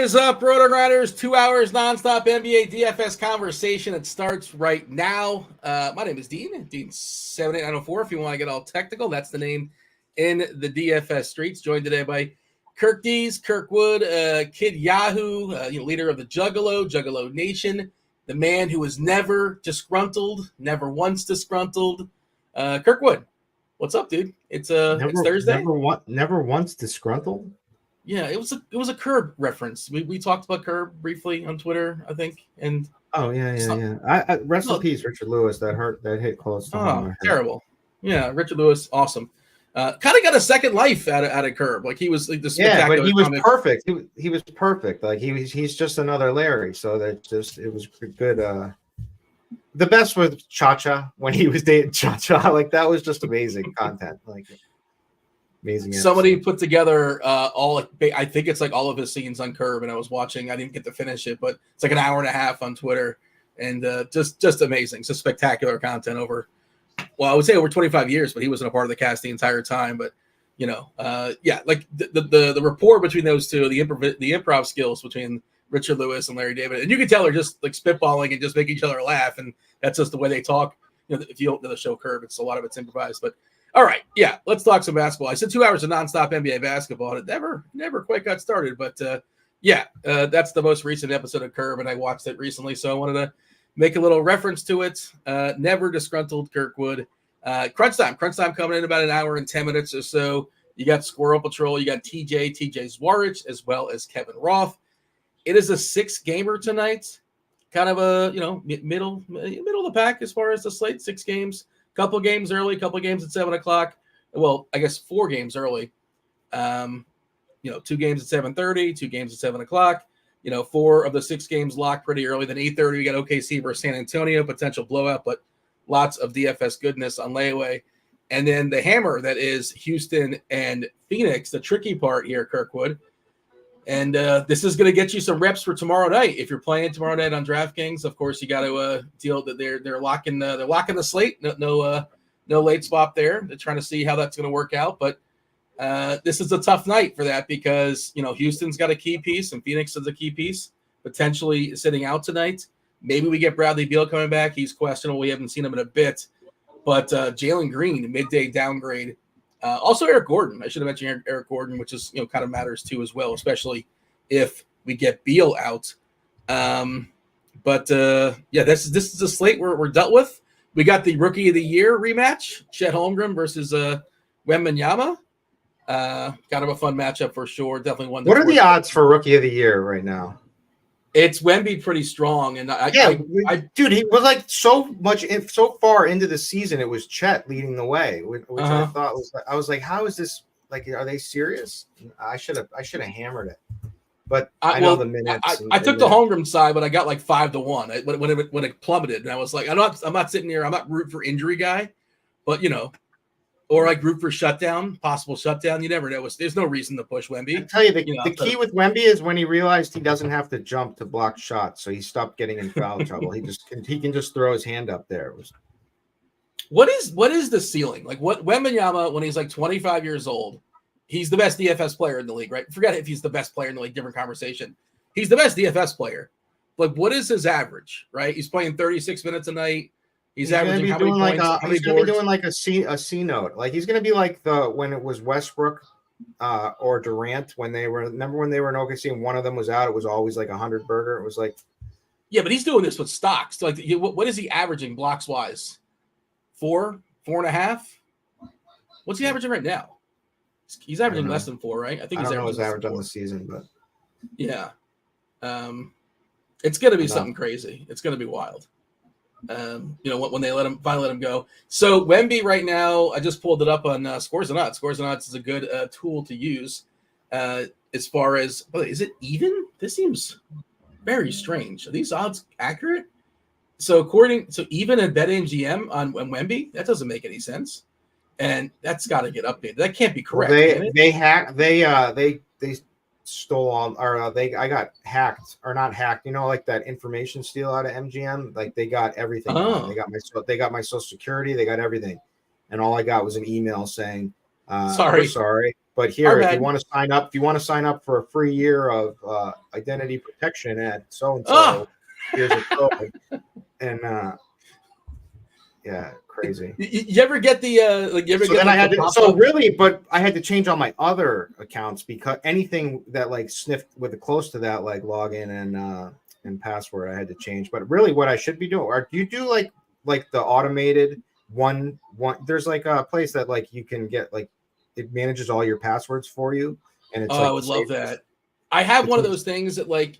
is up, RotoGrinders? 2 hours nonstop NBA DFS conversation. It starts right now. My name is Dean 78904. If you want to get all technical, that's the name in the DFS streets. Joined today by Kirk Dees, Kirkwood, Kid Yahoo, leader of the Juggalo Nation, the man who is never disgruntled, never once disgruntled. Kirkwood, what's up, dude? It's Thursday. Never once disgruntled. Yeah, it was a Curb reference. We talked about Curb briefly on Twitter, I think. And I rest in peace, Richard Lewis. That hit close to home. Terrible. Yeah, Richard Lewis, awesome. Kind of got a second life out of Curb. Like he was like the spectacular. Yeah, but he was perfect. He was perfect. Like he's just another Larry. So it was good. The best was Cha-Cha when he was dating Cha-Cha. Like that was just amazing content. Like. Amazing. Somebody put together I think it's like all of his scenes on Curb, and I was watching. I didn't get to finish it, but it's like an hour and a half on Twitter, and just amazing. Just spectacular content over. Well, I would say over 25 years, but he wasn't a part of the cast the entire time. But like the rapport between those two, the improv skills between Richard Lewis and Larry David, and you can tell they're just like spitballing and just make each other laugh, and that's just the way they talk. If you don't know the show Curb, a lot of it's improvised, but. All right, yeah, let's talk some basketball. I said 2 hours of nonstop NBA basketball, and it never quite got started. But that's the most recent episode of Curb, and I watched it recently, so I wanted to make a little reference to it. Never disgruntled Kirkwood. Crunch time coming in about an hour and 10 minutes or so. You got SquirrelPatrol, you got TJ Zwarych, as well as Kevin Roth. It is a 6-gamer tonight, kind of a middle of the pack as far as the slate. 6 games. Couple games early, couple games at 7 o'clock. Well, I guess 4 games early. 2 games at 7:30, 2 games at 7 o'clock. 4 of the 6 games locked pretty early. Then 8:30, we got OKC versus San Antonio, potential blowout, but lots of DFS goodness on layaway. And then the hammer that is Houston and Phoenix, the tricky part here, Kirkwood. And this is going to get you some reps for tomorrow night. If you're playing tomorrow night on DraftKings, of course you got to deal that they're locking the slate. No late swap there. They're trying to see how that's going to work out. But this is a tough night for that because Houston's got a key piece and Phoenix is a key piece potentially sitting out tonight. Maybe we get Bradley Beal coming back. He's questionable. We haven't seen him in a bit. But Jalen Green, midday downgrade. Also, Eric Gordon. I should have mentioned Eric Gordon, which is kind of matters too as well, especially if we get Beal out. This is a slate we're dealt with. We got the Rookie of the Year rematch, Chet Holmgren versus Wembanyama. Kind of a fun matchup for sure. Definitely one. What are the odds for Rookie of the Year right now? It's Wemby pretty strong, and dude, he was like so far into the season. It was Chet leading the way, which I thought was like, how is this? Like, are they serious? I should have hammered it, but I know the minutes. I took the Holmgren side, but I got like 5-1 when it plummeted, and I was like, I'm not sitting here. I'm not root for injury guy, but or like root for possible shutdown. You never know. There's no reason to push Wemby. I tell you, the key with Wemby is when he realized he doesn't have to jump to block shots, so he stopped getting in foul trouble. He can just throw his hand up there. What is the ceiling? Like what Wembanyama when he's like 25 years old, he's the best DFS player in the league, right? Forget if he's the best player in the league, different conversation. He's the best DFS player. Like what is his average, right? He's playing 36 minutes a night. He's averaging how many points? He's going to be doing like a C note. Like he's going to be like when it was Westbrook or Durant remember when they were in OKC and one of them was out. It was always like 100 burger. It was like, yeah, but he's doing this with stocks. Like, what is he averaging blocks wise? 4.5. What's he averaging right now? He's averaging less than 4, right? I think he's averaging his average on the season, but yeah, it's going to be something crazy. It's going to be wild. When they finally let him go. So Wemby right now, I just pulled it up on Scores and Odds. Scores and Odds is a good tool to use as far as, is it even? This seems very strange. Are these odds accurate? So even at BetMGM on Wemby, that doesn't make any sense, and that's got to get updated. That can't be correct. They stole all, or I got hacked, or not hacked. Like that information steal out of MGM. Like they got everything. They got my Social Security. They got everything, and all I got was an email saying We're sorry, but here, if you want to sign up for a free year of identity protection at so and so, here's a code. And yeah, crazy. You ever get the but I had to change all my other accounts because anything that like sniffed with close to that like login and password, I had to change. But really, what I should be doing, or do you do like the automated one? There's like a place that like you can get like it manages all your passwords for you, and it's I would love that. I have one of those things that like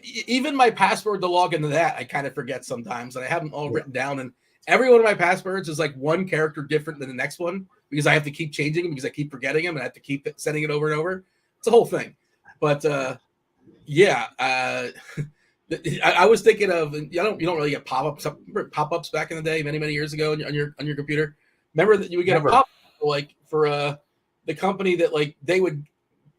even my password to log into that I kind of forget sometimes, and I have them all written down, and every one of my passwords is like one character different than the next one because I have to keep changing them because I keep forgetting them and I have to keep sending it over and over. It's a whole thing. But I was thinking of you don't really get pop-ups back in the day many years ago on your computer. Remember that you would get a pop-up like for the company that like they would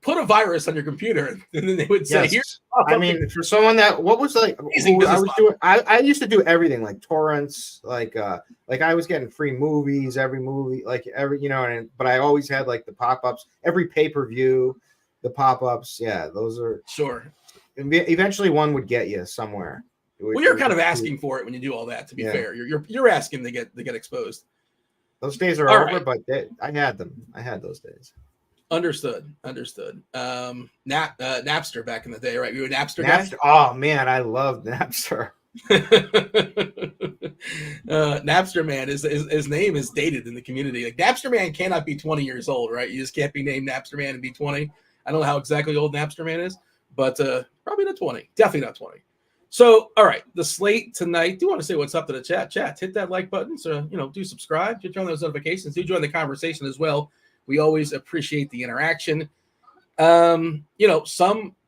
put a virus on your computer and then they would say here. I mean, for someone that what was like I used to do everything like torrents, like I was getting free movies, every movie, like every but I always had like the pop-ups, every pay-per-view, the pop-ups. Yeah, those are sure. Eventually one would get you somewhere. Well, you're kind of asking for it when you do all that, to be fair. You're asking to get exposed. Those days are over, but I had them. I had those days. Understood. Napster back in the day, right? You were a Napster guy? Oh man, I loved Napster. Napster man, his name is dated in the community. Like Napster man cannot be 20 years old, right? You just can't be named Napster man and be 20. I don't know how exactly old Napster man is, but probably not 20. Definitely not 20. So, all right, the slate tonight. Do you want to say what's up to the chat? Chat, hit that like button. So, do subscribe. Do turn those notifications. Do join the conversation as well. We always appreciate the interaction. Some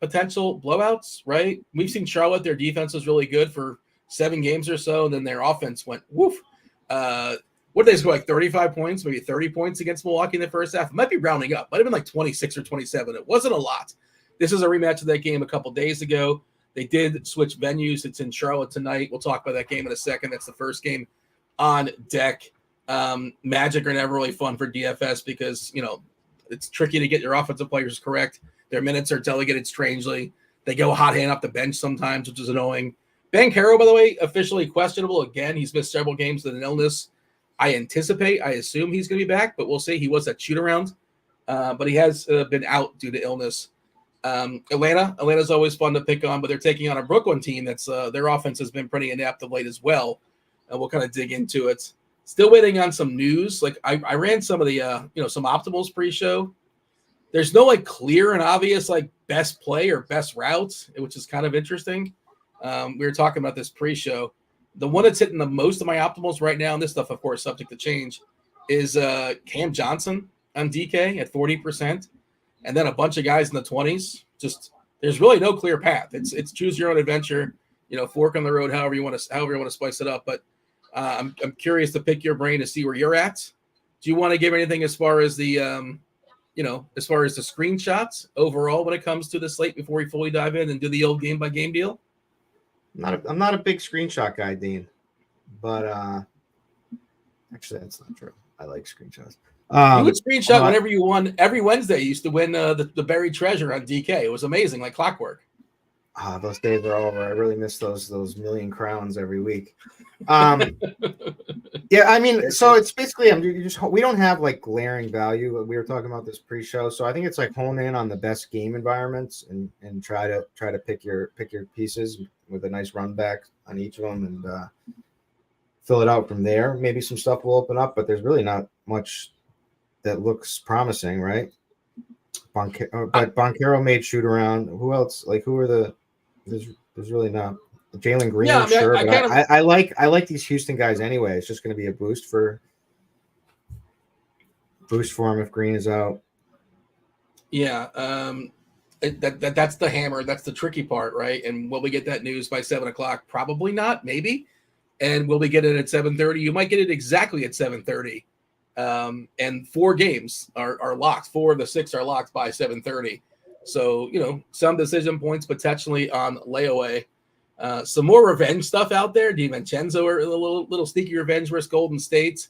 potential blowouts, right? We've seen Charlotte. Their defense was really good for 7 games or so. And then their offense went woof. What did they score? Like 35 points, maybe 30 points against Milwaukee in the first half. It might be rounding up. Might have been like 26 or 27. It wasn't a lot. This is a rematch of that game a couple days ago. They did switch venues. It's in Charlotte tonight. We'll talk about that game in a second. That's the first game on deck. Magic are never really fun for DFS because, it's tricky to get your offensive players correct. Their minutes are delegated strangely. They go hot hand off the bench sometimes, which is annoying. Banchero, by the way, officially questionable again. He's missed several games with an illness. I assume he's going to be back, but we'll see. He was at shoot-around, but he has been out due to illness. Atlanta's always fun to pick on, but they're taking on a Brooklyn team that's their offense has been pretty inept of late as well. And we'll kind of dig into it. Still waiting on some news. Like I ran some of the some optimals pre-show. There's no like clear and obvious like best play or best routes, which is kind of interesting. We were talking about this pre-show. The one that's hitting the most of my optimals right now, and this stuff of course subject to change, is Cam Johnson on DK at 40%, and then a bunch of guys in the 20s. Just there's really no clear path. It's choose your own adventure. Fork on the road, however you want to spice it up. But I'm curious to pick your brain to see where you're at. Do you want to give anything as far as the as far as the screenshots overall when it comes to the slate before we fully dive in and do the old game by game deal? I'm not a big screenshot guy, Dean, but actually that's not true. I like screenshots. You would screenshot whenever you won. Every Wednesday you used to win the buried treasure on DK. It was amazing, like clockwork. Those days are over. I really miss those million crowns every week. Yeah, I mean, so it's basically we don't have like glaring value. We were talking about this pre-show, so I think it's like hone in on the best game environments and try to pick your pieces with a nice run back on each of them and fill it out from there. Maybe some stuff will open up, but there's really not much that looks promising, right? But Banchero made shoot around. Who else? Like who are the? There's really not. Jalen Green, yeah, sure. I like these Houston guys anyway. It's just going to be a boost for him if Green is out. Yeah, that's the hammer. That's the tricky part, right? And will we get that news by 7:00? Probably not. Maybe. And will we get it at 7:30? You might get it exactly at 7:30. And 4 games are locked. 4 of the 6 are locked by 7:30. So some decision points potentially on layaway. Some more revenge stuff out there. DiVincenzo, a little sneaky revenge versus Golden State.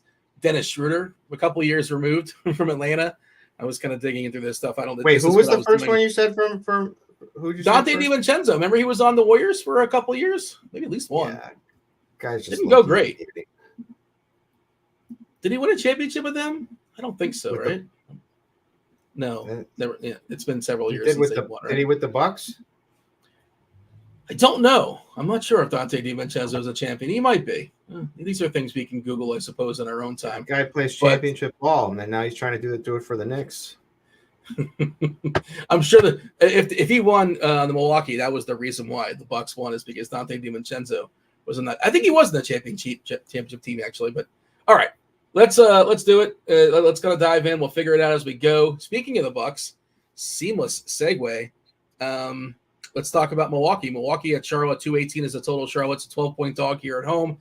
Dennis Schroeder, a couple of years removed from Atlanta. I was kind of digging into this stuff. I don't. Wait, who was the first one you said from who did you Dante say DiVincenzo. Remember he was on the Warriors for a couple of years, maybe at least one. Yeah, guys just didn't go great. Did he win a championship with them? I don't think so, right? No, never. Yeah, it's been several years since they won. Right? Did he with the Bucks? I don't know. I'm not sure if Dante DiVincenzo is a champion. He might be. These are things we can Google, I suppose, in our own time. The guy plays championship ball, and then now he's trying to do it for the Knicks. I'm sure that if he won the Milwaukee, that was the reason why the Bucks won, is because Dante DiVincenzo was in that. I think he was in the championship team actually. But all right, let's do it. Let's kind of dive in. We'll figure it out as we go. Speaking of the Bucks, seamless segue. Let's talk about Milwaukee. Milwaukee at Charlotte, 218 is the total. Charlotte's a 12-point dog here at home.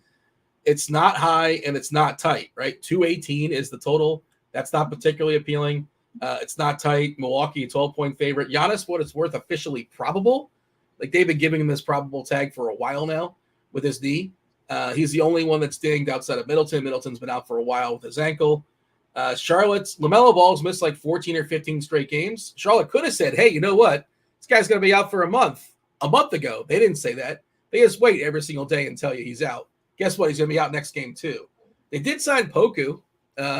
It's not high and it's not tight, right? 218 is the total. That's not particularly appealing. It's not tight. Milwaukee, a 12-point favorite. Giannis, what it's worth, officially probable. Like they've been giving him this probable tag for a while now with his knee. He's the only one that's dinged outside of Middleton. Middleton's been out for a while with his ankle. Charlotte's LaMelo Ball's missed like 14 or 15 straight games. Charlotte could have said, hey, you know what? This guy's going to be out for a month ago. They didn't say that. They just wait every single day and tell you he's out. Guess what? He's going to be out next game too. They did sign Poku.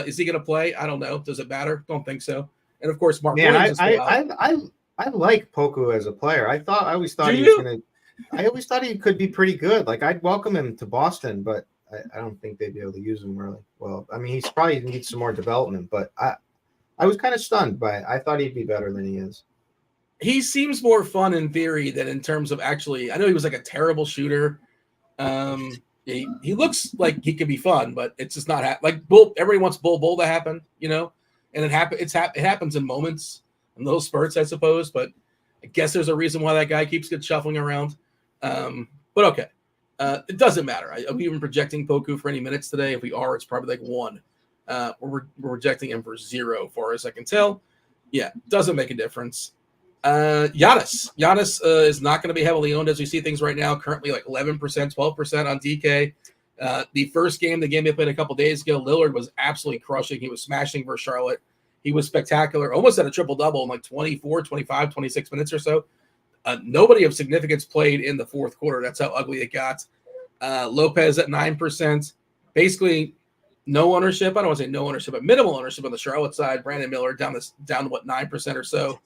Is he going to play? I don't know. Does it matter? Don't think so. And of course, Mark Williams. I like Poku as a player. I always thought he was going to. I always thought he could be pretty good. Like I'd welcome him to Boston, but I don't think they'd be able to use him really well. I mean, he's probably needs some more development, but I was kind of stunned by it. I thought he'd be better than he is. He seems more fun in theory than in terms of actually. I know he was like a terrible shooter. He looks like he could be fun, but it's just not like Bull. Everybody wants Bull to happen, you know, and it happens in moments and little spurts, I suppose. But I guess there's a reason why that guy keeps shuffling around. But okay, it doesn't matter. Are we even projecting Poku for any minutes today? If we are, it's probably like 1. We're projecting him for 0, far as I can tell. Yeah, doesn't make a difference. Giannis is not going to be heavily owned as we see things right now. Currently like 11%, 12% on DK. The first game, the game they played a couple days ago, Lillard was absolutely crushing. He was smashing for Charlotte. He was spectacular, almost at a triple-double in like 24, 25, 26 minutes or so. Nobody of significance played in the fourth quarter. That's how ugly it got. Lopez at 9%. Basically, no ownership. I don't want to say no ownership, but minimal ownership on the Charlotte side. Brandon Miller down to 9% or so.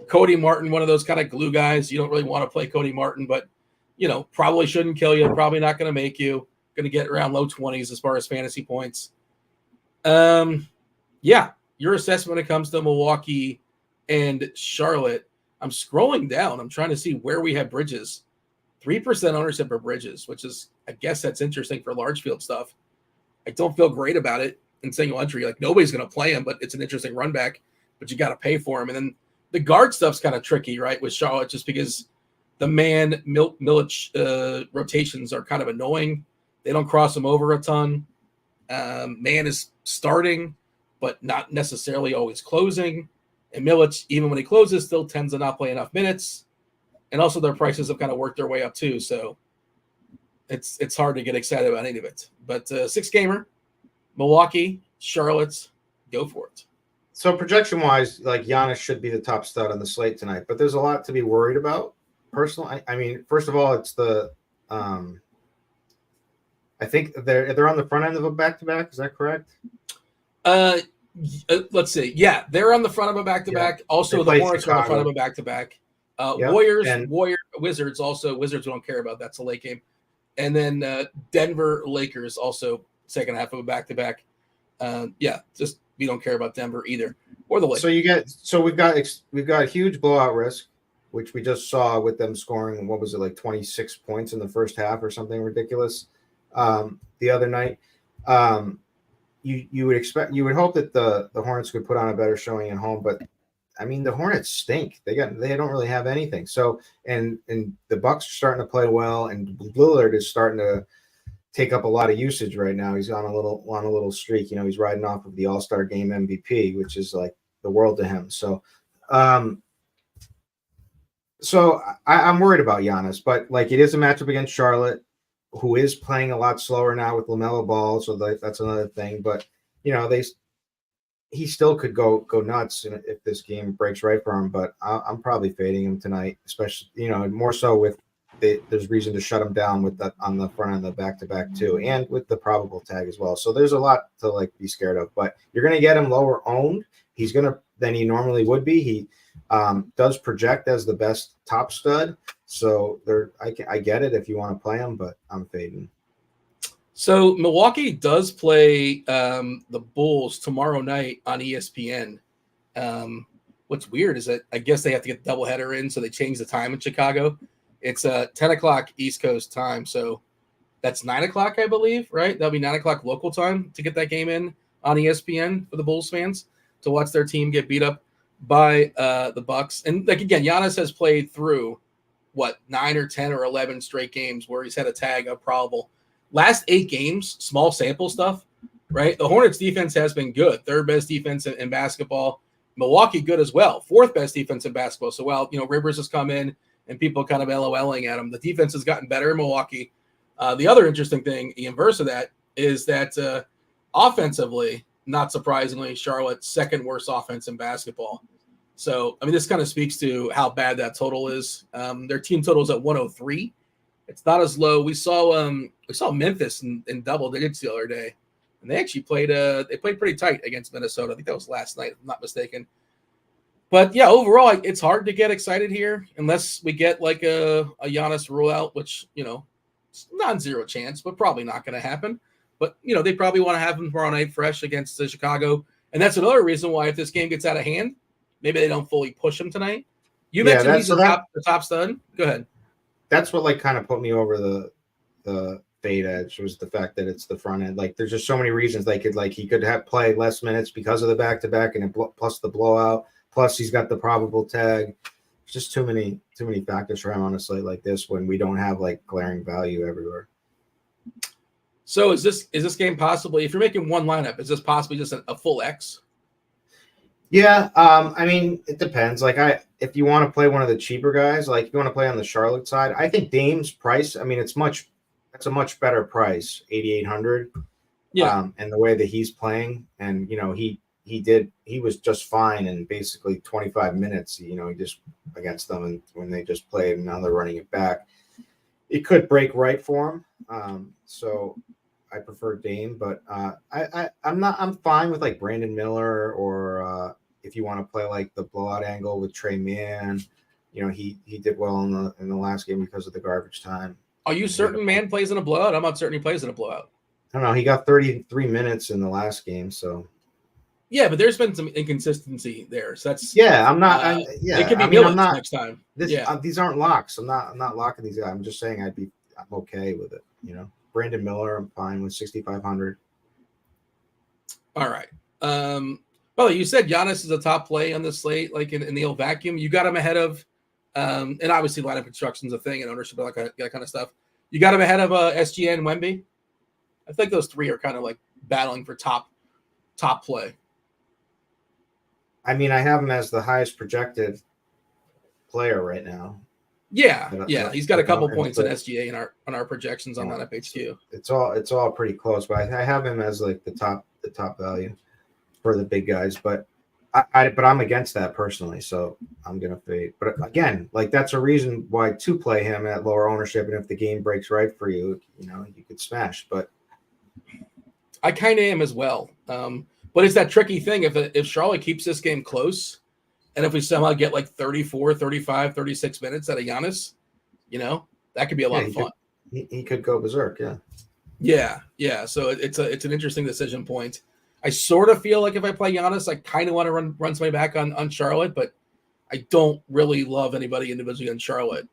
Cody Martin, one of those kind of glue guys. You don't really want to play Cody Martin, but, you know, probably shouldn't kill you. Probably not going to make you. Going to get around low 20s as far as fantasy points. Yeah, your assessment when it comes to Milwaukee and Charlotte. I'm scrolling down. I'm trying to see where we have Bridges. 3% ownership for Bridges, which is, I guess that's interesting for large field stuff. I don't feel great about it in single entry. Like nobody's going to play him, but it's an interesting run back, but you got to pay for him. And then the guard stuff's kind of tricky, right, with Charlotte, just because the Milic rotations are kind of annoying. They don't cross him over a ton. Man is starting, but not necessarily always closing. And Milic, even when he closes, still tends to not play enough minutes. And also their prices have kind of worked their way up too. So it's hard to get excited about any of it. But 6-gamer, Milwaukee, Charlotte, go for it. So projection-wise, like Giannis should be the top stud on the slate tonight, but there's a lot to be worried about. Personally, I mean, first of all, it's the I think they're on the front end of a back-to-back. Is that correct? Let's see. Yeah, they're on the front of a back-to-back. Yeah. Also, the Hornets are on the front of a back-to-back. Wizards also. Wizards we don't care about. That's a late game. And then Denver Lakers also second half of a back-to-back. Just we don't care about Denver either or the Lakers. So we've got a huge blowout risk, which we just saw with them scoring. What was it, like 26 points in the first half or something ridiculous the other night. You would hope that the Hornets could put on a better showing at home, but I mean the Hornets stink. They don't really have anything. So and the Bucks are starting to play well, and Lillard is starting to take up a lot of usage right now. He's on a little streak. You know, he's riding off of the All-Star Game MVP, which is like the world to him. So I'm worried about Giannis, but like it is a matchup against Charlotte, who is playing a lot slower now with LaMelo Ball. So that's another thing. But he still could go nuts if this game breaks right for him. But I'm probably fading him tonight, especially more so with there's reason to shut him down with that on the front end of the back-to-back too, and with the probable tag as well. So there's a lot to be scared of. But you're going to get him lower owned. He's than he normally would be. He does project as the best top stud. So I get it if you want to play him, but I'm fading. So Milwaukee does play the Bulls tomorrow night on ESPN. What's weird is that I guess they have to get the doubleheader in, so they changed the time in Chicago. It's 10 o'clock East Coast time, so that's 9 o'clock, I believe, right? That'll be 9 o'clock local time to get that game in on ESPN for the Bulls fans to watch their team get beat up by the Bucks. And again, Giannis has played through 9 or 10 or 11 straight games where he's had a tag of probable. Last 8 games, small sample stuff, right? The Hornets defense has been good. Third best defense in basketball. Milwaukee good as well. Fourth best defense in basketball. So while Rivers has come in and people kind of LOLing at him, the defense has gotten better in Milwaukee. The other interesting thing, the inverse of that, is that offensively, not surprisingly, Charlotte's second worst offense in basketball. So, this kind of speaks to how bad that total is. Their team total is at 103. It's not as low. We saw Memphis in double digits the other day, and they actually played pretty tight against Minnesota. I think that was last night, if I'm not mistaken. But yeah, overall, it's hard to get excited here unless we get like a Giannis rule out, which it's non-zero chance, but probably not going to happen. But they probably want to have him tomorrow night fresh against Chicago, and that's another reason why if this game gets out of hand, maybe they don't fully push him tonight. You mentioned he's the top stud. Go ahead. That's what kind of put me over the fade edge was the fact that it's the front end. There's just so many reasons he could have played less minutes because of the back-to-back and plus the blowout. Plus he's got the probable tag. It's just too many factors for him on a slate like this when we don't have glaring value everywhere. So is this game possibly, if you're making one lineup, is this possibly just a full X? Yeah, it depends. If you want to play one of the cheaper guys, if you want to play on the Charlotte side, I think Dame's price. It's a much better price, 8,800. Yeah, and the way that he's playing, and he was just fine in basically 25 minutes. He just against them, and when they just played, and now they're running it back, it could break right for him. So I prefer Dame, but I'm fine with Brandon Miller or if you want to play the blowout angle with Trey Mann. He did well in the last game because of the garbage time. Are you certain Mann plays in a blowout? I'm not certain he plays in a blowout. I don't know. He got 33 minutes in the last game, so. Yeah, but there's been some inconsistency there. So that's I'm not. it could be I'm not, next time. These aren't locks. I'm not locking these guys. I'm just saying I'm okay with it. Brandon Miller, I'm fine with 6,500. All right. Well, you said Giannis is a top play on the slate, in the old vacuum. You got him ahead of, and obviously lineup construction is a thing and ownership, that kind of stuff. You got him ahead of SGA and Wemby. I think those three are kind of battling for top play. I have him as the highest projected player right now. Yeah. He's got a couple points in SGA on our projections on lineup HQ. It's all pretty close, but I have him as the top value for the big guys. But I'm against that personally, so I'm gonna fade. But again, that's a reason why to play him at lower ownership, and if the game breaks right for you, you could smash. But I kind of am as well. But it's that tricky thing. If Charlotte keeps this game close, and if we somehow get 34, 35, 36 minutes out of Giannis, that could be a lot of fun. He could go berserk, Yeah. So it's an interesting decision point. I sort of feel like if I play Giannis, I kind of want to run somebody back on Charlotte, but I don't really love anybody individually on Charlotte.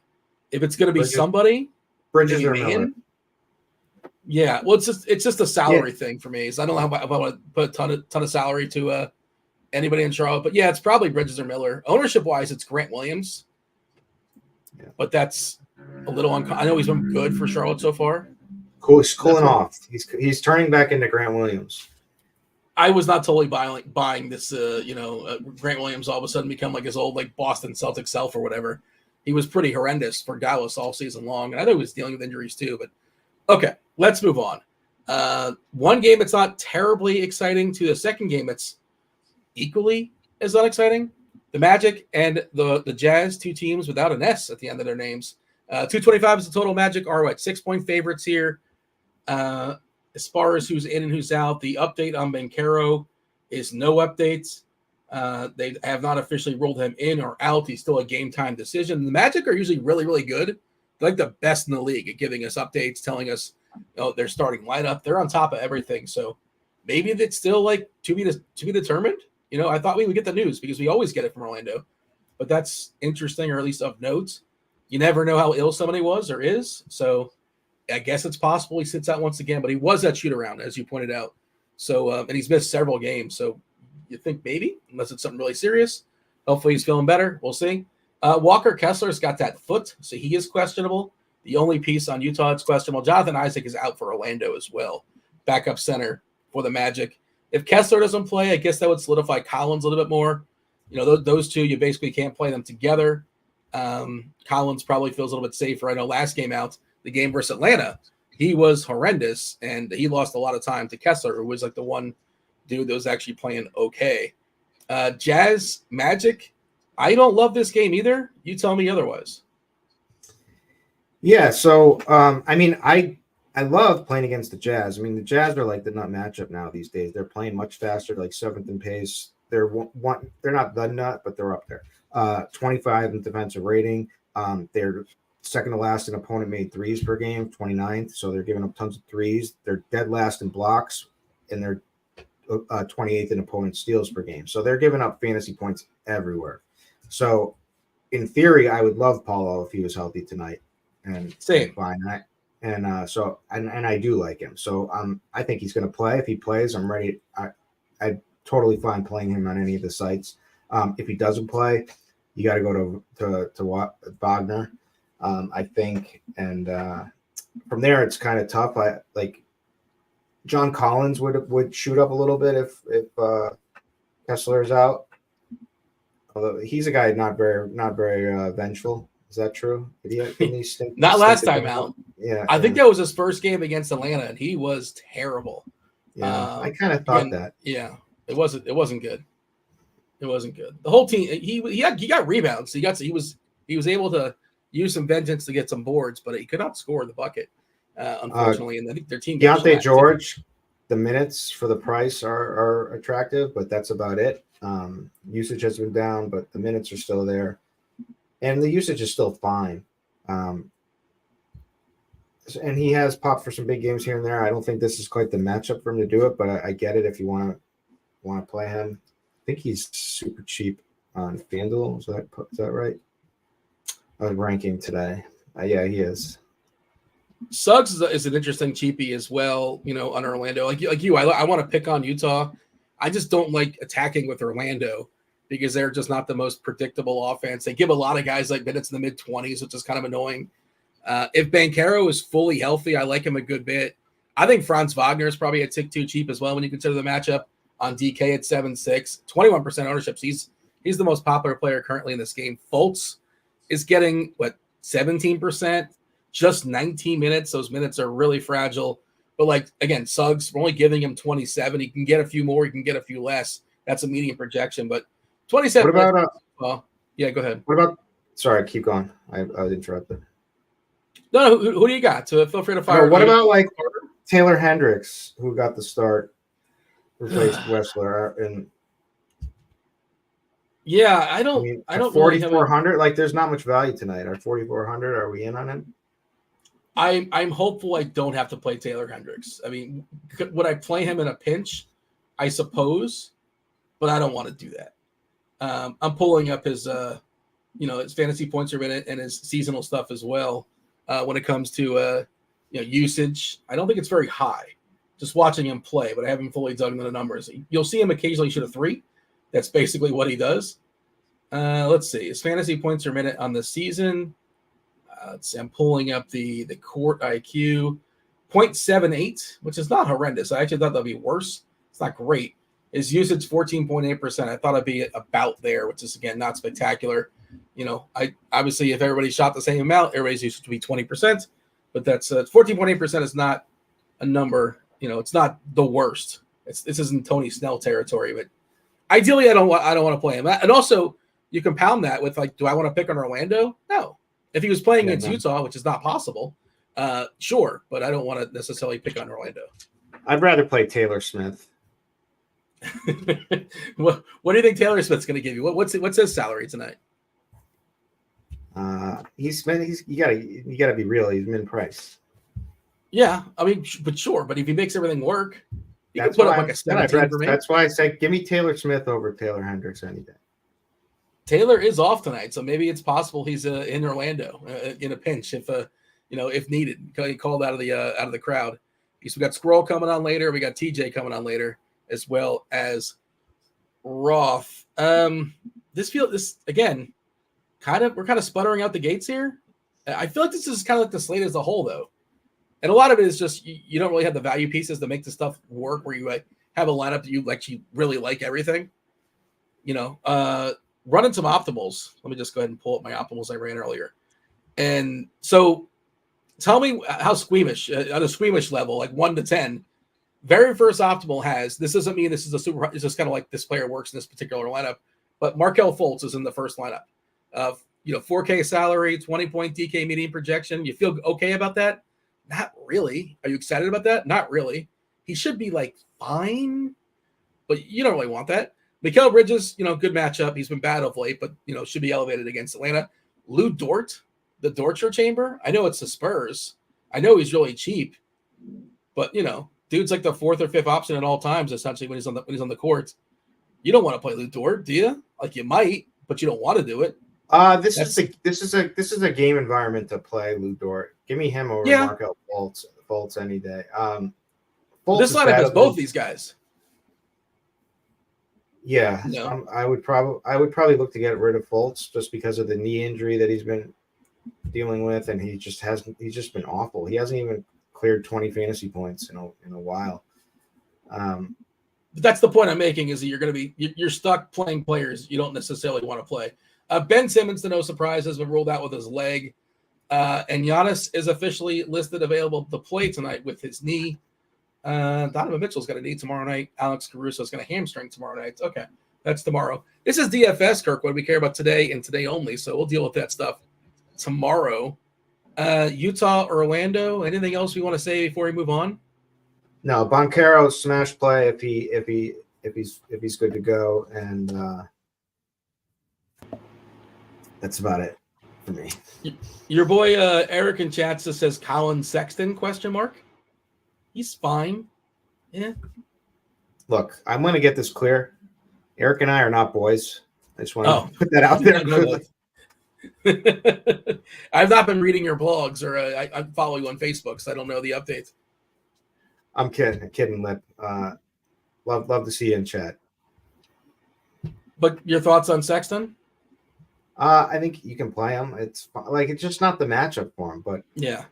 If it's going to be somebody, Bridges or Miller. Yeah, well, it's just a salary thing for me. So I don't know if I want to put a ton of salary to anybody in Charlotte, but yeah, it's probably Bridges or Miller. Ownership wise, it's Grant Williams, but that's a little I know he's been good for Charlotte so far. Cool, he's cooling off. He's turning back into Grant Williams. I was not totally buying this. Grant Williams all of a sudden become his old Boston Celtics self or whatever. He was pretty horrendous for Dallas all season long, and I know he was dealing with injuries too. But okay, let's move on. One game it's not terribly exciting to the second game it's equally as unexciting. The Magic and the Jazz, two teams without an S at the end of their names. 225 is the total. Magic are 6-point favorites here. As far as who's in and who's out, the update on Banchero is no updates. They have not officially ruled him in or out. He's still a game time decision. The Magic are usually really, really good. They're like the best in the league at giving us updates, telling us their starting lineup. They're on top of everything. So maybe it's still to be determined. I thought we would get the news because we always get it from Orlando, but that's interesting, or at least of note. You never know how ill somebody was or is. So I guess it's possible he sits out once again, but he was at shoot around, as you pointed out. So, and he's missed several games. So you think maybe, unless it's something really serious, hopefully he's feeling better. We'll see. Walker Kessler's got that foot, so he is questionable. The only piece on Utah that's questionable, Jonathan Isaac is out for Orlando as well, backup center for the Magic. If Kessler doesn't play, I guess that would solidify Collins a little bit more. Those two, you basically can't play them together. Collins probably feels a little bit safer. I know last game out, the game versus Atlanta, he was horrendous, and he lost a lot of time to Kessler, who was the one dude that was actually playing okay. Jazz, Magic, I don't love this game either. You tell me otherwise. Yeah, so, I love playing against the Jazz. The Jazz are the nut matchup now these days. They're playing much faster, seventh in pace. They're not the nut, but they're up there. 25 in defensive rating. They're second to last in opponent made threes per game, 29th. So they're giving up tons of threes. They're dead last in blocks, and they're 28th in opponent steals per game. So they're giving up fantasy points everywhere. So in theory, I would love Paulo if he was healthy tonight. And same. Fine. And I do like him. So I think he's going to play. If he plays, I'm ready. I'm totally fine playing him on any of the sites. If he doesn't play, you got to go to Wagner, I think. And from there, it's kind of tough. John Collins would shoot up a little bit if Kessler is out. Although he's a guy not very vengeful. Is that true? Did he not last time out. Yeah, I think that was his first game against Atlanta, and he was terrible. Yeah, I kind of thought that. Yeah, it wasn't good. It wasn't good. The whole team. He got rebounds. He was able to use some vengeance to get some boards, but he could not score the bucket, unfortunately. And I think their team. Deontay George, the minutes for the price are attractive, but that's about it. Usage has been down, but the minutes are still there. And the usage is still fine. And he has popped for some big games here and there. I don't think this is quite the matchup for him to do it, but I get it if you want to play him. I think he's super cheap on FanDuel. Is that right? I was ranking today. Yeah, he is. Suggs is an interesting cheapie as well, on Orlando. Like you, I want to pick on Utah. I just don't like attacking with Orlando, because they're just not the most predictable offense. They give a lot of guys minutes in the mid-20s, which is kind of annoying. If Banchero is fully healthy, I like him a good bit. I think Franz Wagner is probably a tick too cheap as well when you consider the matchup on DK at 7.6. 21% ownership. He's the most popular player currently in this game. Fultz is getting, 17%? Just 19 minutes. Those minutes are really fragile. But, again, Suggs, we're only giving him 27. He can get a few more. He can get a few less. That's a median projection. But 27. What about yeah, go ahead. What about? Sorry, keep going. I was interrupted. No, who do you got? So feel free to fire. What about Taylor Hendricks, who got the start, replaced Wessler, and yeah, I don't 4,400. There's not much value tonight. At 4,400, are we in on it? I'm hopeful I don't have to play Taylor Hendricks. Would I play him in a pinch? I suppose, but I don't want to do that. I'm pulling up his his fantasy points per minute and his seasonal stuff as well. When it comes to usage, I don't think it's very high. Just watching him play, but I haven't fully dug into the numbers. You'll see him occasionally shoot a three. That's basically what he does. Let's see his fantasy points per minute on the season. Let's see, I'm pulling up the court IQ, 0.78, which is not horrendous. I actually thought that'd be worse. It's not great. His usage 14.8%. I thought it'd be about there, which is again not spectacular. I obviously if everybody shot the same amount, everybody's usage would be 20%, but that's 14.8% is not a number it's not the worst. This isn't Tony Snell territory, but ideally I don't want to play him. And also you compound that with like, do I want to pick on Orlando? No. If he was playing against Utah, which is not possible, sure, but I don't want to necessarily pick on Orlando. I'd rather play Taylor Smith. What do you think Taylor Smith's going to give you? What's his salary tonight? You gotta be real. He's min-price. Yeah, I mean, but if he makes everything work, he can That's put why up like a 17 for me. That's why I say give me Taylor Smith over Taylor Hendricks any day. Taylor is off tonight, so maybe it's possible he's in Orlando in a pinch if needed. He called out of the crowd. We got Squirrel coming on later. We got TJ coming on later, as well as Roth. This again, we're kind of sputtering out the gates here. I feel like this is kind of like the slate as a whole, though, and a lot of it is just you don't really have the value pieces to make the stuff work. Where you have a lineup that you actually really like everything. Running some optimals. Let me just go ahead and pull up my optimals I ran earlier. And so tell me how squeamish, on a squeamish level, like 1 to 10, very first optimal has, this doesn't mean this is a super, it's just kind of like this player works in this particular lineup, but Markelle Fultz is in the first lineup. 4K salary, 20-point DK median projection. You feel okay about that? Not really. Are you excited about that? Not really. He should be like fine, but you don't really want that. Mikal Bridges, good matchup. He's been bad of late, but, should be elevated against Atlanta. Lou Dort, the Dortcher chamber. I know it's the Spurs. I know he's really cheap, but, dude's like the 4th or 5th option at all times, essentially, when he's on the court. You don't want to play Lou Dort, do you? Like you might, but you don't want to do it. This is a game environment to play Lou Dort. Give me him over Markelle Fultz any day. This lineup has both these guys. Yeah, no. I would probably look to get rid of Fultz just because of the knee injury that he's been dealing with, and he's just been awful. He hasn't even cleared 20 fantasy points in a while. But that's the point I'm making, is that you're stuck playing players you don't necessarily want to play. Ben Simmons, to no surprise, has been ruled out with his leg, and Giannis is officially listed available to play tonight with his knee. Donovan Mitchell's got a knee tomorrow night. Alex Caruso's got a hamstring tomorrow night. Okay, that's tomorrow. This is DFS, Kirkwood. We care about today and today only, so we'll deal with that stuff tomorrow. Utah, Orlando. Anything else we want to say before we move on? No, Boncaro smash play if he's good to go, and that's about it for me. Your boy Eric in chat says Colin Sexton ? He's fine. Yeah. Look, I'm going to get this clear. Eric and I are not boys. I just want to put that out there. I've not been reading your blogs, or I follow you on Facebook, so I don't know the updates. I'm kidding. Love to see you in chat. But your thoughts on Sexton? I think you can play him. It's just not the matchup for him, but yeah.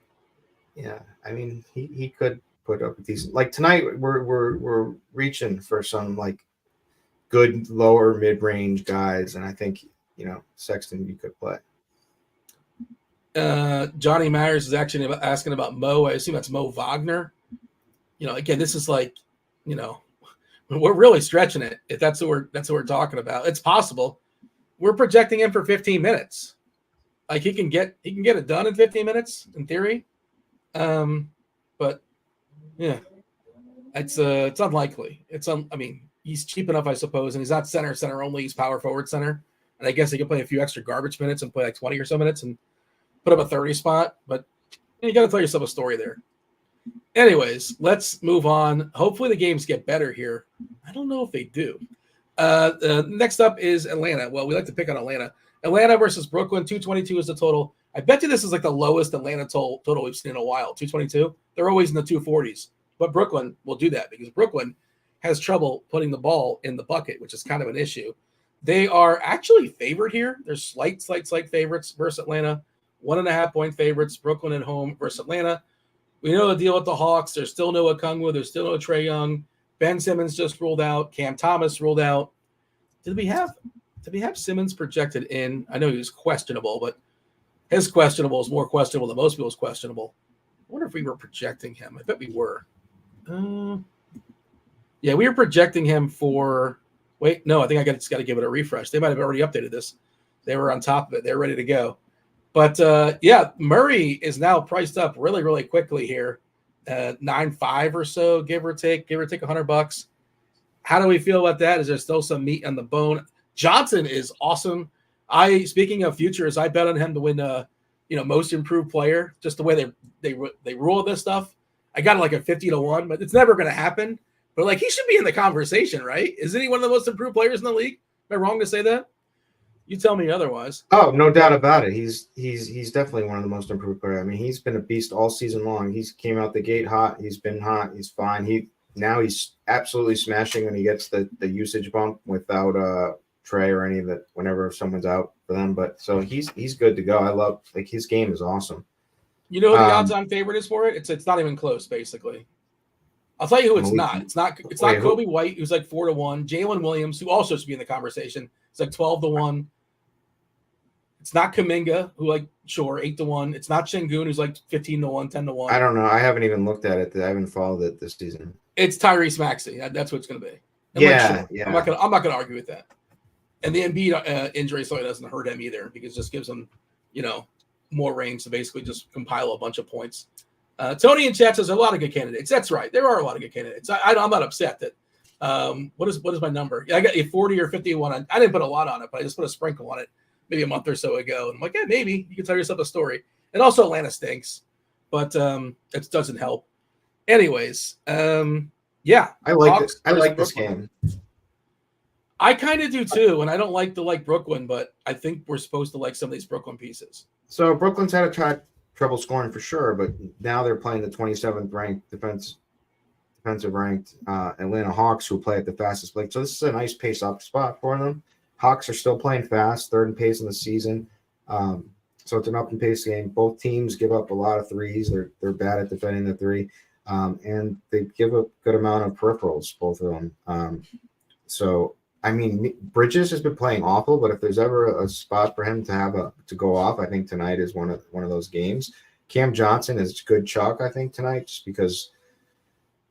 I mean, he could put up a decent. Like tonight, we're reaching for some like good lower mid range guys, and I think Sexton you could play. Johnny Myers is actually asking about Mo. I assume that's Mo Wagner. Again, this is like, we're really stretching it if that's what we're talking about. It's possible. We're projecting him for 15 minutes. Like he can get it done in 15 minutes in theory. But yeah, it's unlikely. I mean, he's cheap enough, I suppose, and he's not center only. He's power forward center, and I guess he can play a few extra garbage minutes and play like 20 or so minutes and put up a 30 spot. But you got to tell yourself a story there. Anyways, let's move on. Hopefully the games get better here. I don't know if they do. Next up is Atlanta. Well, we like to pick on Atlanta. Atlanta versus Brooklyn. 222 is the total. I bet you this is like the lowest Atlanta total we've seen in a while. 222. They're always in the 240s. But Brooklyn will do that because Brooklyn has trouble putting the ball in the bucket, which is kind of an issue. They are actually favored here. They're slight favorites versus Atlanta. 1.5-point favorites. Brooklyn at home versus Atlanta. We know the deal with the Hawks. There's still no Okongwu. There's still no Trae Young. Ben Simmons just ruled out. Cam Thomas ruled out. Did we have Simmons projected in? I know he was questionable, but his questionable is more questionable than most people's questionable. I wonder if we were projecting him. I bet we were. Yeah, we were projecting him for. Wait, no, I think I just got to give it a refresh. They might have already updated this. They were on top of it. They're ready to go. But yeah, Murray is now priced up really, really quickly here. 9.5 or so, give or take $100. How do we feel about that? Is there still some meat on the bone? Johnson is awesome. Speaking of futures, I bet on him to win most improved player, just the way they rule this stuff. I got like a 50-1, but it's never going to happen. But like, he should be in the conversation, right? Isn't he one of the most improved players in the league? Am I wrong to say that? You tell me otherwise. Oh, no doubt about it. He's definitely one of the most improved players. I mean, he's been a beast all season long. He's came out the gate hot. He's been hot. He's fine. He's absolutely smashing when he gets the usage bump without Trey or any of that whenever someone's out for them. But so he's good to go. I love his game is awesome. You know who the odds-on favorite is for it? It's not even close, basically. I'll tell you who it's not. It's not Kobe White, who's like 4-1. Jalen Williams, who also should be in the conversation, it's like 12-1. It's not Kuminga, who 8-1. It's not Şengün, who's like 15-1, 10-1. I don't know. I haven't even looked at it. I haven't followed it this season. It's Tyrese Maxey. That's what it's going to be. Yeah. I'm not going to argue with that. And the Embiid injury certainly doesn't hurt him either, because it just gives him, more range to basically just compile a bunch of points. Tony in chat says a lot of good candidates. That's right. There are a lot of good candidates. I'm not upset that. What is my number? Yeah, I got a 40 or 51. I didn't put a lot on it, but I just put a sprinkle on it maybe a month or so ago. And I'm like, yeah, maybe you can tell yourself a story. And also Atlanta stinks, but it doesn't help. Anyways, yeah. I like this game. I kind of do too, and I don't like Brooklyn, but I think we're supposed to like some of these Brooklyn pieces. So Brooklyn's had trouble scoring for sure, but now they're playing the 27th ranked defensive ranked Atlanta Hawks, who play at the fastest play. So this is a nice pace up spot for them. Hawks are still playing fast, third in pace in the season. So it's an up and pace game. Both teams give up a lot of threes. They're bad at defending the three, and they give a good amount of peripherals, both of them. So I mean, Bridges has been playing awful, but if there's ever a spot for him to go off, I think tonight is one of those games. Cam Johnson is good chalk, I think, tonight, just because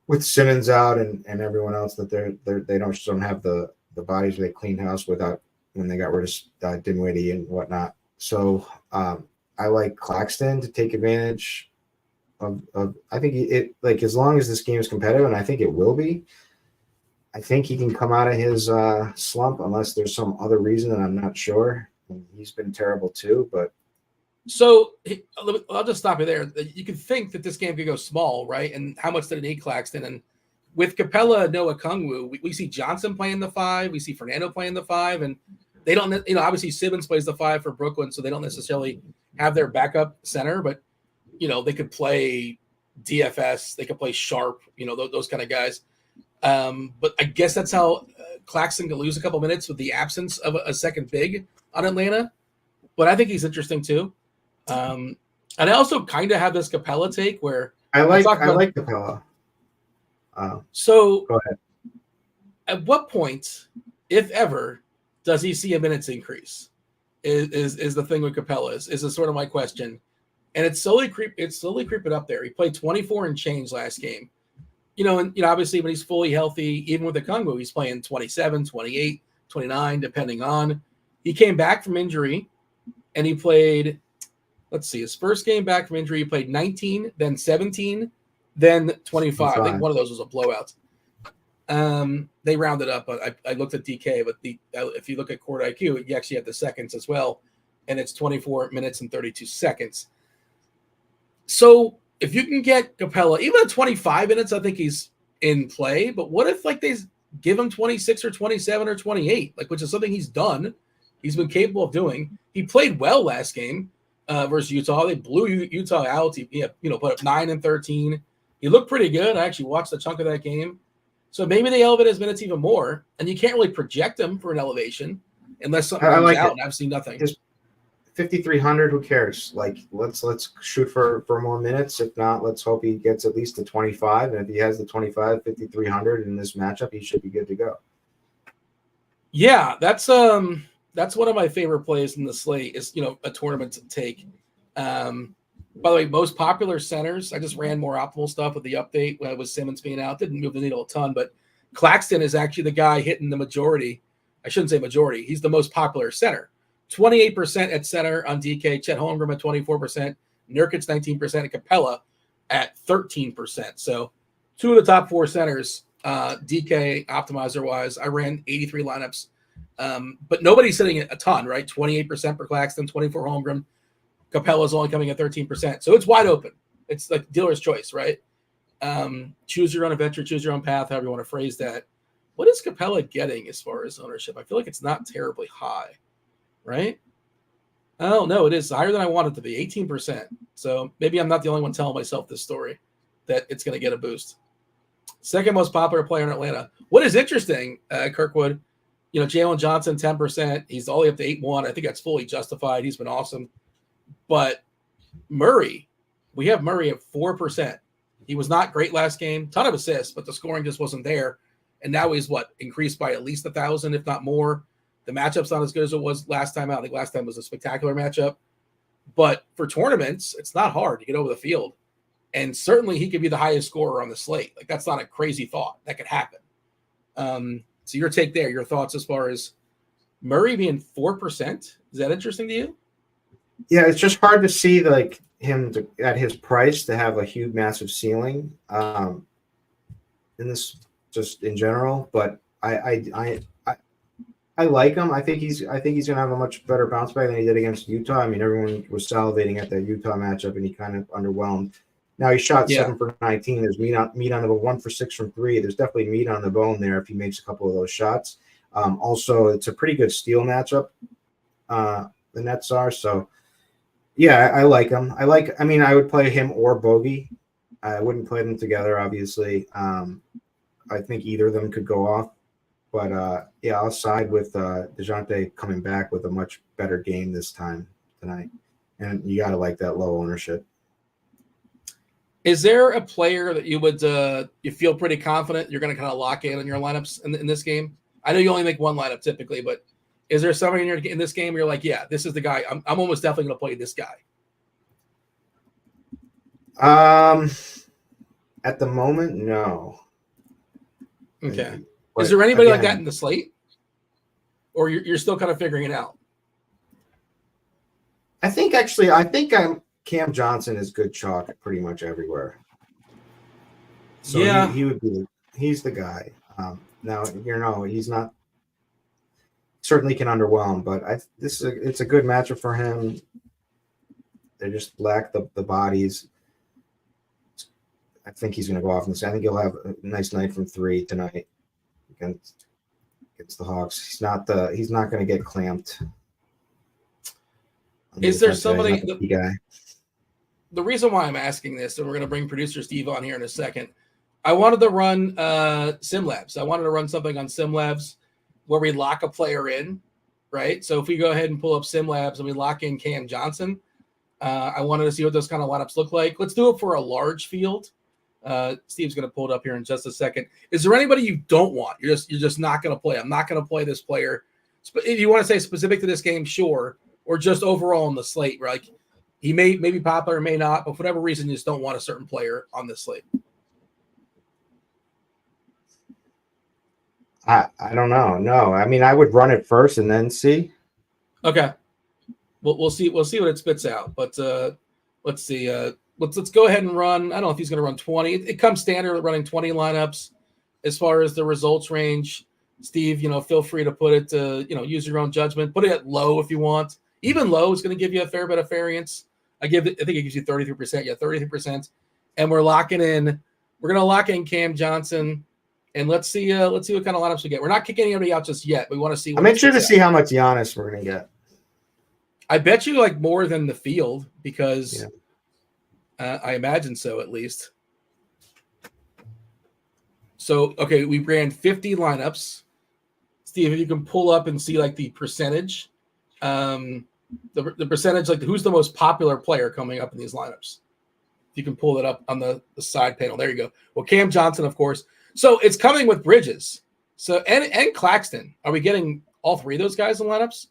with Simmons out and everyone else that they don't have the bodies where they cleaned house without when they got rid of Dinwiddie and whatnot. So I like Claxton to take advantage of I think it as long as this game is competitive, and I think it will be. I think he can come out of his slump unless there's some other reason that I'm not sure. And he's been terrible too, but. So I'll just stop you there. You could think that this game could go small, right? And how much did it need Claxton? And with Capella, Noah Kungwu, we see Johnson playing the 5. We see Fernando playing the 5. And they don't, obviously Simmons plays the 5 for Brooklyn, so they don't necessarily have their backup center, but, they could play DFS. They could play Sharp, those kind of guys. But I guess that's how Claxton could lose a couple minutes with the absence of a second big on Atlanta. But I think he's interesting too. And I also kind of have this Capella take where I like Capella. So go ahead. At what point, if ever, does he see a minutes increase? Is the thing with Capella is sort of my question. And it's slowly creeping up there. He played 24 and change last game. Obviously when he's fully healthy, even with the Kungwu, he's playing 27, 28, 29, depending on. He came back from injury and he played, his first game back from injury, he played 19, then 17, then 25. I think one of those was a blowout. They rounded up, but I looked at DK, but if you look at Court IQ, you actually have the seconds as well, and it's 24 minutes and 32 seconds. So if you can get Capella, even at 25 minutes, I think he's in play. But what if they give him 26 or 27 or 28, which is something he's done. He's been capable of doing. He played well last game versus Utah. They blew Utah out. He put up 9 and 13. He looked pretty good. I actually watched a chunk of that game. So maybe they elevate his minutes even more. And you can't really project him for an elevation unless something comes out, and I've seen nothing. 5,300, who cares? Let's shoot for more minutes. If not, let's hope he gets at least the 25. And if he has the 25, 5,300 in this matchup, he should be good to go. Yeah, that's one of my favorite plays in the slate is, a tournament to take. By the way, most popular centers, I just ran more optimal stuff with the update when it was Simmons being out. Didn't move the needle a ton, but Claxton is actually the guy hitting the majority. I shouldn't say majority. He's the most popular center. 28% at center on DK, Chet Holmgren at 24%, Nurkic 19%, and Capella at 13%. So two of the top four centers, DK optimizer-wise, I ran 83 lineups. But nobody's sitting at a ton, right? 28% for Claxton, 24 Holmgren. Capella's only coming at 13%. So it's wide open. It's like dealer's choice, right? Choose your own adventure, choose your own path, however you want to phrase that. What is Capella getting as far as ownership? I feel like it's not terribly high, right? Oh, no, it is higher than I want it to be, 18%. So maybe I'm not the only one telling myself this story that it's going to get a boost. Second most popular player in Atlanta. What is interesting, Kirkwood, Jalen Johnson, 10%. He's all the way up to 8-1. I think that's fully justified. He's been awesome. But Murray, we have Murray at 4%. He was not great last game. Ton of assists, but the scoring just wasn't there. And now he's increased by at least 1,000, if not more. The matchup's not as good as it was last time out. I think last time was a spectacular matchup. But for tournaments, it's not hard to get over the field. And certainly he could be the highest scorer on the slate. Like, that's not a crazy thought. That could happen. So your take there, your thoughts as far as Murray being 4%. Is that interesting to you? Yeah, it's just hard to see him at his price to have a huge, massive ceiling. In this, just in general, but I like him. I think he's gonna have a much better bounce back than he did against Utah. I mean, everyone was salivating at that Utah matchup, and he kind of underwhelmed. Now he shot 7 for 19. There's meat on the 1 for 6 from 3. There's definitely meat on the bone there if he makes a couple of those shots. Also, it's a pretty good steal matchup. The Nets are so. Yeah, I like him. I would play him or Bogey. I wouldn't play them together, obviously. I think either of them could go off. But, I'll side with DeJounte coming back with a much better game this time tonight. And you got to like that low ownership. Is there a player that you would you feel pretty confident you're going to kind of lock in on your lineups in this game? I know you only make one lineup typically, but is there somebody in this game where you're like, yeah, this is the guy. I'm almost definitely going to play this guy? At the moment, no. Okay. Is there anybody like that in the slate? Or you're still kind of figuring it out? I think Cam Johnson is good chalk pretty much everywhere. So yeah, he's the guy. Now, he's not, certainly can underwhelm, but it's a good matchup for him. They just lack the bodies. I think he's going to go off in this. I think he'll have a nice night from 3 tonight against the Hawks. He's not going to get clamped. Is there somebody? The reason why I'm asking this, and we're going to bring producer Steve on here in a second. I wanted to run SimLabs. I wanted to run something on SimLabs where we lock a player in, right? So if we go ahead and pull up SimLabs and we lock in Cam Johnson, I wanted to see what those kind of lineups look like. Let's do it for a large field. Steve's going to pull it up here in just a second. Is there anybody you don't want? You're just not going to play. I'm not going to play this player. If you want to say specific to this game, sure, or just overall on the slate, right? He may be popular, may not, but for whatever reason, you just don't want a certain player on this slate. I don't know. No, I mean, I would run it first and then see. Okay. We'll see what it spits out, but let's see. Let's go ahead and run. I don't know if he's going to run 20. It comes standard running 20 lineups as far as the results range. Steve, feel free to put it to, use your own judgment. Put it at low if you want. Even low is going to give you a fair bit of variance. I think it gives you 33%. Yeah, 33%. And we're locking in. We're going to lock in Cam Johnson. And let's see what kind of lineups we get. We're not kicking anybody out just yet. We want to see. I'm interested to see how much Giannis we're going to get. I bet you more than the field because I imagine so at least. So, okay, we ran 50 lineups. Steve, if you can pull up and see the percentage, the percentage, who's the most popular player coming up in these lineups. If you can pull it up on the side panel. There you go. Well, Cam Johnson, of course. So it's coming with Bridges. So and Claxton. Are we getting all three of those guys in lineups?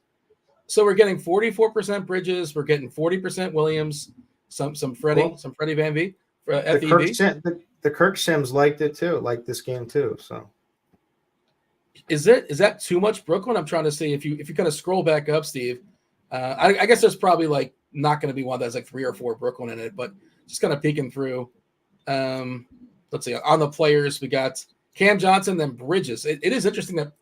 So we're getting 44% Bridges. We're getting 40% Williams, some Freddie, Well, some Freddie Van V, the FEV. The Kirk Sims liked it too, liked this game too. So is that too much Brooklyn? I'm trying to see if you kind of scroll back up, Steve. I guess there's probably like not going to be one that's like 3 or 4 Brooklyn in it, but just kind of peeking through. Let's see, on the players we got Cam Johnson, then Bridges. It is interesting that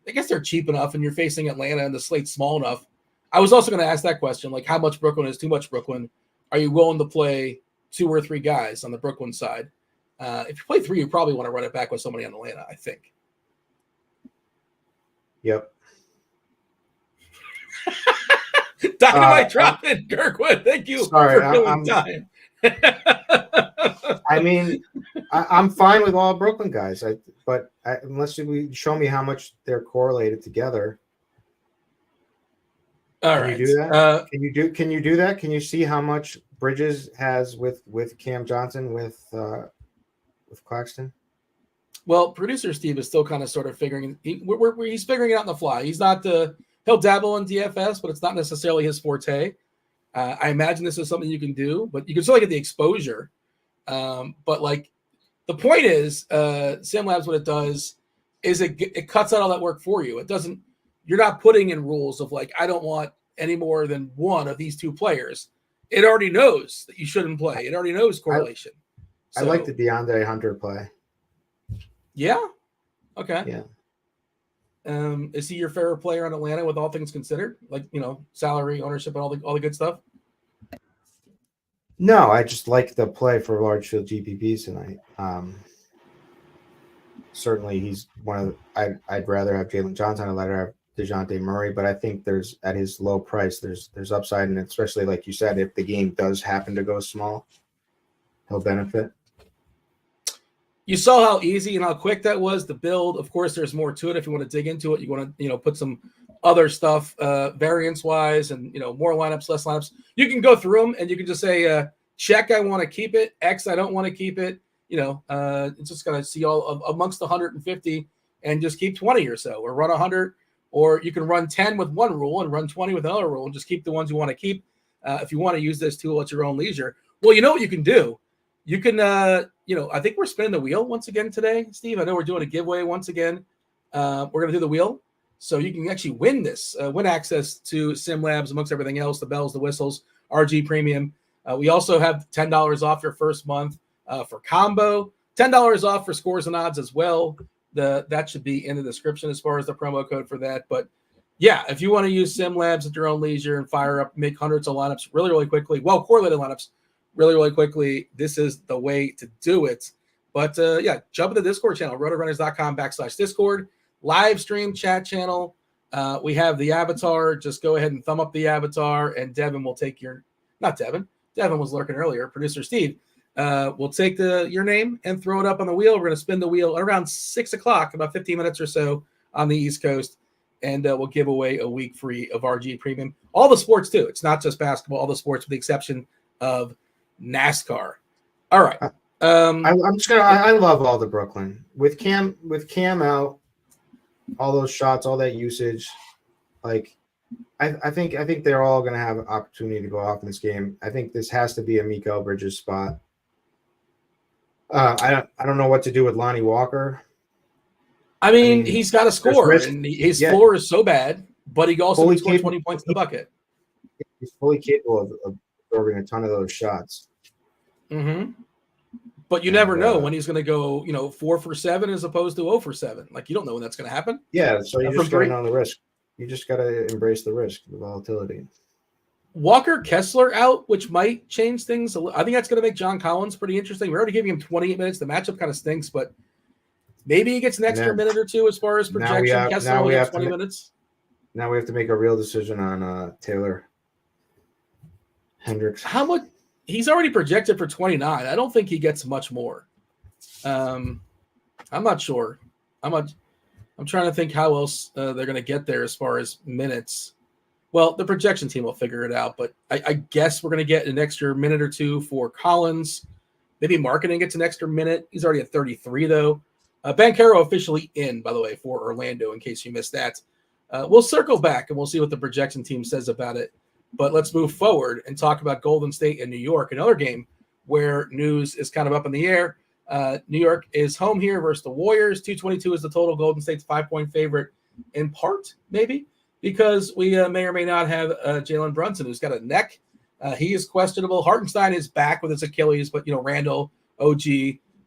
I guess they're cheap enough, and you're facing Atlanta, and the slate's small enough. I was also going to ask that question, like how much Brooklyn is too much Brooklyn? Are you willing to play 2 or 3 guys on the Brooklyn side? If you play 3, you probably want to run it back with somebody on Atlanta, I think. Yep. Dynamite dropping, Kirkwood. Thank you for filling time. I mean, I'm fine with all Brooklyn guys, but unless you show me how much they're correlated together. All right. Can you do that? Can you do that? Can you see how much Bridges has with Cam Johnson with Claxton? Well, producer Steve is still kind of sort of figuring. He's figuring it out on the fly. He's not he'll dabble in DFS, but it's not necessarily his forte. I imagine this is something you can do, but you can still get the exposure. But like the point is, SimLabs, what it does is it cuts out all that work for you. It doesn't. You're not putting in rules of like I don't want any more than one of these 2 players. It already knows that you shouldn't play. It already knows correlation. I like the DeAndre Hunter play. Yeah. Okay. Yeah. Is he your favorite player in Atlanta with all things considered? Like, salary, ownership, and all the good stuff? No, I just like the play for large field GPPs tonight. Certainly he's one of I'd rather have Jalen Johnson, I'd rather have DeJounte Murray, but I think there's at his low price, there's upside, and especially like you said, if the game does happen to go small, he'll benefit. You saw how easy and how quick that was to build. Of course, there's more to it. If you want to dig into it, you want to, put some other stuff, variance wise, and more lineups, less lineups. You can go through them and you can just say, check, I want to keep it. X, I don't want to keep it. It's just going to see all amongst the 150 and just keep 20 or so, or run 100, or you can run 10 with one rule and run 20 with another rule and just keep the ones you want to keep. If you want to use this tool at your own leisure, well, you know what you can do. You can, I think we're spinning the wheel once again today, Steve. I know we're doing a giveaway once again. We're going to do the wheel. So you can actually win this, win access to SimLabs amongst everything else, the bells, the whistles, RG Premium. We also have $10 off your first month for combo, $10 off for scores and odds as well. That should be in the description as far as the promo code for that. But yeah, if you want to use SimLabs at your own leisure and fire up, make hundreds of lineups really, really quickly, well, correlated lineups, really, really quickly, this is the way to do it. But jump into the Discord channel, RotoGrinders.com/Discord, live stream chat channel. We have the avatar. Just go ahead and thumb up the avatar, and Devin will take not Devin. Devin was lurking earlier. Producer Steve will take your name and throw it up on the wheel. We're going to spin the wheel around 6 o'clock, about 15 minutes or so on the East Coast, and we'll give away a week free of RG Premium. All the sports, too. It's not just basketball, all the sports with the exception of NASCAR. All right. I love all the Brooklyn with Cam out, all those shots, all that usage. Like, I think they're all going to have an opportunity to go off in this game. I think this has to be a Mikal Bridges spot. I don't know what to do with Lonnie Walker. I mean he's got to score, and his floor is so bad, but he also can score 20 points in the bucket. He's fully capable of absorbing a ton of those shots. Mm-hmm. But you never know when he's going to go, 4 for 7 as opposed to 0 for 7. Like, you don't know when that's going to happen. Yeah, so you just got to know the risk. You just got to embrace the risk, the volatility. Walker Kessler out, which might change things. I think that's going to make John Collins pretty interesting. We're already giving him 28 minutes. The matchup kind of stinks, but maybe he gets an extra minute or two as far as projection. Kessler only gets 20 minutes. Now we have to make a real decision on Taylor Hendricks. How much? He's already projected for 29. I don't think he gets much more. I'm not sure. I'm trying to think how else they're going to get there as far as minutes. Well, the projection team will figure it out, but I guess we're going to get an extra minute or two for Collins. Maybe marketing gets an extra minute. He's already at 33, though. Banchero officially in, by the way, for Orlando, in case you missed that. We'll circle back, and we'll see what the projection team says about it But let's move forward and talk about Golden State and New York, another game where news is kind of up in the air. New York is home here versus the Warriors. 222 is the total. Golden State's 5-point favorite, in part, maybe, because we may or may not have Jalen Brunson, who's got a neck. He is questionable. Hartenstein is back with his Achilles, but, Randall, OG,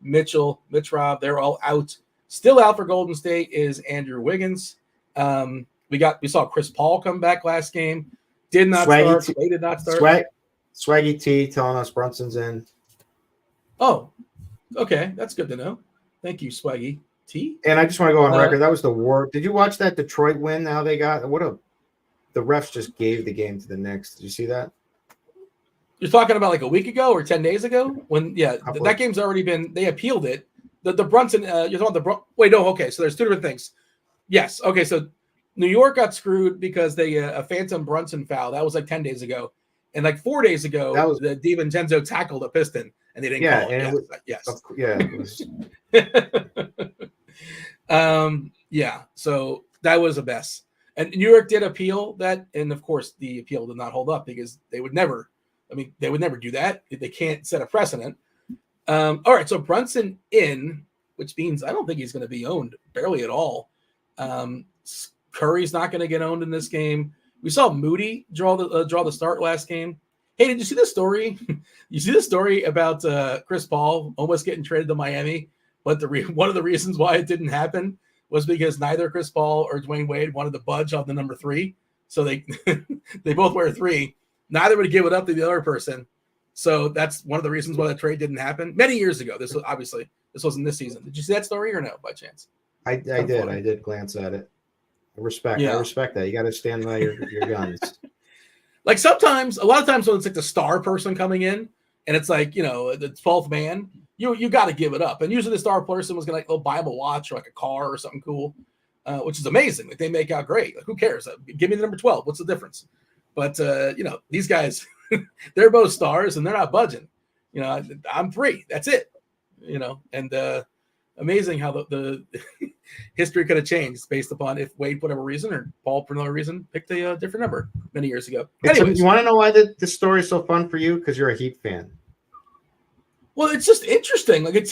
Mitchell, Mitch-Rob, they're all out. Still out for Golden State is Andrew Wiggins. We saw Chris Paul come back last game. Did not start. They did not start. Swaggy T telling us Brunson's in. Oh, okay. That's good to know. Thank you, Swaggy T. And I just want to go on record. That was the war. Did you watch that Detroit win? Now they got the refs just gave the game to the Knicks. Did you see that? You're talking about like a week ago or 10 days ago? When that game's already been. They appealed it. The Brunson. You're talking about wait, no, okay. So there's two different things. Yes, okay. So New York got screwed because they a phantom Brunson foul. That was like 10 days ago, and like 4 days ago, the DiVincenzo tackled a Piston, and they didn't call it. Yes. So that was a mess. And New York did appeal that, and of course, the appeal did not hold up because they would never. They would never do that. They can't set a precedent. All right, so Brunson in, which means I don't think he's going to be owned barely at all. Curry's not going to get owned in this game. We saw Moody draw the start last game. Hey, did you see the story? You see the story about Chris Paul almost getting traded to Miami, but one of the reasons why it didn't happen was because neither Chris Paul or Dwayne Wade wanted to budge on the number 3, so they they both wear 3. Neither would give it up to the other person. So that's one of the reasons why that trade didn't happen many years ago. This wasn't this season. Did you see that story or no, by chance? I did. I did glance at it. I respect that. You got to stand by your guns. Like a lot of times when it's like the star person coming in and it's like, the 12th man, you got to give it up. And usually the star person was going to buy him a watch or like a car or something cool, which is amazing. Like they make out great. Like, who cares? Give me the number 12. What's the difference? But, these guys, they're both stars and they're not budging. I'm 3. That's it. And amazing how the history could have changed based upon if Wade, for whatever reason, or Paul, for another reason, picked a different number many years ago. Anyways, you want to know why this story is so fun for you? Because you're a Heat fan. Well, it's just interesting. Like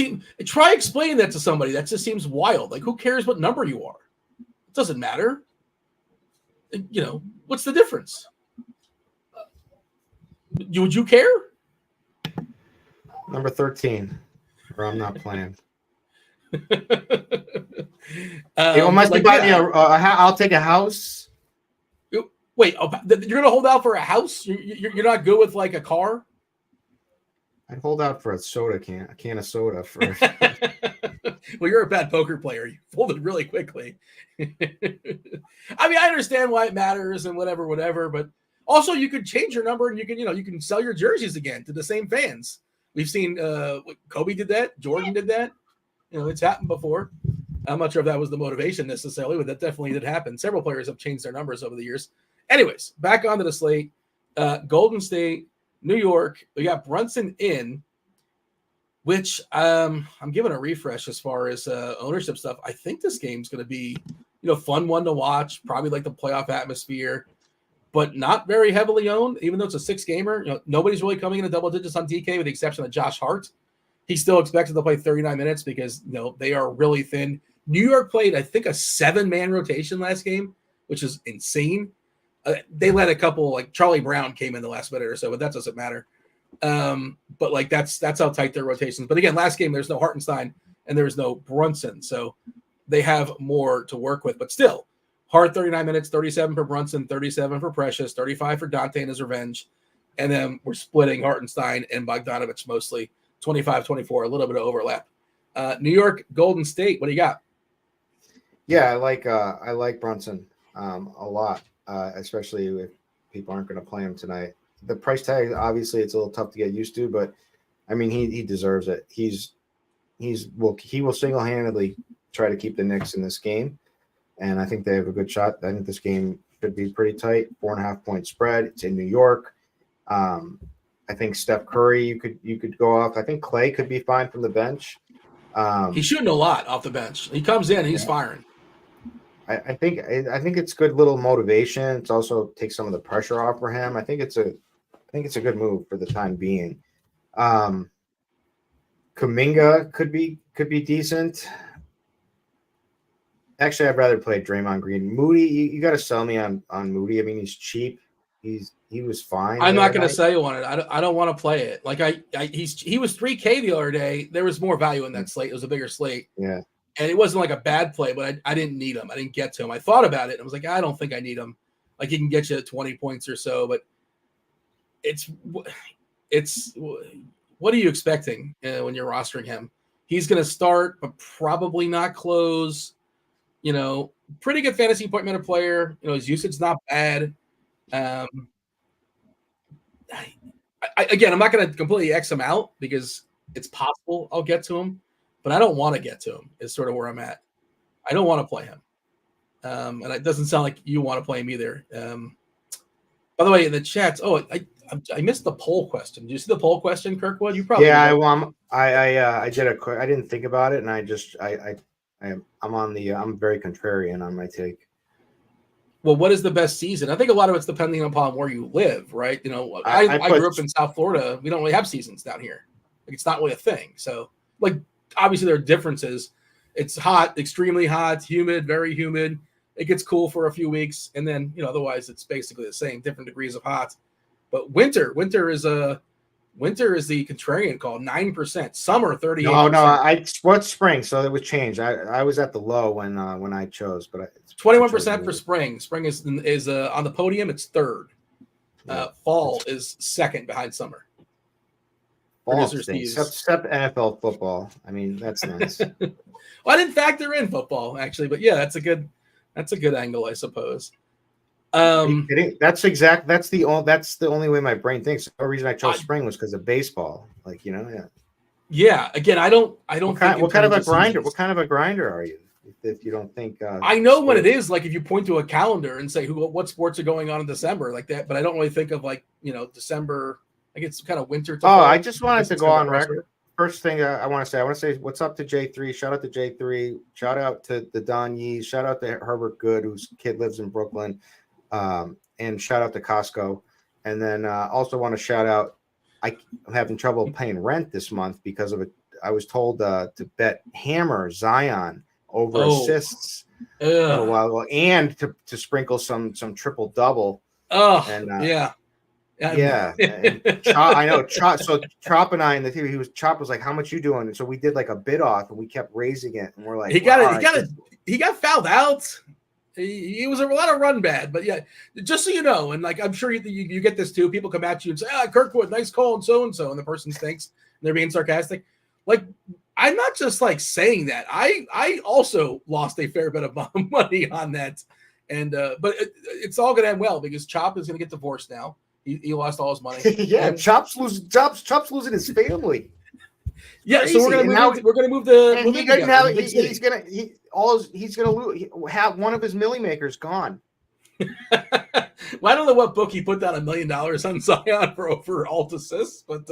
try explaining that to somebody. That just seems wild. Like, who cares what number you are? It doesn't matter. What's the difference? Would you care? Number 13, or I'm not playing. Unless you buy me I'll take a house. Wait, you're gonna hold out for a house? You're not good with like a car? I'd hold out for a can of soda for. Well, you're a bad poker player. You folded really quickly. I understand why it matters and whatever, but also you could change your number and you can sell your jerseys again to the same fans. We've seen Kobe did that, Jordan did that. It's happened before. I'm not sure if that was the motivation necessarily, but that definitely did happen. Several players have changed their numbers over the years. Anyways, back onto the slate. Golden State, New York. We got Brunson in, which I'm giving a refresh as far as ownership stuff. I think this game's going to be, fun one to watch, probably like the playoff atmosphere, but not very heavily owned, even though it's a 6-gamer. Nobody's really coming into double digits on DK with the exception of Josh Hart. He's still expected to play 39 minutes because, they are really thin. New York played, I think, a 7-man rotation last game, which is insane. They let a couple, like Charlie Brown came in the last minute or so, but that doesn't matter. But like that's how tight their rotations. But again, last game there's no Hartenstein and there's no Brunson, so they have more to work with. But still, Hart 39 minutes, 37 for Brunson, 37 for Precious, 35 for Dante and his revenge, and then we're splitting Hartenstein and Bogdanovich mostly 25-24, a little bit of overlap. New York, Golden State, what do you got? Yeah, I like Brunson a lot, especially if people aren't going to play him tonight. The price tag, obviously, it's a little tough to get used to, but he deserves it. He will single-handedly try to keep the Knicks in this game, and I think they have a good shot. I think this game should be pretty tight. 4.5-point spread. It's in New York. I think Steph Curry, you could go off. I think Clay could be fine from the bench. He's shooting a lot off the bench. He comes in, he's firing. I think it's good little motivation. It's also takes some of the pressure off for him. I think it's a good move for the time being. Kuminga could be decent. Actually, I'd rather play Draymond Green. Moody, you got to sell me on Moody. I mean, he's cheap. He was fine. I'm not going to sell you on it. I don't want to play it. Like he was 3K the other day. There was more value in that slate. It was a bigger slate. Yeah. And it wasn't like a bad play, but I didn't need him. I didn't get to him. I thought about it. I was like, I don't think I need him. Like he can get you 20 points or so, but it's what are you expecting when you're rostering him? He's going to start, but probably not close. Pretty good fantasy point minute player. His usage not bad. Again, I'm not going to completely X him out because it's possible I'll get to him, but I don't want to get to him is sort of where I'm at. I don't want to play him. And it doesn't sound like you want to play him either. By the way, in the chats, I missed the poll question. Did you see the poll question, Kirkwood? You probably I did a quick. I didn't think about it, and I'm very contrarian on my take. Well, what is the best season? I think a lot of it's depending upon where you live, right? I grew up in South Florida. We don't really have seasons down here. Like, it's not really a thing. So, obviously there are differences. It's hot, extremely hot, humid, very humid. It gets cool for a few weeks, and then otherwise it's basically the same, different degrees of hot. But winter is the contrarian call, 9%. Summer 38%. No, what's spring? So it was changed. I was at the low when I chose, but 21% for spring. Spring is on the podium. It's third. Fall is second behind summer. Fall stinks. Except NFL football. I mean, that's nice. Well, I didn't factor in football actually, but yeah, that's a good angle, I suppose. That's the only way my brain thinks. The reason I chose spring was because of baseball. Yeah. Again, I don't. What kind of a grinder? What kind of a grinder are you? If you don't think, I know what it is. Like if you point to a calendar and say what sports are going on in December, like that. But I don't really think of December. Like it's kind of winter. I just wanted to go on record. First thing I want to say what's up to J3. Shout out to J3. Shout out to the Don Yees. Shout out to Herbert Good, whose kid lives in Brooklyn. And shout out to Costco. And then also want to shout out, I'm having trouble paying rent this month because of it. I was told to bet Hammer Zion over assists a while ago, and to sprinkle some triple double. Yeah. And I know Chop. So Chop and I in the theory, Chop was like, "How much you doing?" And so we did like a bid off, and we kept raising it, and we're like, he got fouled out. He was a lot of run bad, but yeah, just so you know, and I'm sure you get this too. People come at you and say, Kirkwood, nice call, and so, and the person thinks they're being sarcastic. I'm not just saying that. I also lost a fair bit of money on that, and but it's all going to end well because Chop is going to get divorced now. He lost all his money. Yeah, Chop's losing his family. Yeah, crazy. So we're gonna move the. And he doesn't have. He's gonna have one of his milli makers gone. Well, I don't know what book he put down $1 million on Zion for over alt assists, but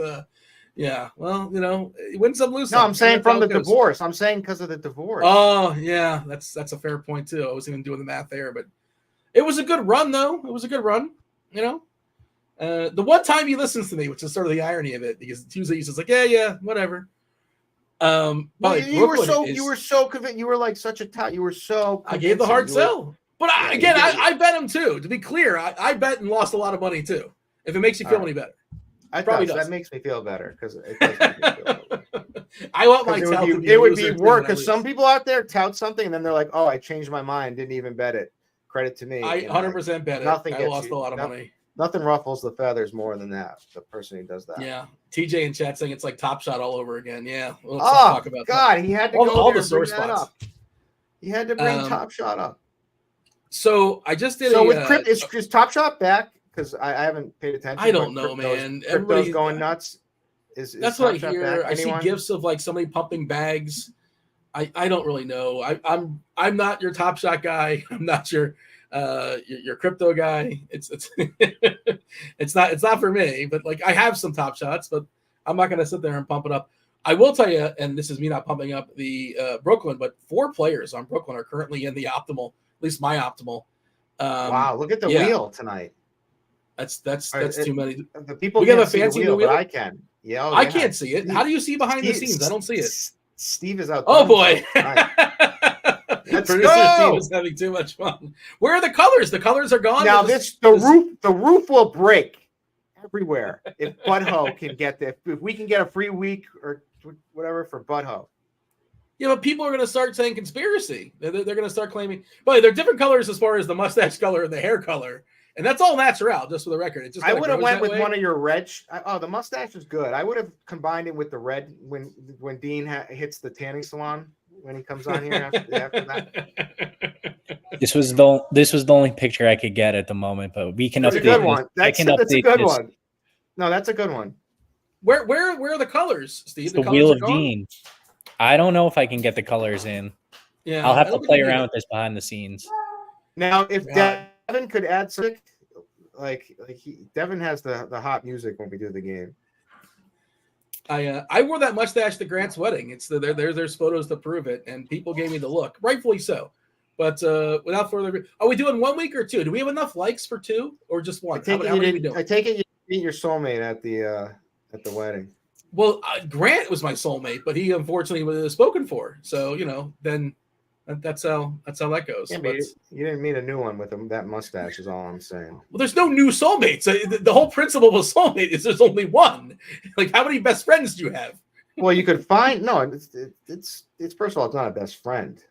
yeah. Well, win some, lose some. No, I'm saying from the divorce. I'm saying because of the divorce. Oh yeah, that's a fair point too. I wasn't even doing the math there, but it was a good run though. It was a good run. The one time he listens to me, which is sort of the irony of it, because usually he's just like, yeah, whatever. You were so convinced. You were like such a tout. You were so. I gave the hard sell, but I bet him too. To be clear, I bet and lost a lot of money too. If it makes you feel any better, that makes me feel better because it does make me feel better. I want my tout to be. It would be work because some people out there tout something and then they're like, "Oh, I changed my mind, didn't even bet it." Credit to me. I 100% bet it. I lost a lot of money. Nothing ruffles the feathers more than that. The person who does that. Yeah. TJ in chat saying it's like Top Shot all over again. Yeah. Let's talk about that. He had to go all the sore spots. Up. He had to bring Top Shot up. So I just did. So is Top Shot back? Because I haven't paid attention. I don't know, man. Everybody's going nuts. That's what I hear. I see gifs of somebody pumping bags. I don't really know. I'm not your Top Shot guy. I'm not your crypto guy. It's it's not for me, but I have some Top Shots, but I'm not going to sit there and pump it up. I will tell you, and this is me not pumping up the Brooklyn, but 4 players on Brooklyn are currently in the optimal least my optimal. Wow, look at the wheel tonight. That's too many. The people we can't have a see fancy the wheel, new wheel? but I can. Yeah, I can't see it. How do you see behind the scenes? I don't see it. Steve is out. Oh boy. Let's Producer go. Steve is having too much fun. Where are the colors? The colors are gone. Now the roof will break everywhere if Butho can get this. If we can get a free week or whatever for Butho. Yeah, but people are going to start saying conspiracy. They're going to start claiming. But they're different colors as far as the mustache color and the hair color, and that's all natural. Just for the record, I would have went with one of your red. The mustache is good. I would have combined it with the red when Dean hits the tanning salon when he comes on here after that. This was the only picture I could get at the moment, but we can update. That's a good one. That's a good one. No, that's a good one. Where are the colors, Steve? It's the Wheel of Dean. I don't know if I can get the colors in. Yeah, I'll have to play around with this behind the scenes. Now, if Devin could add something, Devin has the hot music when we do the game. I wore that mustache to Grant's wedding. There's photos to prove it, and people gave me the look, rightfully so. But without further ado, are we doing 1 week or two? Do we have enough likes for two or just one? I take it you didn't meet your soulmate at the wedding. Well, Grant was my soulmate, but he unfortunately was spoken for. So then that's how that goes. Yeah, but you didn't meet a new one with that mustache. Is all I'm saying. Well, there's no new soulmates. The whole principle of a soulmate is there's only one. Like, how many best friends do you have? Well, you could find it's first of all, it's not a best friend.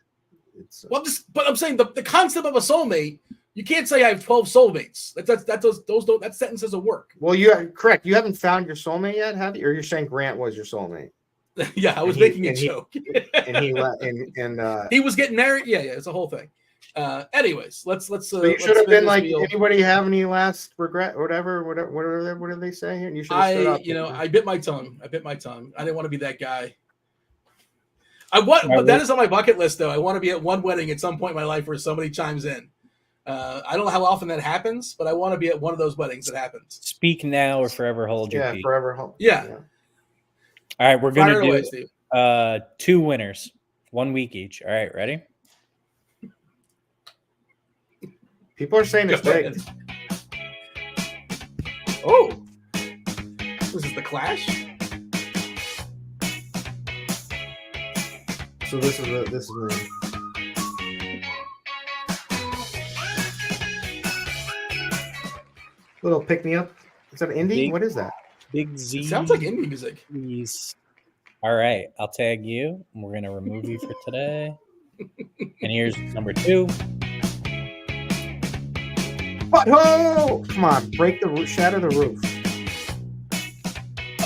But I'm saying the concept of a soulmate. You can't say I have 12 soulmates. That sentence doesn't work. Well, you're correct. You haven't found your soulmate yet, have you? Or you're saying Grant was your soulmate? Yeah, I was making a joke. He was getting married. Yeah, it's a whole thing. Anyways, let's. So you should have been like, anybody have any last regret or whatever? What did they say here? You should have stood up. I bit my tongue. I didn't want to be that guy. But that is on my bucket list, though. I want to be at one wedding at some point in my life where somebody chimes in. I don't know how often that happens, but I want to be at one of those weddings that happens. Speak now or forever hold your peace. Forever hold. Yeah. All right, we're going to do 2 winners, 1 week each. All right, ready? People are saying it's big. Oh. This is the Clash? So this is little pick me up. Is that indie? What is that? Big Z. It sounds like indie music. Please. All right, I'll tag you. We're gonna remove you for today. And here's number 2. Butthole! Come on, break the roof, shatter the roof.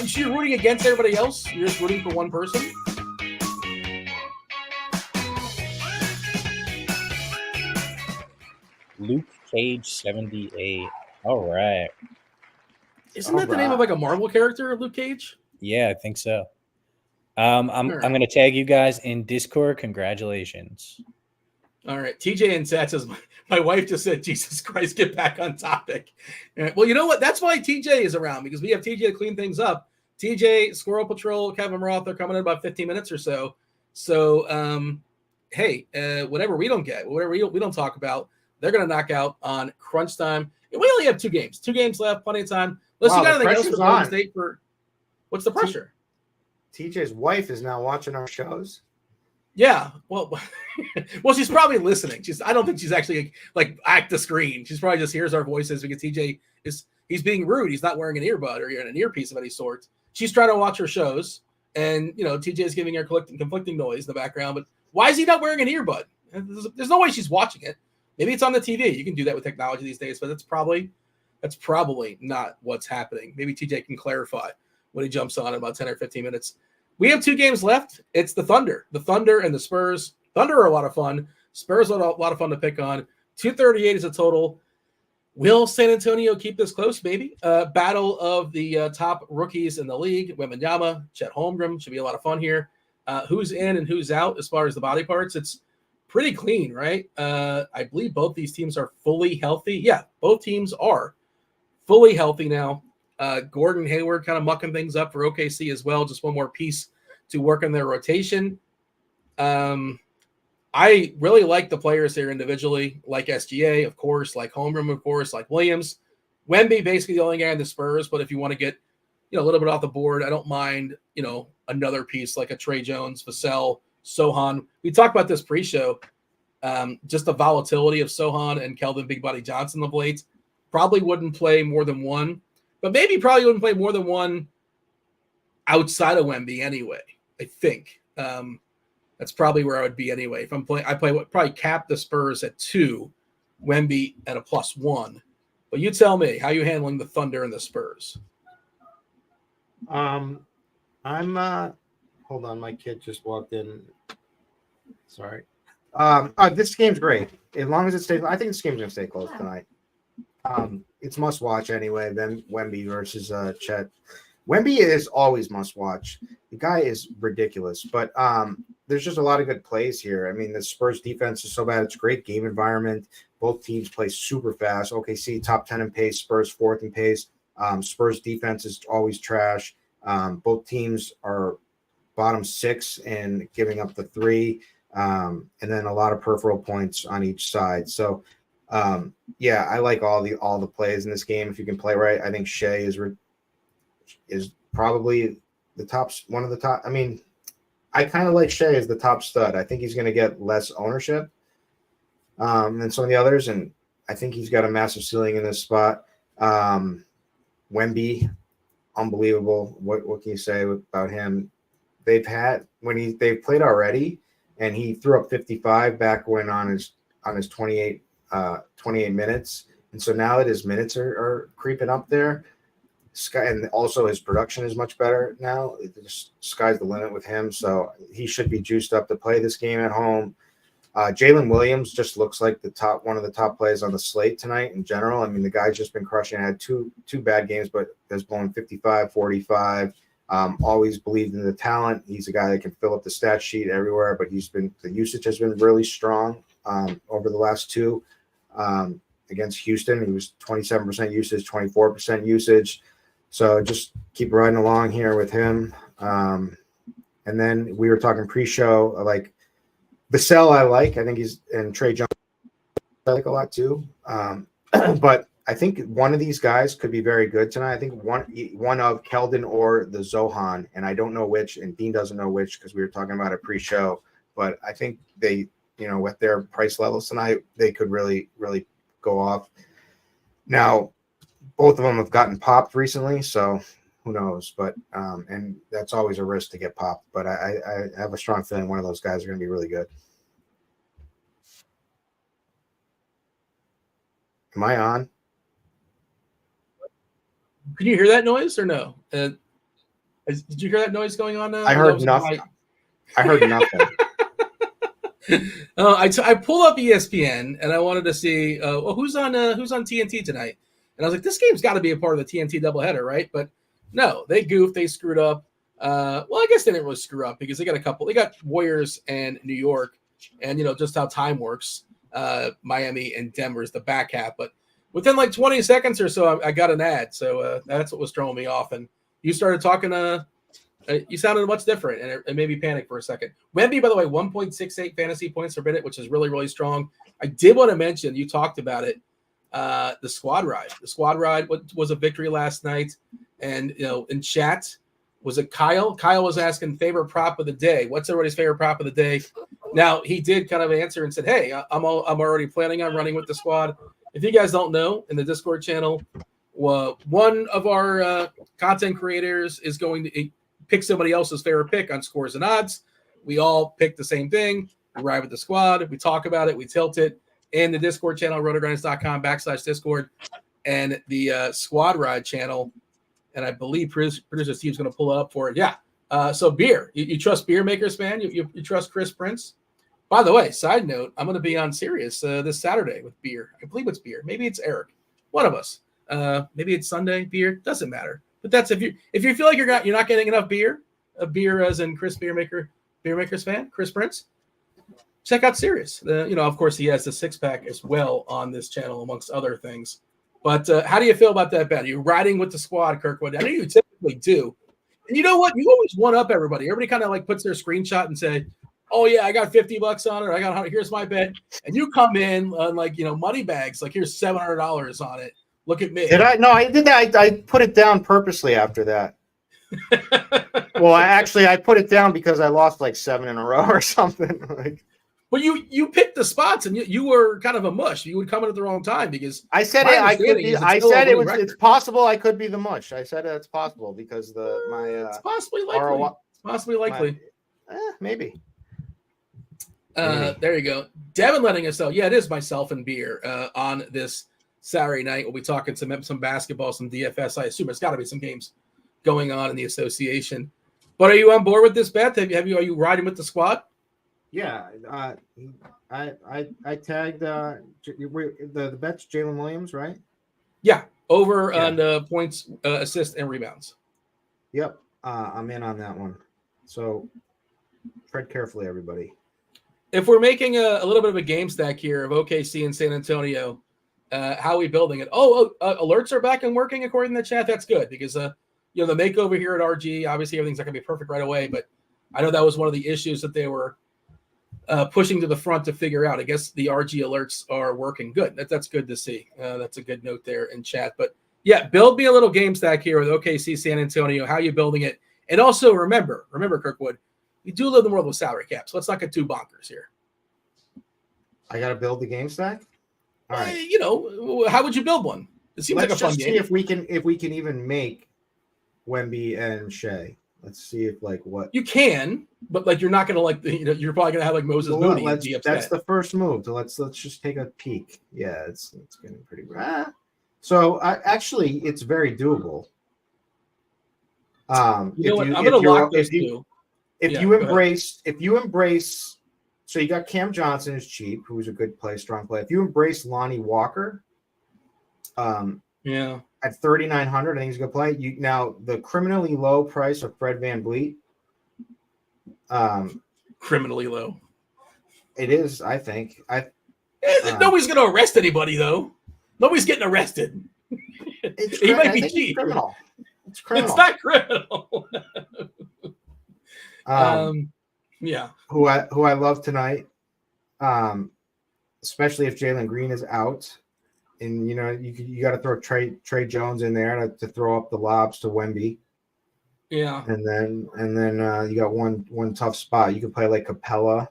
So you're rooting against everybody else? You're just rooting for one person? Luke Cage 78. All right. Isn't that the name of like a Marvel character, Luke Cage? Yeah, I think so. I'm going to tag you guys in Discord. Congratulations. All right. TJ and Sat says, my wife just said, Jesus Christ, get back on topic. Well, you know what? That's why TJ is around, because we have TJ to clean things up. TJ, Squirrel Patrol, Kevin Roth are coming in about 15 minutes or so. So, hey, whatever we don't get, whatever we don't talk about, they're going to knock out on crunch time. We only have 2 games. 2 games left, plenty of time. Unless you got anything else for Golden State for – what's the pressure? TJ's wife is now watching our shows. Yeah, well, she's probably listening. I don't think she's actually like at the screen. She's probably just hears our voices because TJ he's being rude. He's not wearing an earbud or an earpiece of any sort. She's trying to watch her shows, and TJ is giving her conflicting noise in the background. But why is he not wearing an earbud? There's no way she's watching it. Maybe it's on the TV. You can do that with technology these days, but that's probably not what's happening. Maybe TJ can clarify when he jumps on in about 10 or 15 minutes. We have 2 games left. It's the Thunder and the Spurs. Thunder are a lot of fun. Spurs are a lot of fun to pick on. 238 is a total. Will San Antonio keep this close? Maybe. Battle of the top rookies in the league. Wembanyama, Chet Holmgren should be a lot of fun here. Who's in and who's out as far as the body parts? It's pretty clean, right? I believe both these teams are fully healthy. Yeah, both teams are fully healthy now. Gordon Hayward kind of mucking things up for OKC as well. Just one more piece to work on their rotation. I really like the players here individually, like SGA, of course, like Holmgren, of course, like Williams. Wemby, basically the only guy in the Spurs, but if you want to get, a little bit off the board, I don't mind, another piece like a Trey Jones, Vassell, Sohan. We talked about this pre-show, just the volatility of Sohan and Kelvin Big Body Johnson of late. Probably wouldn't play more than one, but maybe probably wouldn't play more than one outside of Wemby anyway, I think. That's probably where I would be anyway. If I'm playing, probably cap the Spurs at 2, Wemby at a +1. But you tell me, how you handling the Thunder and the Spurs? I'm hold on, my kid just walked in. Sorry. This game's great. As long as it stays, I think this game's gonna stay close tonight. It's must watch anyway. Then Wemby versus Chet. Wemby is always must watch. The guy is ridiculous, but there's just a lot of good plays here. I mean, the Spurs defense is so bad. It's a great game environment. Both teams play super fast. OKC top 10 in pace, Spurs 4th in pace. Spurs defense is always trash. Both teams are bottom 6 in giving up the 3, and then a lot of peripheral points on each side. So, yeah, I like all the plays in this game. If you can play right, I think Shea is probably one of the top. I mean, I kind of like Shea as the top stud. I think he's going to get less ownership than some of the others, and I think he's got a massive ceiling in this spot. Wemby, unbelievable. What can you say about him? They've played already, and he threw up 55 back when on his 28 minutes, and so now that his minutes are creeping up there. And also his production is much better now. Sky's the limit with him, so he should be juiced up to play this game at home. Jalen Williams just looks like one of the top players on the slate tonight in general. I mean, the guy's just been crushing. I had two bad games, but has blown 55, 45. Always believed in the talent. He's a guy that can fill up the stat sheet everywhere, but the usage has been really strong over the last 2. Against Houston, he was 27% usage, 24% usage. So just keep riding along here with him. And then we were talking pre-show, like Vassell I think and Trey Jones I like a lot too. But I think one of these guys could be very good tonight. I think one of Keldon or the Zohan, and I don't know which, and Dean doesn't know which because we were talking about it pre-show. But I think they, with their price levels tonight, they could really, really go off. Now, both of them have gotten popped recently, so who knows? But and that's always a risk to get popped. But I have a strong feeling one of those guys are going to be really good. Am I on? Can you hear that noise or no? Did you hear that noise going on? I heard nothing. I heard nothing. I pulled up ESPN and I wanted to see who's on TNT tonight, and I was like, this game's got to be a part of the TNT doubleheader, right? But no, they goofed, they screwed up. Well, I guess they didn't really screw up because they got Warriors and New York, and just how time works. Miami and Denver is the back half, but within like 20 seconds or so, I got an ad, so that's what was throwing me off. And you started talking. You sounded much different, and it made me panic for a second. Wemby, by the way, 1.68 fantasy points per minute, which is really, really strong. I did want to mention, you talked about it, the squad ride. The squad ride was a victory last night, and in chat, was it Kyle? Kyle was asking favorite prop of the day. What's everybody's favorite prop of the day? Now he did kind of answer and said, "Hey, I'm already planning on running with the squad." If you guys don't know, in the Discord channel, one of our content creators is going to pick somebody else's favorite pick on Scores and Odds. We all pick the same thing. We ride with the squad. We talk about it. We tilt it in the Discord channel, RotoGrinders.com/Discord, and the squad ride channel. And I believe producer Steve's going to pull up for it. Yeah. So beer, you trust beer makers, man? You trust Chris Prince? By the way, side note, I'm going to be on Sirius this Saturday with beer. I believe it's beer. Maybe it's Eric. One of us. Maybe it's Sunday beer. Doesn't matter. But that's if you feel like you're not getting enough beer, a beer as in Chris beer makers fan, Chris Prince. Check out Sirius. Of course, he has the 6-pack as well on this channel, amongst other things. But how do you feel about that bet? Are you riding with the squad, Kirkwood? I know you typically do. And you know what? You always one up everybody. Everybody kind of like puts their screenshot and say, oh yeah, I got $50 on it. I got 100. Here's my bet, and you come in on like money bags. Like here's $700 on it. Look at me. Did I? No, I did that. I put it down purposely after that. Well, I put it down because I lost like 7 in a row or something. Like, but you picked the spots, and you were kind of a mush. You would come in at the wrong time because I said it. I could. I said it was. It's possible I could be the mush. I said it's possible because it's possibly likely. ROI, it's possibly likely. Maybe. There you go. Devin letting us know. Yeah, it is myself and beer on this Saturday night. We'll be talking some basketball, some DFS. I assume there's got to be some games going on in the association. But are you on board with this bet? Are you riding with the squad? Yeah, I tagged the bet's Jalen Williams, right? Yeah, over on points, assists, and rebounds. Yep, I'm in on that one. So tread carefully, everybody. If we're making a little bit of a game stack here of OKC and San Antonio, how are we building it? Alerts are back and working according to the chat. That's good because the makeover here at RG, obviously everything's not going to be perfect right away, but I know that was one of the issues that they were pushing to the front to figure out. I guess the RG alerts are working good. That's good to see. That's a good note there in chat. But yeah, build me a little game stack here with OKC San Antonio. How are you building it? And also remember, Kirkwood, we do live in the world with salary caps. Let's not get too bonkers here. I got to build the game stack. All right. How would you build one? It seems like a fun game. See if we can even make Wemby and Shea. Let's see if what you can, but you're not gonna you're probably gonna have Moses Moody. That's the first move. So let's just take a peek. Yeah, it's getting pretty bad. So actually, it's very doable. I'm gonna lock those two. If you embrace, so you got Cam Johnson who's cheap, who's a good play, strong play. If you embrace Lonnie Walker, at 3,900, I think he's a good play. Now the criminally low price of Fred VanVleet. Criminally low. It is, I think. Nobody's going to arrest anybody though. Nobody's getting arrested. He might be cheap. Criminal. It's criminal. It's not criminal. Who I love tonight, especially if Jalen Green is out. And you got to throw Trey Jones in there to throw up the lobs to Wemby. Yeah. And then you got one tough spot. You can play like Capella.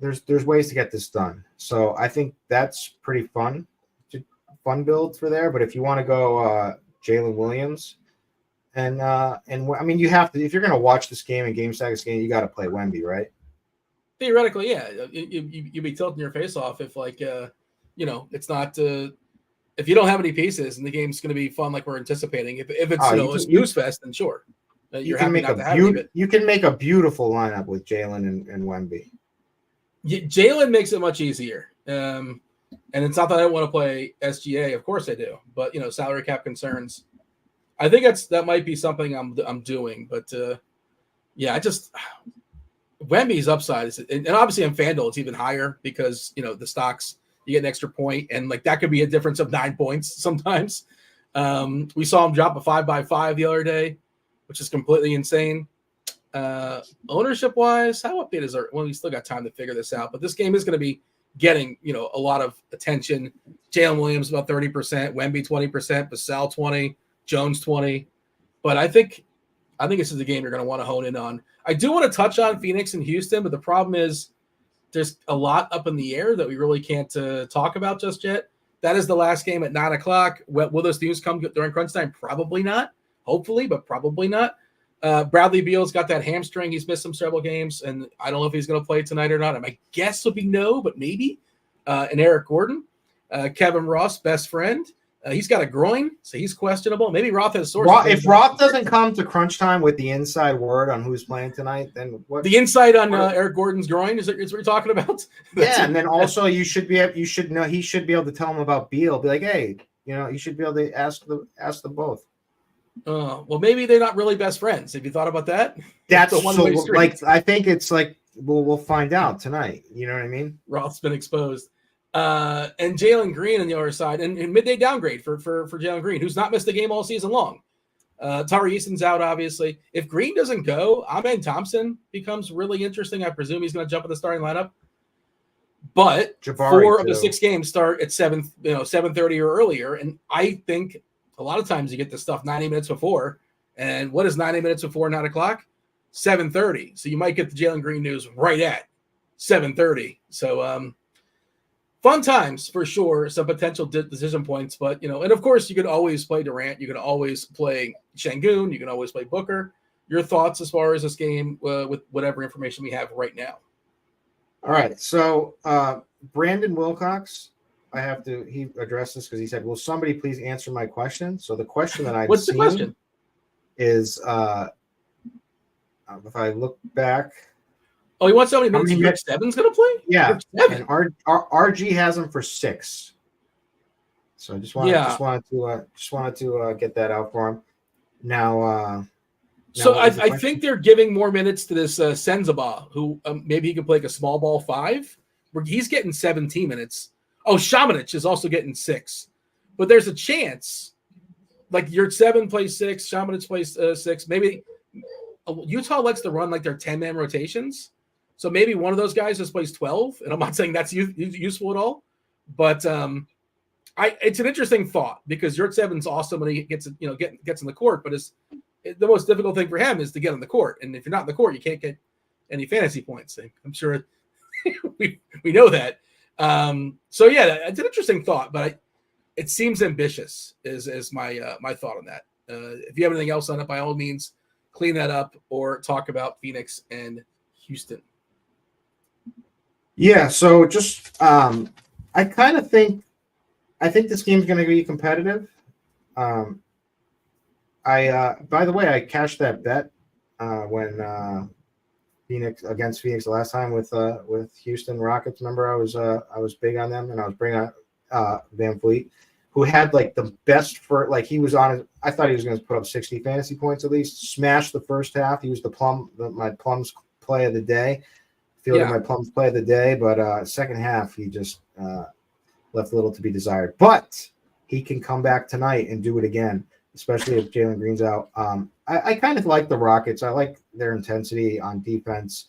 There's ways to get this done. So I think that's pretty fun. Fun build for there. But if you want to go Jalen Williams, and I mean you have to, if you're going to watch this game and game stack this game, you got to play Wemby, right? Theoretically, yeah. You'd be tilting your face off if it's not if you don't have any pieces and the game's going to be fun like we're anticipating. If it's a snooze fest, then sure. You can make a beautiful lineup with Jalen and Wemby. Jalen makes it much easier. And it's not that I don't want to play SGA. Of course I do. But salary cap concerns. I think that might be something I'm doing. But Wemby's upside is, and obviously in FanDuel it's even higher because the stocks. You get an extra point, and that could be a difference of 9 points sometimes. We saw him drop a 5x5 the other day, which is completely insane. Ownership wise, how updated is our? Well, we still got time to figure this out, but this game is going to be getting a lot of attention. Jalen Williams about 30%, Wemby 20%, Vassell 20%, Jones 20%. But I think this is the game you're going to want to hone in on. I do want to touch on Phoenix and Houston, but the problem is. There's a lot up in the air that we really can't talk about just yet. That is the last game at 9:00. Will this news come during crunch time? Probably not. Hopefully, but probably not. Bradley Beal's got that hamstring. He's missed several games, and I don't know if he's going to play tonight or not. My guess would be no, but maybe. And Eric Gordon, Kevin Roth's best friend. He's got a groin, so he's questionable. Maybe Roth has sources. If Roth doesn't come to crunch time with the inside word on who's playing tonight, then what? The insight on Eric Gordon's groin is what you're talking about? Yeah, and then also he should be able to tell him about Beal. Be like, hey, you should be able to ask them both. Well, maybe they're not really best friends. Have you thought about that? That's a one-way street. I think it's we'll find out tonight. You know what I mean? Roth's been exposed. And Jalen Green on the other side, and midday downgrade for Jalen Green, who's not missed a game all season long. Tari Easton's out, obviously. If Green doesn't go, Amen Thompson becomes really interesting. I presume he's going to jump in the starting lineup. But Jabari 4 of the too. 6 games start at 7:30 or earlier, and I think a lot of times you get this stuff 90 minutes before. And what is 90 minutes before 9 o'clock? 7:30. So you might get the Jalen Green news right at 7:30. So fun times for sure. Some potential decision points, but and of course you could always play Durant. You can always play Şengün. You can always play Booker. Your thoughts as far as this game with whatever information we have right now. All right. So Brandon Wilcox, he addressed this because he said, will somebody please answer my question? So the question that I've What's seen the question? Is if I look back. Oh, he wants somebody minutes Rick Seven's going to play? Yeah. And RG has him for 6. So I just wanted to get that out for him. Now, so I think they're giving more minutes to this Sensabaugh, who maybe he can play like a small ball 5. Where he's getting 17 minutes. Oh, Šamanić is also getting 6. But there's a chance, like your 7 plays 6, Šamanić plays 6. Maybe Utah likes to run like their 10-man rotations. So maybe one of those guys just plays 12. And I'm not saying that's useful at all. But it's an interesting thought because your 7's awesome when he gets in the court, but the most difficult thing for him is to get on the court. And if you're not in the court, you can't get any fantasy points. I'm sure we know that. So yeah, it's an interesting thought, but it seems ambitious is my my thought on that. If you have anything else on it, by all means, clean that up or talk about Phoenix and Houston. Yeah. So just I think this game's going to be competitive. By the way, I cashed that bet when Phoenix against Phoenix the last time with Houston Rockets. Remember, I was big on them, and I was bringing Van Vliet, who had like the best he was on. I thought he was going to put up 60 fantasy points at least. Smashed the first half. He was my Plums play of the day. Fielded my Plums play of the day, but second half he just left a little to be desired. But he can come back tonight and do it again, especially if Jalen Green's out. I kind of like the Rockets. I like their intensity on defense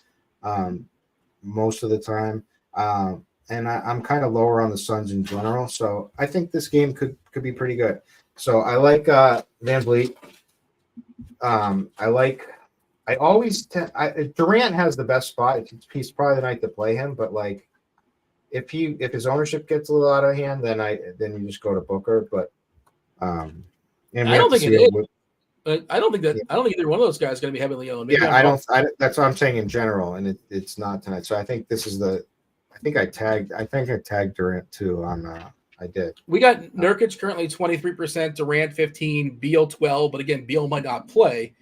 most of the time. And I'm kind of lower on the Suns in general. So I think this game could be pretty good. So I like Van Vliet. Durant has the best spot. He's probably the night to play him, but like if his ownership gets a little out of hand, then you just go to Booker. But I don't think it is. I don't think either one of those guys is going to be heavily owned. Maybe that's what I'm saying in general, and it's not tonight. So I think this is I tagged Durant too on I did. We got Nurkic currently 23%, Durant 15, Beal 12, but again, Beal might not play,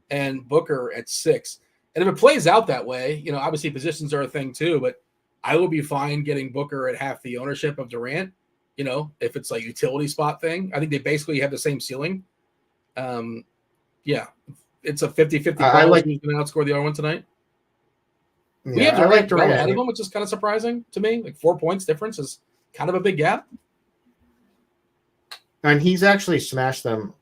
and Booker at 6. And if it plays out that way, obviously positions are a thing too, but I will be fine getting Booker at half the ownership of Durant, if it's like utility spot thing. I think they basically have the same ceiling. Yeah, it's a 50-50 call. Who's going to outscore the other one tonight? Yeah, we have Durant ahead of him, which is kind of surprising to me. Like 4 points difference is kind of a big gap. And he's actually smashed them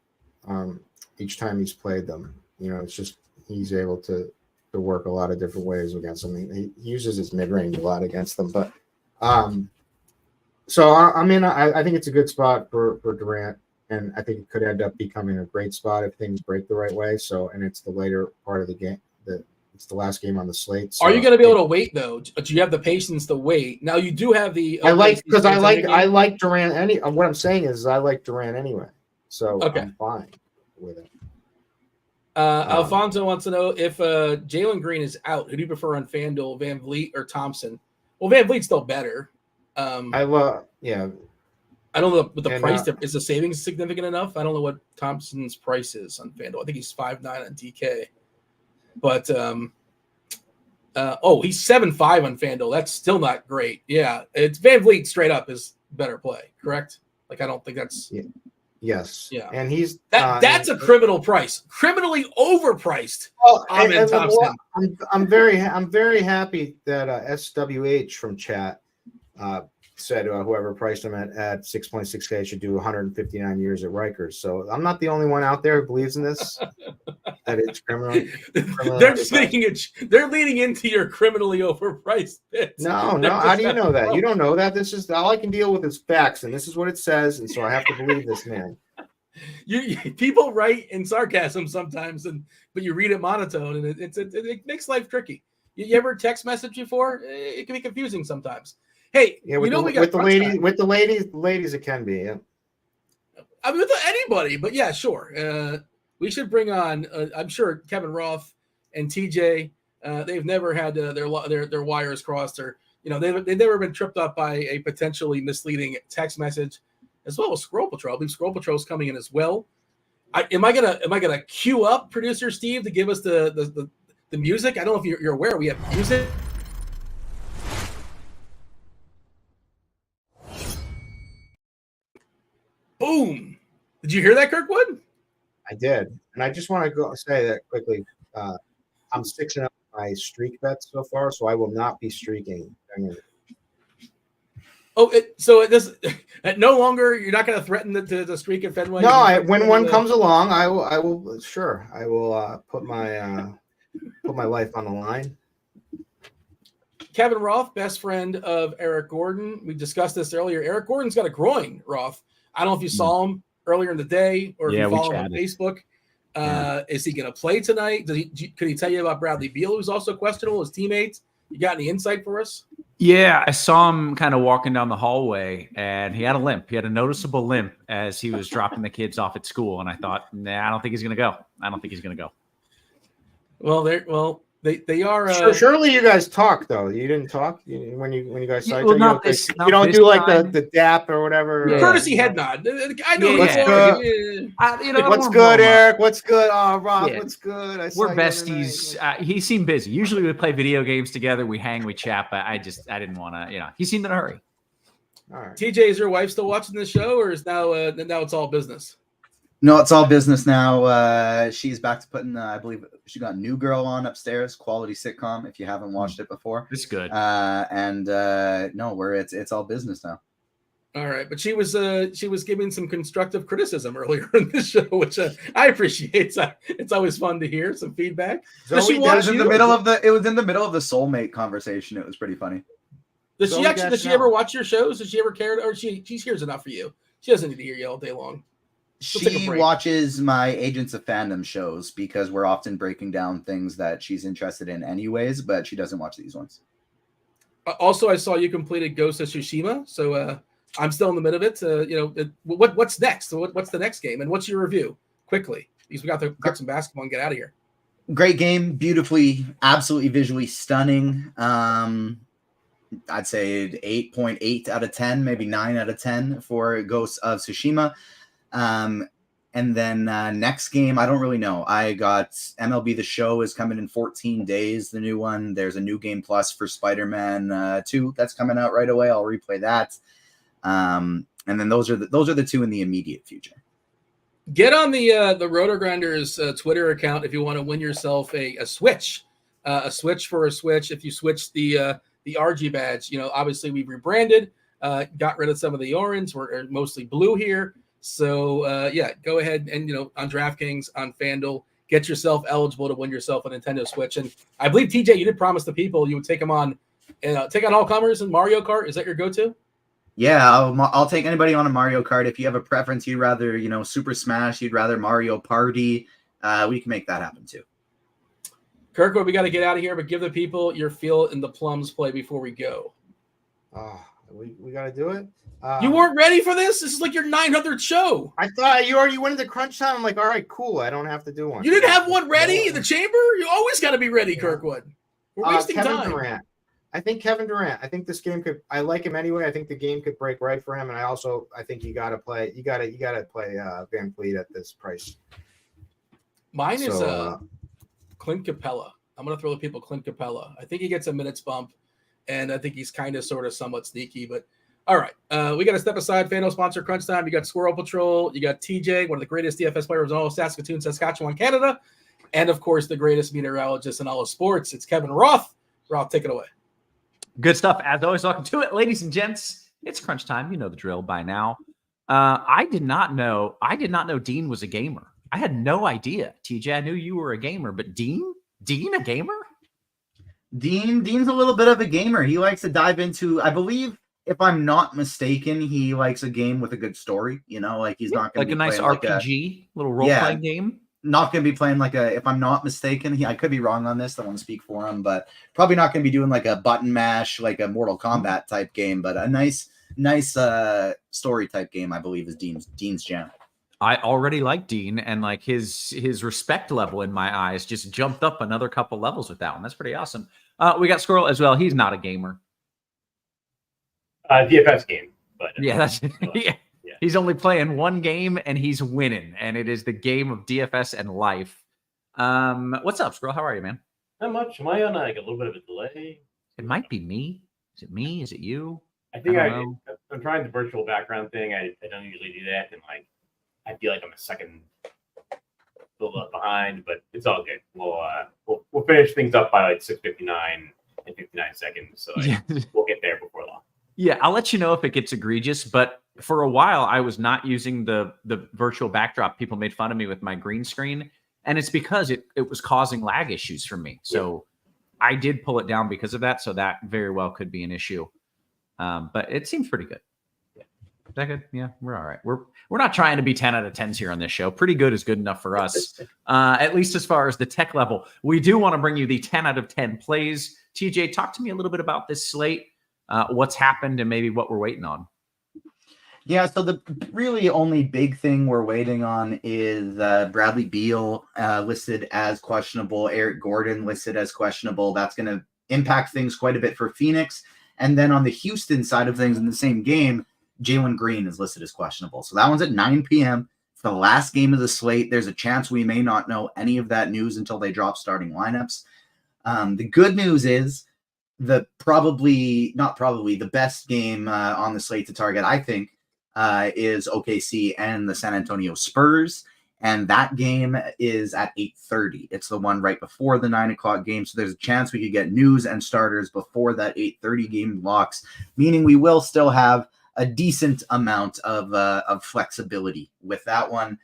each time he's played them. It's just he's able to work a lot of different ways against them. He uses his mid-range a lot against them. But so I think it's a good spot for Durant. And I think it could end up becoming a great spot if things break the right way. So, and it's the later part of the game. It's the last game on the slate. So are you going to be able to wait though? Do you have the patience to wait? Now you do have the. I like Durant. What I'm saying is I like Durant anyway. So okay. I'm fine with it. Alfonso wants to know if Jalen Green is out. Who do you prefer on FanDuel, Van Vliet or Thompson? Well, Van Vliet's still better. I don't know what the price is. The savings significant enough? I don't know what Thompson's price is on FanDuel. I think he's 5.9 on DK. But he's 7.5 on FanDuel. That's still not great. Yeah, it's Van Vliet straight up is better play, correct? Like I don't think that's yes. Yeah. And he's that's a criminal price. Criminally overpriced. I'm very happy that SWH from chat said whoever priced him at 6.6K should do 159 years at Rikers. So I'm not the only one out there who believes in this. That it's criminal. They're just they're leaning into your criminally overpriced bits. No. How do you know that? You don't know that. This is all I can deal with is facts, and this is what it says, and so I have to believe this man. People write in sarcasm sometimes, but you read it monotone, and it makes life tricky. You ever text message before? It can be confusing sometimes. Hey, yeah, with the ladies, it can be. Yeah. I mean, with anybody, but yeah, sure. We should bring on. I'm sure Kevin Roth and TJ. They've never had their wires crossed, or they've never been tripped up by a potentially misleading text message, as well as SquirrelPatrol. I believe SquirrelPatrol is coming in as well. Am I gonna queue up producer Steve to give us the music? I don't know if you're aware we have music. Boom! Did you hear that, Kirkwood? I did, and I just want to say that quickly. I'm 6-0 my streak bets so far, so I will not be streaking. So it does no longer. You're not going to threaten the streak at Fenway. No, when one comes along, I will. Sure, I will put my life on the line. Kevin Roth, best friend of Eric Gordon. We discussed this earlier. Eric Gordon's got a groin, Roth. I don't know if you saw him earlier in the day or if you follow him on Facebook. Is he going to play tonight? Could he tell you about Bradley Beal, who's also questionable, his teammates? You got any insight for us? Yeah, I saw him kind of walking down the hallway, and he had a limp. He had a noticeable limp as he was dropping the kids off at school, and I thought, I don't think he's going to go. Well, they are. Surely you guys talk though. You didn't talk when you guys saw each other. You don't do like the dap or whatever. Yeah. Courtesy head nod. I know. What's good, Eric? What's good? Oh, Rob, what's good? We're besties. He seemed busy. Usually we play video games together. We hang, we chat. But I didn't want to. He seemed in a hurry. All right. TJ, is your wife still watching this show, or is now it's all business? No, it's all business now. She's back to putting, I believe she got New Girl on upstairs, quality sitcom. If you haven't watched it before, it's good. It's all business now. All right, but she was giving some constructive criticism earlier in the show, which I appreciate. It's always fun to hear some feedback. It was in the middle of the soulmate conversation. It was pretty funny. Does she ever watch your shows? Does she ever care, or she hears enough for you? She doesn't need to hear you all day long. She watches my Agents of Fandom shows because we're often breaking down things that she's interested in anyways, but she doesn't watch these ones. Also, I saw you completed Ghost of Tsushima, so I'm still in the middle of it. What's next? What's the next game, and what's your review? Quickly, because we got some basketball and get out of here. Great game, beautifully, absolutely visually stunning. I'd say 8.8 out of 10, maybe 9 out of 10 for Ghost of Tsushima. And then next game, I don't really know. I got MLB The Show is coming in 14 days, the new one. There's a new game plus for Spider-Man 2 that's coming out right away. I'll replay that. And then those are the two in the immediate future. Get on the RotoGrinders Twitter account if you want to win yourself a Switch. A Switch for a Switch. If you switch the RG badge, obviously we've rebranded, got rid of some of the orange. We're mostly blue here. So, go ahead and, on DraftKings, on FanDuel, get yourself eligible to win yourself a Nintendo Switch. And I believe, TJ, you did promise the people you would take on all comers in Mario Kart. Is that your go-to? Yeah, I'll take anybody on a Mario Kart. If you have a preference, you'd rather, Super Smash, you'd rather Mario Party, we can make that happen too. Kirkwood, we got to get out of here, but give the people your feel in the Plums play before we go. We got to do it. You weren't ready for this? This is like your 900th show. I thought you already went into crunch time. I'm like, all right, cool. I don't have to do one. You didn't have one ready in the chamber? You always got to be ready, Kirkwood. We're wasting time. Durant. I think Kevin Durant. I think this game I like him anyway. I think the game could break right for him. And I think you got to play Van Fleet at this price. Mine is Clint Capella. I'm going to throw the people Clint Capella. I think he gets a minutes bump, and I think he's kind of sort of somewhat sneaky, but all right. We got to step aside. FanDuel sponsor Crunch Time. You got SquirrelPatrol. You got TJ, one of the greatest DFS players in all of Saskatoon, Saskatchewan, Canada. And, of course, the greatest meteorologist in all of sports. It's Kevin Roth. Roth, take it away. Good stuff. As always, welcome to it. Ladies and gents, It's crunch time. You know the drill by now. I did not know Dean was a gamer. I had no idea. TJ, I knew you were a gamer, but Dean a gamer? Dean's a little bit of a gamer. He likes to dive into, I believe, if I'm not mistaken, he likes a game with a good story. You know, like he's not going like to be a nice RPG, little role-playing game. Not going to be playing like if I'm not mistaken, I could be wrong on this. I want to speak for him, but probably not going to be doing like a button mash, like a Mortal Kombat type game, but a nice story type game, I believe, is Dean's jam. I already like Dean, and like his respect level in my eyes just jumped up another couple levels with that one. That's pretty awesome. We got Squirrel as well. He's not a gamer. DFS game, but that's yeah. He's only playing one game and he's winning, and it is the game of DFS and life. What's up, Squirrel? How are you, man? Not much. Am I on like a little bit of a delay? It might be me. Is it me? Is it you? I think I'm trying the virtual background thing. I don't usually do that, and like I feel like I'm a second little up behind, but it's all good. We'll finish things up by like 6:59 and 59 seconds, so we'll get there before long. Yeah, I'll let you know if it gets egregious, but for a while I was not using the virtual backdrop. People made fun of me with my green screen, and it's because it was causing lag issues for me. So I did pull it down because of that, so that very well could be an issue. But it seems pretty good. Yeah. Is that good? Yeah, we're all right. We're not trying to be 10 out of 10s here on this show. Pretty good is good enough for us, at least as far as the tech level. We do want to bring you the 10 out of 10 plays. TJ, talk to me a little bit about this slate, what's happened, and maybe what we're waiting on. Yeah, so the really only big thing we're waiting on is Bradley Beal listed as questionable, Eric Gordon listed as questionable. That's going to impact things quite a bit for Phoenix. And then on the Houston side of things in the same game, Jalen Green is listed as questionable. So that one's at 9 p.m. It's the last game of the slate. There's a chance we may not know any of that news until they drop starting lineups. The good news is the best game on the slate to target, I think, is OKC and the San Antonio Spurs. And that game is at 8:30. It's the one right before the 9 o'clock game. So there's a chance we could get news and starters before that 8:30 game locks, meaning we will still have a decent amount of flexibility with that one.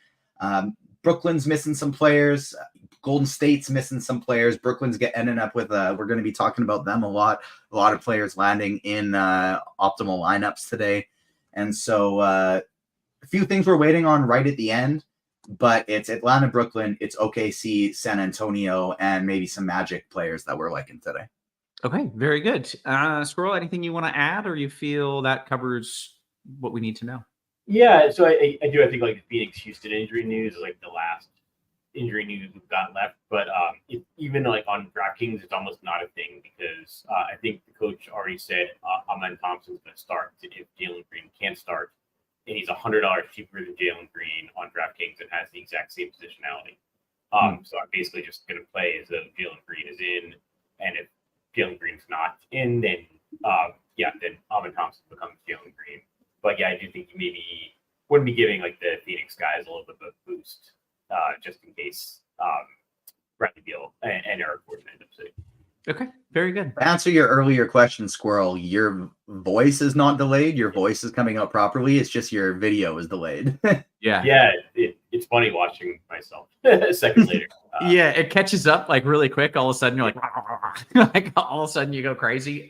Brooklyn's missing some players. Golden State's missing some players. Brooklyn's ending up with we're going to be talking about them a lot of players landing in optimal lineups today. And so a few things we're waiting on right at the end, but it's Atlanta, Brooklyn, it's OKC, San Antonio, and maybe some Magic players that we're liking today. Okay, very good. Squirrel, anything you want to add, or you feel that covers what we need to know? Yeah, so I do. I think like the Phoenix Houston injury news is like the last injury news we've got left. But even like on DraftKings, it's almost not a thing because I think the coach already said Amen Thompson's going to start if Jalen Green can't start. And he's $100 cheaper than Jalen Green on DraftKings and has the exact same positionality. So I'm basically just going to play as though Jalen Green is in. And if Jalen Green's not in, then then Amen Thompson becomes Jalen Green. But yeah, I do think you maybe wouldn't be giving like the Phoenix guys a little bit of a boost just in case Bradley Beal and Eric Gordon end up sitting. Okay, very good. To answer your earlier question, Squirrel, your voice is not delayed. Your voice is coming out properly. It's just your video is delayed. Yeah, it's funny watching myself a second later. Yeah, it catches up like really quick. All of a sudden, you're like all of a sudden you go crazy.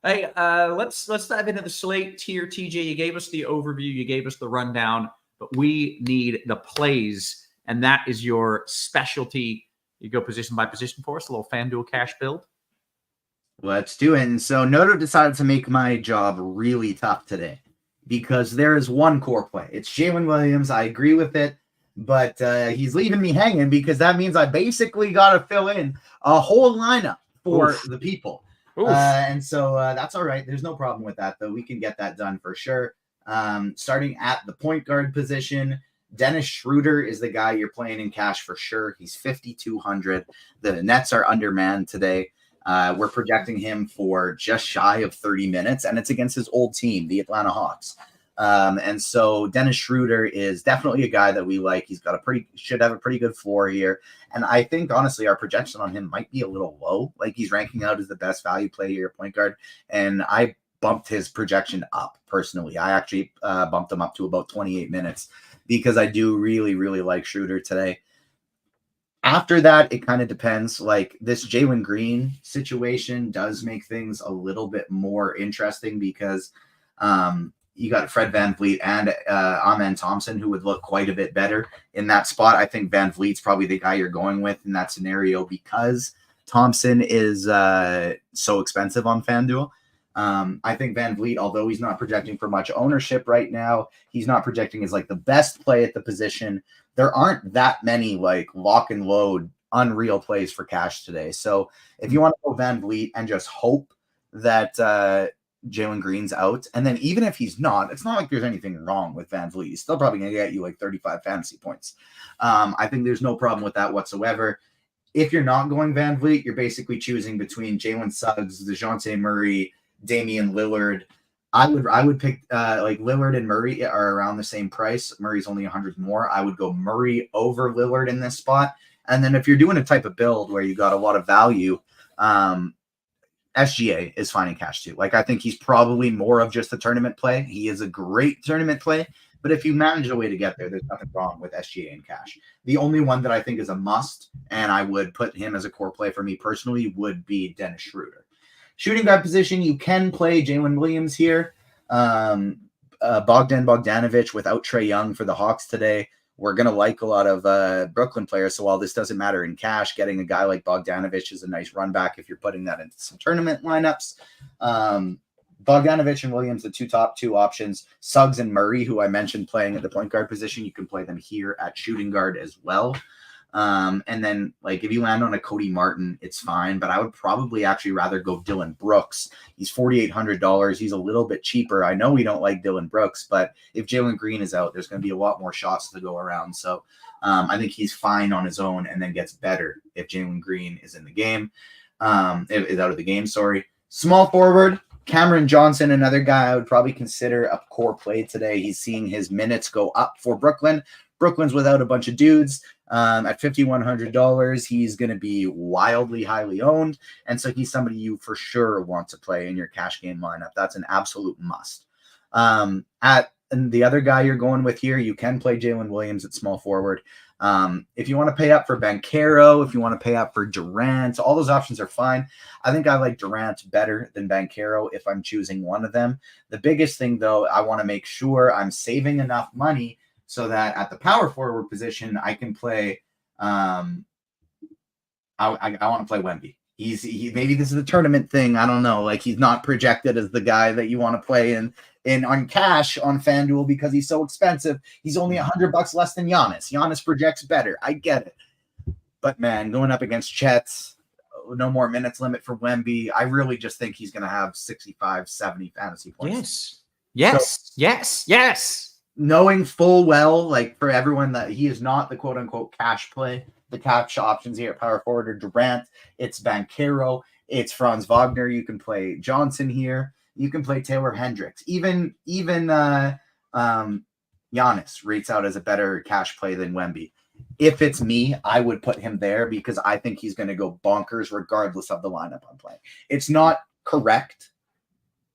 Hey, let's dive into the slate here, TJ. You gave us the overview, you gave us the rundown, but we need the plays, and that is your specialty. You go position by position for us, a little FanDuel cash build. Let's do it. And so Noto decided to make my job really tough today because there is one core play. It's Jalen Williams. I agree with it, but he's leaving me hanging because that means I basically got to fill in a whole lineup for the people. And so that's all right. There's no problem with that, though. We can get that done for sure. Starting at the point guard position, Dennis Schroeder is the guy you're playing in cash for sure. He's 5,200. The Nets are undermanned today. We're projecting him for just shy of 30 minutes, and it's against his old team, the Atlanta Hawks. And so Dennis Schroeder is definitely a guy that we like. He's got should have a pretty good floor here. And I think, honestly, our projection on him might be a little low. Like, he's ranking out as the best value play here, point guard. And I bumped his projection up personally. I actually bumped him up to about 28 minutes because I do really, really like Schroeder today. After that, it kind of depends. Like this Jalen Green situation does make things a little bit more interesting because you got Fred VanVleet and Amen Thompson, who would look quite a bit better in that spot. I think VanVleet's probably the guy you're going with in that scenario because Thompson is so expensive on FanDuel. I think VanVleet, although he's not projecting for much ownership right now, he's not projecting as like the best play at the position. There aren't that many like lock and load unreal plays for cash today. So if you want to go VanVleet and just hope that Jalen Green's out, and then even if he's not, it's not like there's anything wrong with VanVleet. He's still probably going to get you like 35 fantasy points. I think there's no problem with that whatsoever. If you're not going VanVleet, you're basically choosing between Jalen Suggs, DeJounte Murray, Damian Lillard. I would pick like Lillard and Murray are around the same price. Murray's only 100 more. I would go Murray over Lillard in this spot. And then if you're doing a type of build where you got a lot of value, SGA is fine in cash too. Like I think he's probably more of just a tournament play. He is a great tournament play, but if you manage a way to get there, there's nothing wrong with SGA in cash. The only one that I think is a must, and I would put him as a core play for me personally, would be Dennis Schroeder. Shooting guard position, you can play Jalen Williams here. Bogdan Bogdanovic without Trae Young for the Hawks today. We're going to like a lot of Brooklyn players. So while this doesn't matter in cash, getting a guy like Bogdanovic is a nice run back if you're putting that into some tournament lineups. Bogdanovic and Williams, the top two options. Suggs and Murray, who I mentioned playing at the point guard position, you can play them here at shooting guard as well. And then like if you land on a Cody Martin, it's fine, but I would probably actually rather go Dillon Brooks. He's $4,800. He's a little bit cheaper. I know we don't like Dillon Brooks, but if Jalen Green is out, there's going to be a lot more shots to go around. So I think he's fine on his own and then gets better if Jalen Green is in the game, is out of the game. Sorry. Small forward, Cameron Johnson, another guy I would probably consider a core play today. He's seeing his minutes go up for Brooklyn. Brooklyn's without a bunch of dudes. At $5,100, he's going to be wildly highly owned. And so he's somebody you for sure want to play in your cash game lineup. That's an absolute must. And the other guy you're going with here, you can play Jalen Williams at small forward. If you want to pay up for Banchero, if you want to pay up for Durant, all those options are fine. I think I like Durant better than Banchero if I'm choosing one of them. The biggest thing, though, I want to make sure I'm saving enough money so that at the power forward position, I can play. I want to play Wemby. Maybe this is a tournament thing. I don't know. Like he's not projected as the guy that you want to play in on cash on FanDuel because he's so expensive. He's only $100 less than Giannis. Giannis projects better. I get it, but man, going up against Chet, no more minutes limit for Wemby. I really just think he's going to have 65, 70 fantasy points. Yes. Knowing full well, like for everyone, that he is not the quote unquote cash play. The cash options here at power forward are Durant, it's Banchero, it's Franz Wagner. You can play Johnson here. You can play Taylor Hendricks. Even Giannis rates out as a better cash play than Wemby. If it's me, I would put him there because I think he's going to go bonkers regardless of the lineup I'm playing. It's not correct,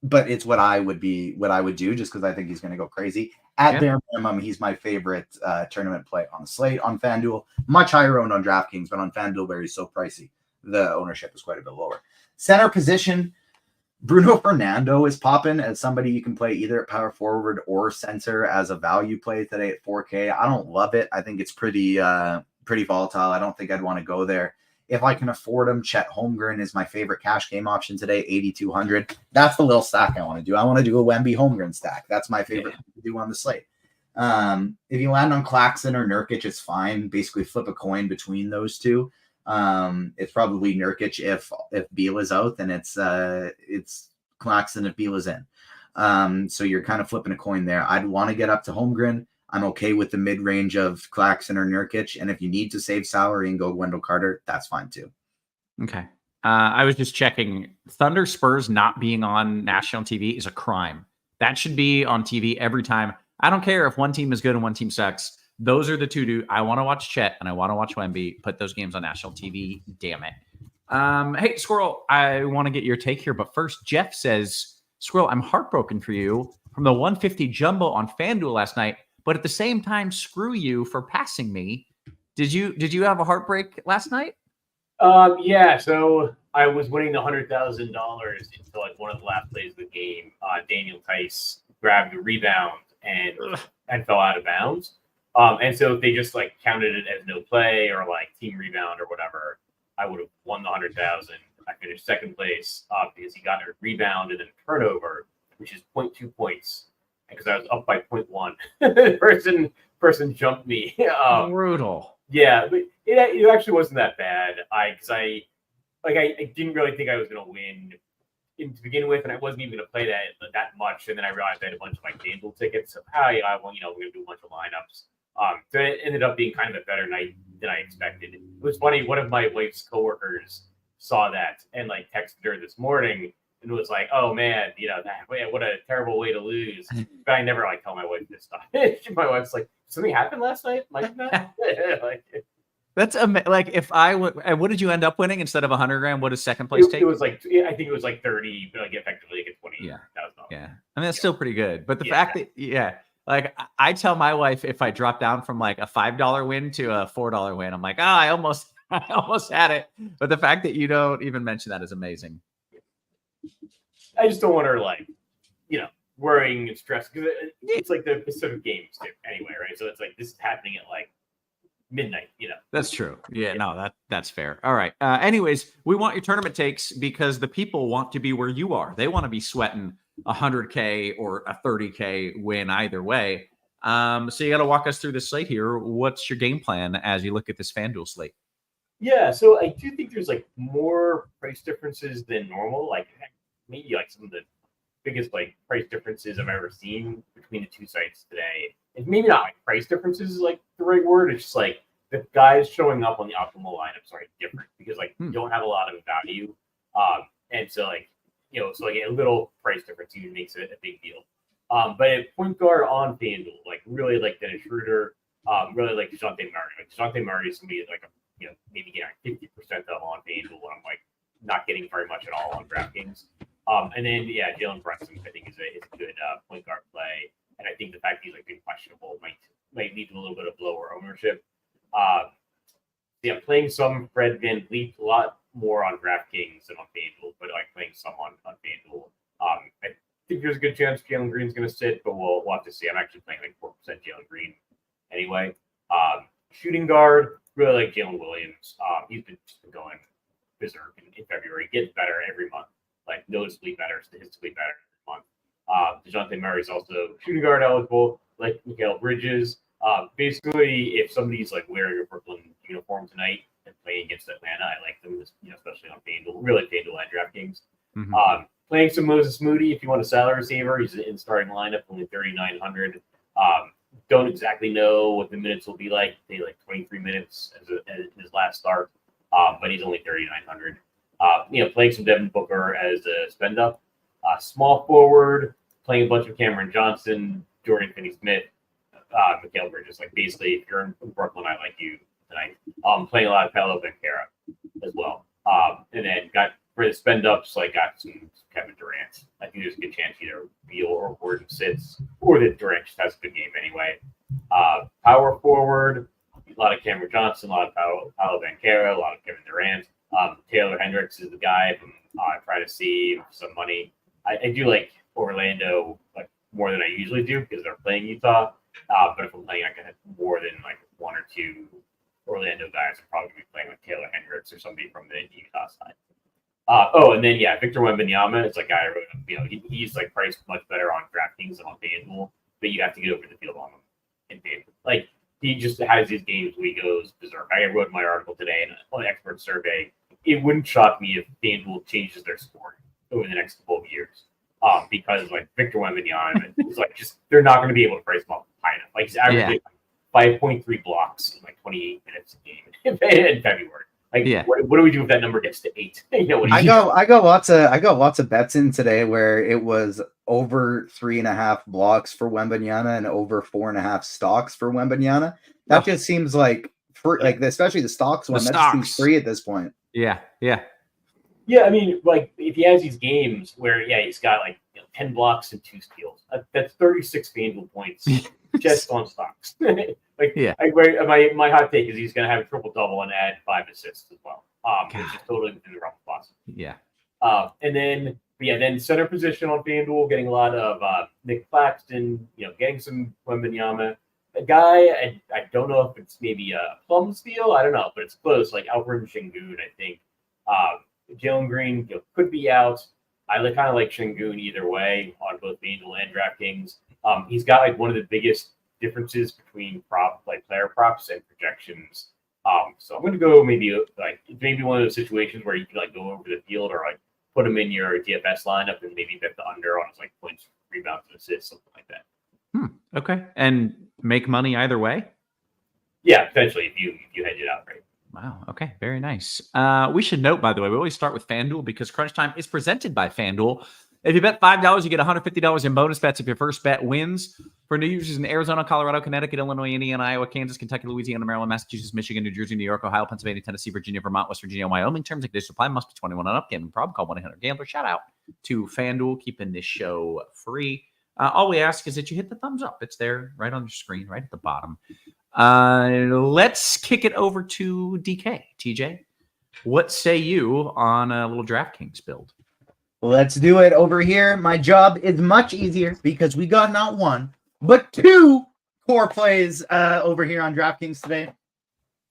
but it's what I would do just because I think he's going to go crazy. At bare minimum, he's my favorite tournament play on the slate on FanDuel. Much higher owned on DraftKings, but on FanDuel, where he's so pricey, the ownership is quite a bit lower. Center position, Bruno Fernando is popping as somebody you can play either at power forward or center as a value play today at 4K. I don't love it. I think it's pretty volatile. I don't think I'd want to go there. If I can afford him, Chet Holmgren is my favorite cash game option today, 8,200. That's the little stack I want to do. I want to do a Wemby Holmgren stack. That's my favorite to do on the slate. If you land on Claxton or Nurkic, it's fine. Basically flip a coin between those two. It's probably Nurkic if Beal is out, then it's Claxton if Beal is in. So you're kind of flipping a coin there. I'd want to get up to Holmgren. I'm okay with the mid-range of Claxton or Nurkic. And if you need to save salary and go Wendell Carter, that's fine too. Okay. I was just checking. Thunder Spurs not being on national TV is a crime. That should be on TV every time. I don't care if one team is good and one team sucks. Those are the two. I want to watch Chet and I want to watch Wemby. Put those games on national TV. Damn it. Hey, Squirrel, I want to get your take here. But first, Jeff says, Squirrel, I'm heartbroken for you from the 150 jumbo on FanDuel last night, but at the same time, screw you for passing me. Did you have a heartbreak last night? Yeah. So I was winning the $100,000 until like one of the last plays of the game. Daniel Tice grabbed a rebound and fell out of bounds. And so if they just like counted it as no play or like team rebound or whatever, I would have won the 100,000. I finished second place because he got a rebound and then a turnover, which is 0.2 points, because I was up by 0.1. person jumped me. Brutal. Yeah, but it actually wasn't that bad. I didn't really think I was going to win to begin with, and I wasn't even going to play that much. And then I realized I had a bunch of like FanDuel tickets. So we're going to do a bunch of lineups. So it ended up being kind of a better night than I expected. It was funny. One of my wife's coworkers saw that and like texted her this morning and was like, "Oh man, what a terrible way to lose." But I never like tell my wife this stuff. My wife's like, "Something happened last night, like that." That's like if I would. What did you end up winning instead of $100,000? What does second place take? It was like I think it was like 30, but like effectively like $20,000. Yeah. I mean that's still pretty good. But the fact that like I tell my wife if I drop down from like a $5 win to a $4 win, I'm like, I almost had it. But the fact that you don't even mention that is amazing. I just don't want her like, worrying and stressed because it's like the Pacific games too. Anyway, right? So it's like this is happening at like midnight. That's true. Yeah, no, that's fair. All right. Anyways, we want your tournament takes because the people want to be where you are. They want to be sweating $100K or a $30K win either way. So you got to walk us through the slate here. What's your game plan as you look at this FanDuel slate? Yeah, so I do think there's like more price differences than normal. Like maybe like some of the biggest like price differences I've ever seen between the two sites today. And maybe not like price differences is like the right word. It's just like the guys showing up on the optimal lineups are different because like you don't have a lot of value. And so like, so like a little price difference even makes it a big deal. But at point guard on FanDuel, like really like Dennis Schroeder, really like DeJounte Murray. Like DeJounte Murray is somebody like maybe getting 50% of on FanDuel, and I'm like not getting very much at all on DraftKings. And then Jalen Brunson I think is a good point guard play, and I think the fact he's like been questionable might lead to a little bit of lower ownership. Playing some Fred VanVleet a lot more on DraftKings than on FanDuel, but like playing some on FanDuel. I think there's a good chance Jalen Green's going to sit, but we'll have to see. I'm actually playing like 4% Jalen Green anyway. Shooting guard, really like Jalen Williams. He's been going berserk in February. Gets better every month, like noticeably better, statistically better every month. DeJounte Murray's also shooting guard eligible, like Mikal Bridges. Basically, if somebody's like wearing a Brooklyn uniform tonight and playing against Atlanta, I like them, especially on FanDuel, really FanDuel and DraftKings. Mm-hmm. Playing some Moses Moody if you want a salary saver. He's in starting lineup, only 3,900. Don't exactly know what the minutes will be like. They like 23 minutes as his last start, but he's only 3,900. Playing some Devin Booker as a spend up. Small forward, playing a bunch of Cameron Johnson, Jordan Finney-Smith, Mikal Bridges. Like basically, if you're in Brooklyn, I like you tonight. Playing a lot of Paolo Banchero as well. And then for the spend ups, got some Kevin Durant. I think there's a good chance either Beal or Gordon sits, or that Durant just has a good game anyway. Power forward, a lot of Cameron Johnson, a lot of Paolo Banchero, a lot of Kevin Durant. Taylor Hendricks is the guy from trying to save some money. I do like Orlando more than I usually do because they're playing Utah. But if I'm playing more than one or two Orlando guys, I'm probably be playing with Taylor Hendricks or somebody from the Utah side. And then Victor Wembanyama is guy I wrote up. He's priced much better on DraftKings than on FanDuel, but you have to get over the field on him in FanDuel. He just has his games where he goes berserk. I wrote my article today in an expert survey. It wouldn't shock me if FanDuel changes their scoring over the next couple of years. Because Victor Wembanyama is they're not going to be able to price him up high enough. He's averaging 5.3 blocks in 28 minutes a game in February. What do we do if that number gets to 8? I got lots of bets in today where it was over 3.5 blocks for Wembanyama and over 4.5 stocks for Wembanyama. That just seems especially the stocks one. That just seems free at this point. Yeah. I mean, if he has these games where he's got 10 blocks and 2 steals. That's 36 FanDuel points just on stocks. Yeah. My hot take is he's going to have a triple double and add 5 assists as well. Which is totally within the realm of possible. Yeah. And then center position on FanDuel, getting a lot of Nick Claxton, getting some Wembanyama. A guy, I don't know if it's maybe a plum steal, I don't know, but it's close, like Alfred Şengün, I think. Jalen Green could be out. I kind of like Şengün either way on both FanDuel and DraftKings. He's got like one of the biggest differences between player props and projections. So I'm going to go maybe one of those situations where you can like go over the field or like put him in your DFS lineup and maybe bet the under on his like points, rebounds, and assists, something like that. Okay. And make money either way? Yeah, potentially if you hedge it out right. Wow. Okay. Very nice. We should note, by the way, we always start with FanDuel because Crunch Time is presented by FanDuel. If you bet $5, you get $150 in bonus bets if your first bet wins. For new users in Arizona, Colorado, Connecticut, Illinois, Indiana, Iowa, Kansas, Kentucky, Louisiana, Maryland, Massachusetts, Michigan, New Jersey, New York, Ohio, Pennsylvania, Tennessee, Virginia, Vermont, West Virginia, Wyoming. Terms and conditions apply. Must be 21 and up. Gambling problem? Call 1-800-GAMBLER. Shout out to FanDuel, keeping this show free. All we ask is that you hit the thumbs up. It's there right on your screen, right at the bottom. Let's kick it over to DK. TJ, what say you on a little DraftKings build? Let's do it over here. My job is much easier because we got not one, but 2 core plays over here on DraftKings today.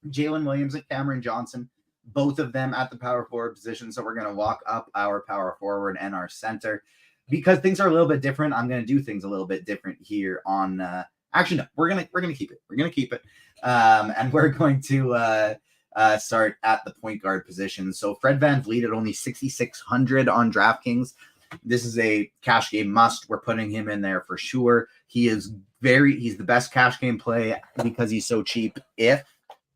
Jalen Williams and Cameron Johnson, both of them at the power forward position. So we're going to walk up our power forward and our center. Because things are a little bit different, I'm going to do things a little bit different here on actually no, we're going to keep it. We're going to keep it. And we're going to start at the point guard position. So Fred VanVleet at only 6,600 on DraftKings. This is a cash game must. We're putting him in there for sure. He's the best cash game play because he's so cheap. If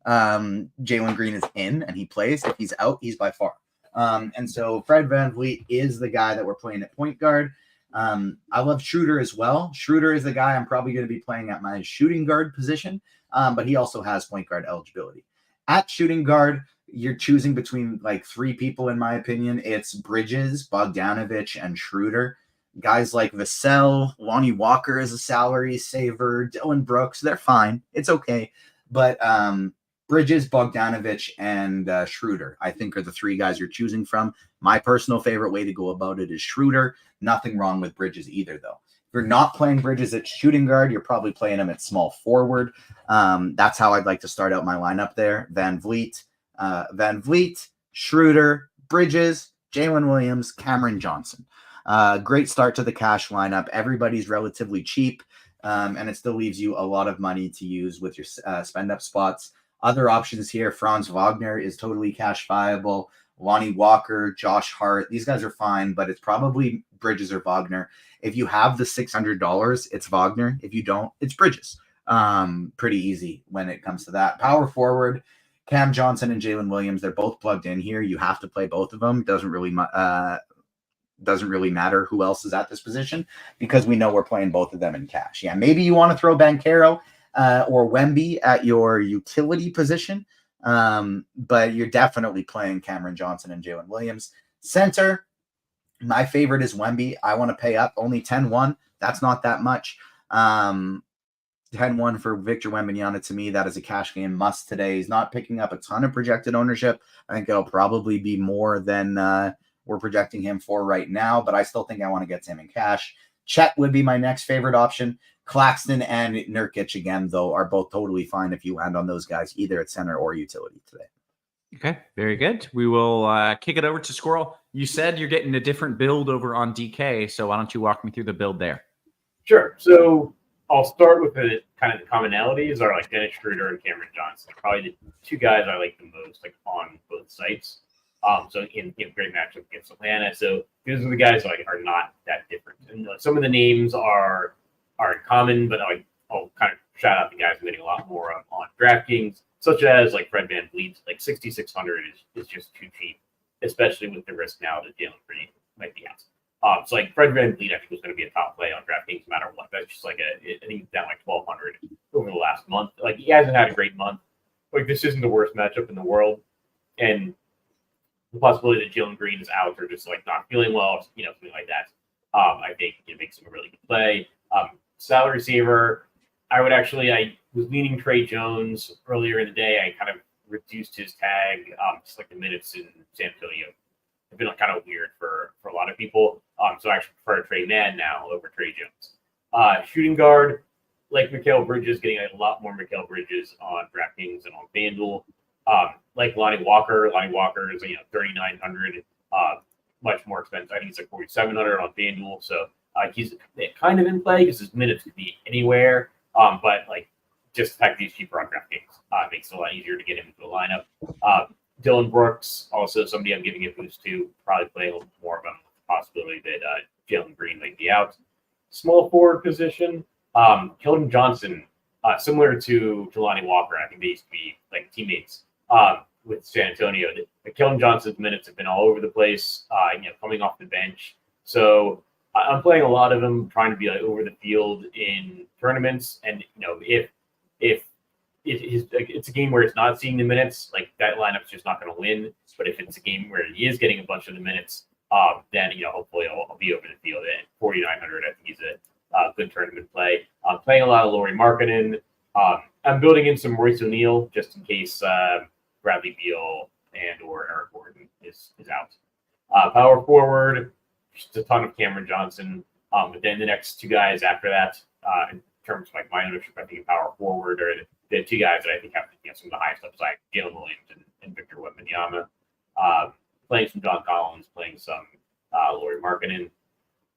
Jalen Green is in and he plays, if he's out, he's by far. And so Fred VanVleet is the guy that we're playing at point guard. I love Schroeder as well. Schroeder is the guy I'm probably going to be playing at my shooting guard position, but he also has point guard eligibility. At shooting guard, you're choosing between like 3 people, in my opinion. It's Bridges, Bogdanovich, and Schroeder. Guys like Vassell, Lonnie Walker is a salary saver, Dylan Brooks, they're fine. It's okay. But Bridges, Bogdanovich, and Schroeder, I think, are the 3 guys you're choosing from. My personal favorite way to go about it is Schroeder. Nothing wrong with Bridges either, though. If you're not playing Bridges at shooting guard, you're probably playing him at small forward. That's how I'd like to start out my lineup there. VanVleet, Schroeder, Bridges, Jalen Williams, Cameron Johnson. Great start to the cash lineup. Everybody's relatively cheap, and it still leaves you a lot of money to use with your spend-up spots. Other options here, Franz Wagner is totally cash viable. Lonnie Walker, Josh Hart, these guys are fine, but it's probably Bridges or Wagner. If you have the $600, it's Wagner. If you don't, it's Bridges. Pretty easy when it comes to that. Power forward, Cam Johnson and Jalen Williams, they're both plugged in here. You have to play both of them. Doesn't really matter who else is at this position because we know we're playing both of them in cash. Yeah, maybe you want to throw Banchero or Wemby at your utility position, but you're definitely playing Cameron Johnson and Jalen Williams. Center, my favorite is Wemby. I want to pay up only 10-1. That's not that much. 10-1 for Victor Wembanyama. To me, that is a cash game must today. He's not picking up a ton of projected ownership. I think it'll probably be more than we're projecting him for right now, but I still think I want to get to him in cash. Chet would be my next favorite option. Claxton and Nurkic, again, though, are both totally fine if you land on those guys, either at center or utility today. Okay, very good. We will kick it over to Squirrel. You said you're getting a different build over on DK, so why don't you walk me through the build there? Sure. So I'll start with the kind of the commonalities are like Dennis Schroeder and Cameron Johnson. Probably the 2 guys I like the most, like on both sites. So in great matchup against Atlanta. So these are the guys like are not that different. And some of the names are common, but I'll kind of shout out the guys I'm getting a lot more of on DraftKings, such as like Fred VanVleet. Like 6,600 is just too cheap, especially with the risk now that Jalen Green might be out. So like Fred VanVleet, I think was going to be a top play on DraftKings no matter what. That's just like I think he's down like 1,200 over the last month. Like he hasn't had a great month. Like this isn't the worst matchup in the world, and the possibility that Jalen Green is out or just like not feeling well, something like that. I think it makes him a really good play. Salary saver, I was leaning Trey Jones earlier in the day. I kind of reduced his tag, just like the minutes in San Antonio have been kind of weird for a lot of people. So I actually prefer Trey Mann now over Trey Jones. Shooting guard, like Mikal Bridges, getting a lot more Mikal Bridges on DraftKings and on FanDuel. Like Lonnie Walker. Lonnie Walker is 3,900, much more expensive. I think it's like 4,700 on FanDuel. So he's kind of in play because his minutes could be anywhere. But like just the fact that he's cheaper on DraftKings makes it a lot easier to get him into the lineup. Dylan Brooks, also somebody I'm giving a boost to, probably playing a little more about the possibility that Jalen Green might be out. Small forward position, Keldon Johnson, similar to Jelani Walker. I think they used to be like teammates with San Antonio. Keldon Johnson's minutes have been all over the place, coming off the bench. So I'm playing a lot of them, trying to be like over the field in tournaments. And if it's a game where it's not seeing the minutes, like that lineup's just not going to win. But if it's a game where he is getting a bunch of the minutes, then hopefully I'll be over the field at 4,900. I think he's a good tournament play. I'm playing a lot of Lauri Markkanen. I'm building in some Royce O'Neal just in case Bradley Beal and or Eric Gordon is out. Power forward, just a ton of Cameron Johnson. But then the next two guys after that, in terms of like my ownership, I think power forward are the two guys that I think have some of the highest upside, Jalen Williams and Victor Wembanyama. Playing some John Collins, playing some Lauri Markkanen.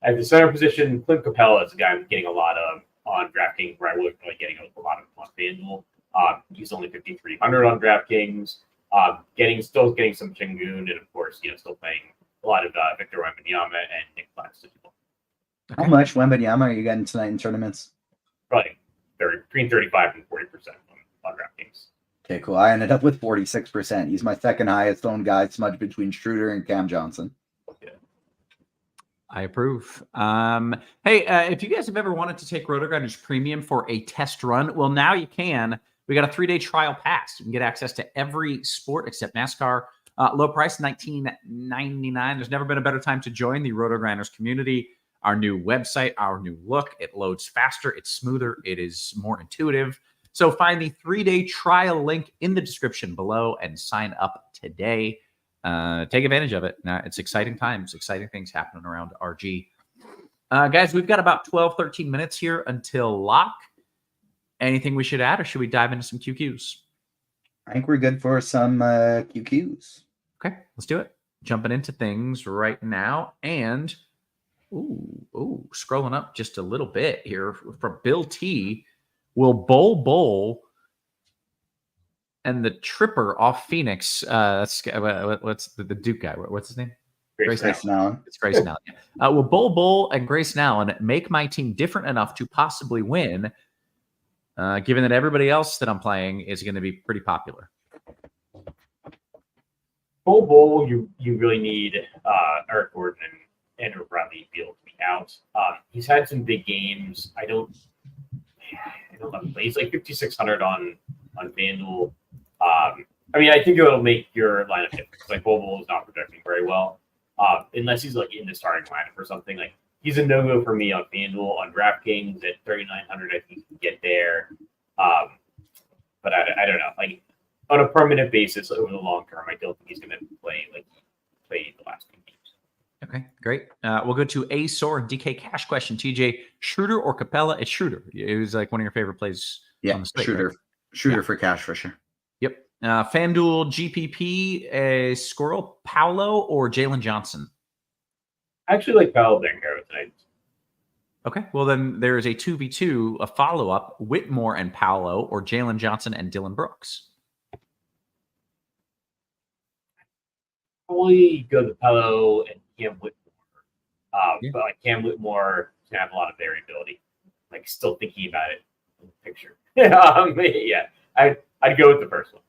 At the center position, Clint Capella is a guy I'm getting a lot of on DraftKings, where I was really getting a lot of him on FanDuel. He's only 5,300 on DraftKings. Still getting some Şengün, and of course, still playing a lot of Victor Wembanyama and Nick Claxton. How much Wembanyama are you getting tonight in tournaments? Probably between 35 and 40% on DraftKings. Okay, cool. I ended up with 46%. He's my second highest owned guy, smudged between Schroeder and Cam Johnson. Yeah. I approve. Hey, if you guys have ever wanted to take RotoGrinders Premium for a test run, well, now you can. We got a 3-day trial pass. You can get access to every sport except NASCAR. Low price, $19.99. There's never been a better time to join the RotoGrinders community. Our new website, our new look. It loads faster. It's smoother. It is more intuitive. So find the 3-day trial link in the description below and sign up today. Take advantage of it. It's exciting times, exciting things happening around RG. Guys, we've got about 12, 13 minutes here until lock. Anything we should add, or should we dive into some QQs? I think we're good for some QQs. Okay, let's do it. Jumping into things right now. And, scrolling up just a little bit here from Bill T. Will Bol and the Tripper off Phoenix. What's the Duke guy? What's his name? Grayson Allen. It's Grayson Allen. Yeah. Will Bol and Grayson Allen make my team different enough to possibly win, given that everybody else that I'm playing is going to be pretty popular? Bol, you really need Eric Gordon and Andrew Bradley Beal to be out. He's had some big games. I don't know. He's like 5,600 on FanDuel. I think it'll make your lineup different. Like Bol is not projecting very well, unless he's like in the starting lineup or something. Like he's a no-go for me on FanDuel. On DraftKings at 3,900, I think you can get there. But I don't know. Like on a permanent basis over the long term, I don't think he's going to play the last few games. Okay, great. We'll go to ASOR and DK Cash question. TJ, Schroeder or Capella? It's Schroeder. It was like one of your favorite plays. Yeah, on the slate, Schroeder. Right? Shooter for cash for sure. Yep. FanDuel GPP, Squirrel Paolo or Jalen Johnson? I actually like Paolo Banchero tonight. Okay. Well, then there is a 2v2, a follow-up, Whitmore and Paolo or Jalen Johnson and Dylan Brooks. Probably go to Paolo and Cam Whitmore. But like Cam Whitmore is going to have a lot of variability. Like still thinking about it in the picture. I'd go with the first one.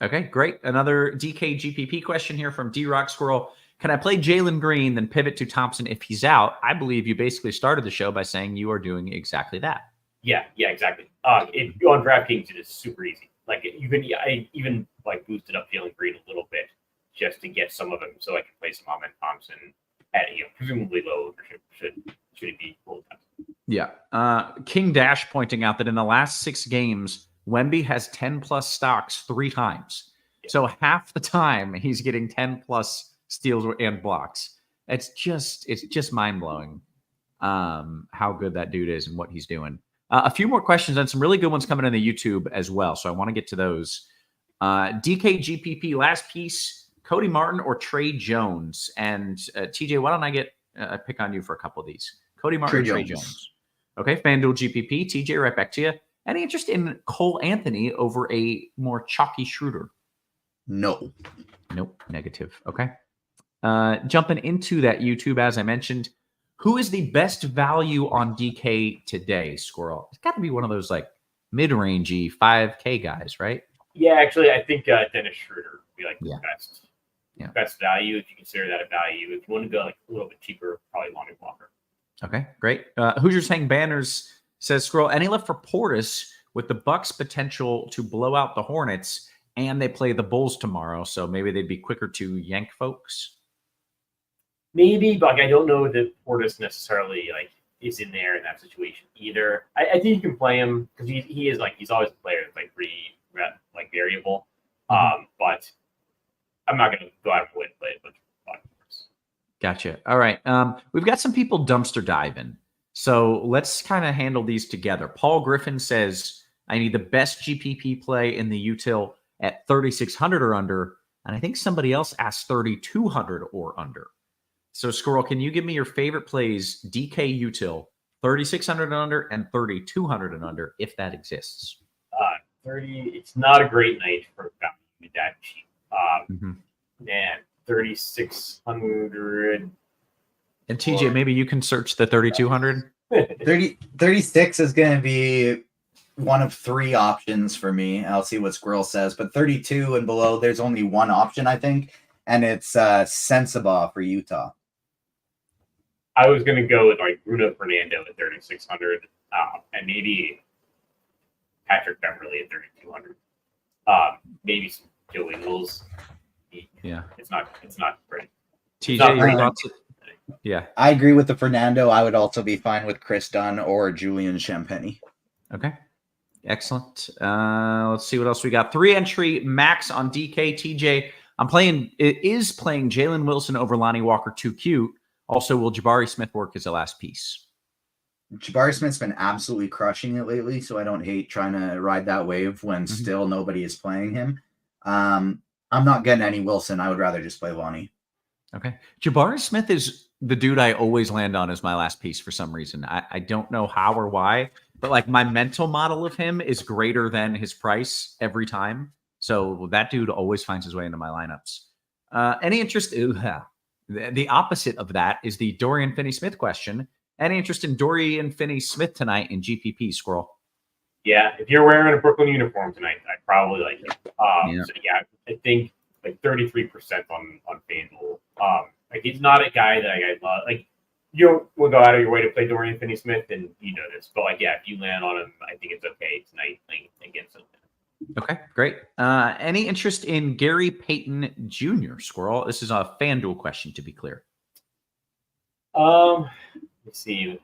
Okay, great. Another DK GPP question here from D-Rock Squirrel. Can I play Jalen Green, then pivot to Thompson if he's out? I believe you basically started the show by saying you are doing exactly that. Yeah, exactly. On DraftKings, it is super easy. Like I even like boosted up Jalen Green a little bit just to get some of them so I can play some Ahmed Thompson at presumably low ownership. Should Yeah. King Dash pointing out that in the last 6 games, Wemby has 10 plus stocks 3 times. So half the time he's getting 10 plus steals and blocks. It's just mind blowing how good that dude is and what he's doing. A few more questions and some really good ones coming in the YouTube as well. So I want to get to those. DKGPP, last piece, Cody Martin or Trey Jones? And TJ, why don't I get a pick on you for a couple of these? Cody Martin, Trey Jones. Okay, FanDuel GPP, TJ, right back to you. Any interest in Cole Anthony over a more chalky Schroeder? No. Nope, negative. Okay. Jumping into that YouTube, as I mentioned, who is the best value on DK today, Squirrel? It's got to be one of those like mid-rangey 5K guys, right? Yeah, actually, I think Dennis Schroeder would be like the Yeah. best value if you consider that a value. If you want to go like a little bit cheaper, probably Lonnie Walker. Okay, great. Hoosiers Hang Banners says, Squirrel, any left for Portis with the Bucks potential to blow out the Hornets, and they play the Bulls tomorrow, so maybe they'd be quicker to yank folks? Maybe, but like, I don't know that Portis necessarily like is in there in that situation either. I think you can play him because he is like he's always a player that's like pretty like variable. But I'm not going to go out of way to play it. But Gotcha. All right. We've got some people dumpster diving. So let's kind of handle these together. Paul Griffin says, I need the best GPP play in the util at 3,600 or under. And I think somebody else asked 3,200 or under. So Squirrel, can you give me your favorite plays, DK util, 3,600 and under and 3,200 and under, if that exists? 30, it's not a great night for value that cheap. Man, 3,600. And TJ, maybe you can search the 3,200. 36 is going to be one of 3 options for me. I'll see what Squirrel says, but 32 and below, there's only one option, I think, and it's Sensabaugh for Utah. I was going to go with like Bruno Fernando at 3,600 and maybe Patrick Beverly at 3,200. Maybe some Joe Ingles. Yeah. It's not great. TJ, your thoughts? Yeah. I agree with the Fernando. I would also be fine with Chris Dunn or Julian Champagny. Okay. Excellent. Let's see what else we got. 3 entry max on DK. TJ, it is playing Jalen Wilson over Lonnie Walker, too cute. Also, will Jabari Smith work as a last piece? Jabari Smith's been absolutely crushing it lately, so I don't hate trying to ride that wave when still nobody is playing him. I'm not getting any Wilson. I would rather just play Lonnie. Okay. Jabari Smith is the dude I always land on as my last piece for some reason. I don't know how or why, but like my mental model of him is greater than his price every time. So that dude always finds his way into my lineups. Any interest? The opposite of that is the Dorian Finney-Smith question. Any interest in Dorian Finney-Smith tonight in GPP, Squirrel? Yeah, if you're wearing a Brooklyn uniform tonight, I'd probably like it. So yeah, I think like 33% on FanDuel. Like he's not a guy that I love. Like you will go out of your way to play Dorian Finney-Smith, and you know this. But like, yeah, if you land on him, I think it's okay tonight playing against him. Okay, great. Any interest in Gary Payton Jr., Squirrel? This is a FanDuel question, to be clear. Let's see.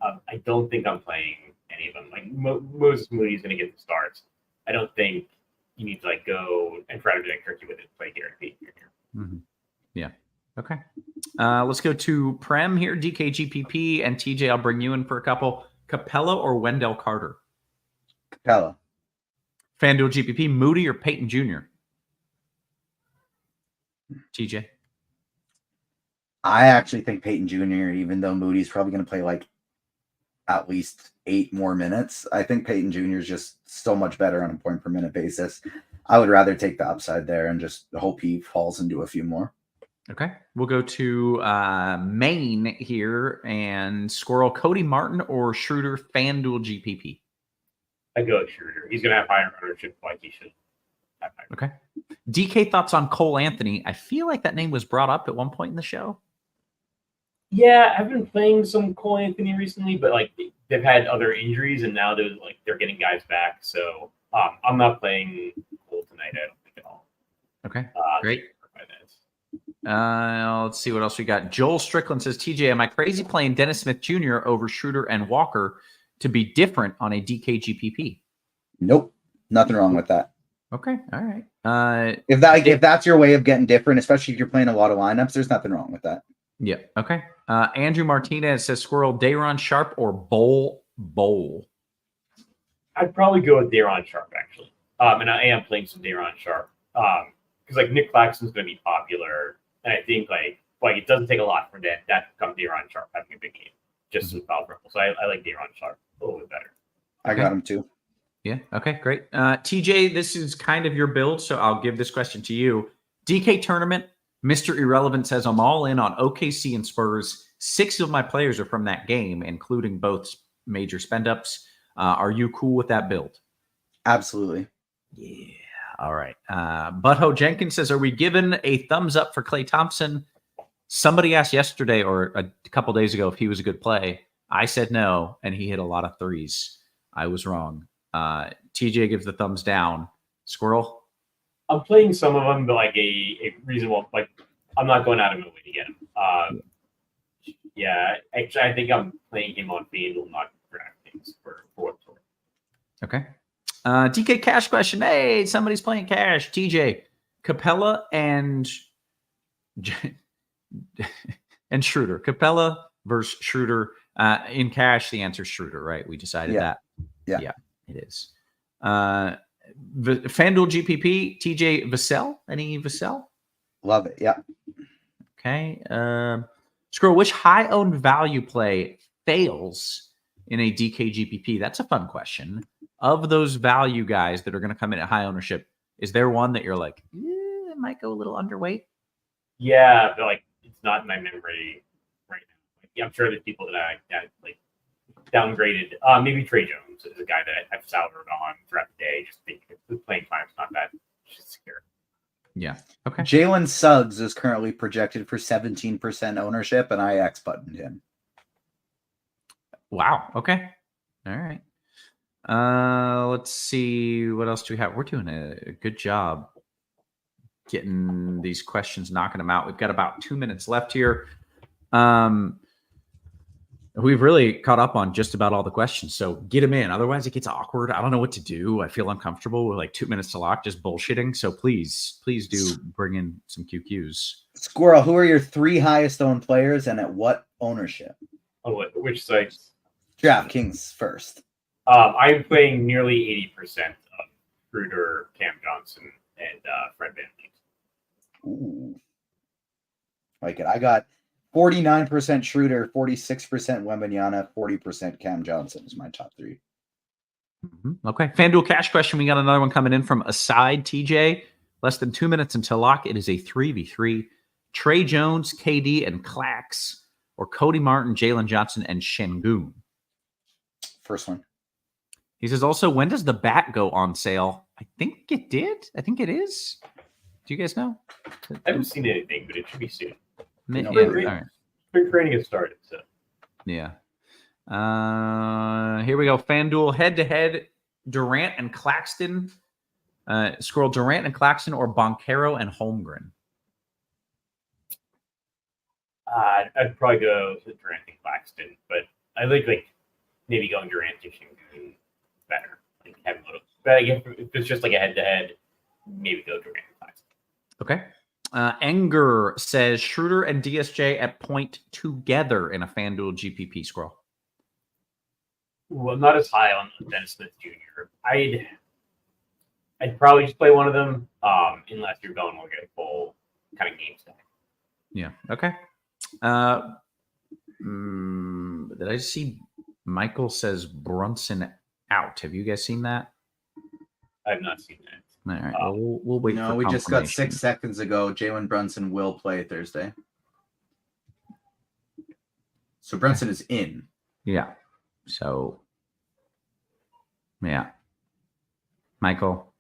I don't think I'm playing any of them. Like Moses Moody's going to get the starts. I don't think you need to like go and try to be like tricky with it. Play Gary Payton Jr. Yeah. Okay. Let's go to Prem here. DKGPP and TJ. I'll bring you in for a couple. Capella or Wendell Carter? Capella. FanDuel GPP, Moody or Peyton Jr.? TJ? I actually think Peyton Jr., even though Moody's probably going to play like at least 8 more minutes, I think Peyton Jr. is just so much better on a point per minute basis. I would rather take the upside there and just hope he falls into a few more. Okay. We'll go to Maine here and Squirrel, Cody Martin or Schroeder, FanDuel GPP? I go Schroeder. He's going to have higher ownership like he should have. Okay. DK, thoughts on Cole Anthony? I feel like that name was brought up at one point in the show. Yeah, I've been playing some Cole Anthony recently, but like they've had other injuries and now they're getting guys back. So I'm not playing Cole tonight. I don't think at all. Okay. Great. Let's see what else we got. Joel Strickland says, TJ, am I crazy playing Dennis Smith Jr. over Schroeder and Walker to be different on a DKGPP? Nope. Nothing wrong with that. Okay. All right. If that's your way of getting different, especially if you're playing a lot of lineups, there's nothing wrong with that. Yeah. Okay. Andrew Martinez says, Squirrel, Dayron Sharp or Bowl? I'd probably go with Dayron Sharp, actually. And I am playing some Dayron Sharp. Because like Nick Claxton's going to be popular. And I think like it doesn't take a lot for that to become Dayron Sharp having a big game. Just some foul trouble. So I like Dayron Sharp a little bit better. I got him too. Yeah. Okay, great. TJ, this is kind of your build, so I'll give this question to you. DK tournament, Mr. Irrelevant says, I'm all in on OKC and Spurs. 6 of my players are from that game, including both major spend-ups. Are you cool with that build? Absolutely. Yeah. All right. Butthole Jenkins says, are we given a thumbs up for Klay Thompson? Somebody asked yesterday or a couple days ago if he was a good play. I said no, and he hit a lot of threes. I was wrong. TJ gives the thumbs down. Squirrel? I'm playing some of them, but like a reasonable, like I'm not going out of my way to get him. Yeah, actually, I think I'm playing him on FanDuel, not DraftKings for what's worth. Okay. DK Cash question. Hey, somebody's playing Cash. TJ, Capella and Schroeder. Capella versus Schroeder. In Cash, the answer is Schroeder, right? We decided that. Yeah, it is. FanDuel GPP, TJ Vassell. Any Vassell? Love it. Yeah. Okay. Squirrel, which high-owned value play fails in a DK GPP? That's a fun question. Of those value guys that are going to come in at high ownership, is there one that you're like, it might go a little underweight? Yeah, but like it's not in my memory right now. Like, I'm sure there's people that I like downgraded. Maybe Trey Jones is a guy that I've soured on throughout the day. Just think the playing time's not that secure. Yeah. Okay. Jalen Suggs is currently projected for 17% ownership, and I X-buttoned him. Wow. Okay. All right. Let's see. What else do we have? We're doing a good job getting these questions, knocking them out. We've got about 2 minutes left here. We've really caught up on just about all the questions, so get them in. Otherwise, it gets awkward. I don't know what to do. I feel uncomfortable with like 2 minutes to lock, just bullshitting. So please do bring in some QQs. Squirrel, who are your 3 highest owned players and at what ownership? On which sites? DraftKings first. I'm playing nearly 80% of Schroeder, Cam Johnson, and Fred VanVleet. Ooh. Like it. I got 49% Schroeder, 46% Wembanyama, 40% Cam Johnson is my top 3. Mm-hmm. Okay. FanDuel Cash question. We got another one coming in from Aside TJ. Less than 2 minutes until lock. It is a 3v3. Trey Jones, KD, and Clax, or Cody Martin, Jalen Johnson, and Şengün. First one. He says also, when does the bat go on sale? I think it did. I think it is. Do you guys know? I haven't seen anything, but it should be soon. Yeah, all right. Spring training has started, so. Yeah. Here we go. FanDuel head-to-head, Durant and Claxton. Squirrel, Durant and Claxton, or Boncaro and Holmgren? I'd probably go with Durant and Claxton, but I like maybe going Durant and Şengün better. Like have a little, but if it's just like a head-to-head, maybe go Durant and Claxton. Okay. Enger says Schroeder and DSJ at point together in a FanDuel GPP. Squirrel. Well, I'm not as high on Dennis Smith Jr. I'd probably just play one of them, unless you're going like a full kind of game stack. Yeah. Okay. Did I see Michael says Brunson out? Have you guys seen that? I've not seen that. All right. Well, we'll wait. No, for we just got confirmation. 6 seconds ago. Jalen Brunson will play Thursday. So Brunson is in. Yeah. So, yeah. Michael,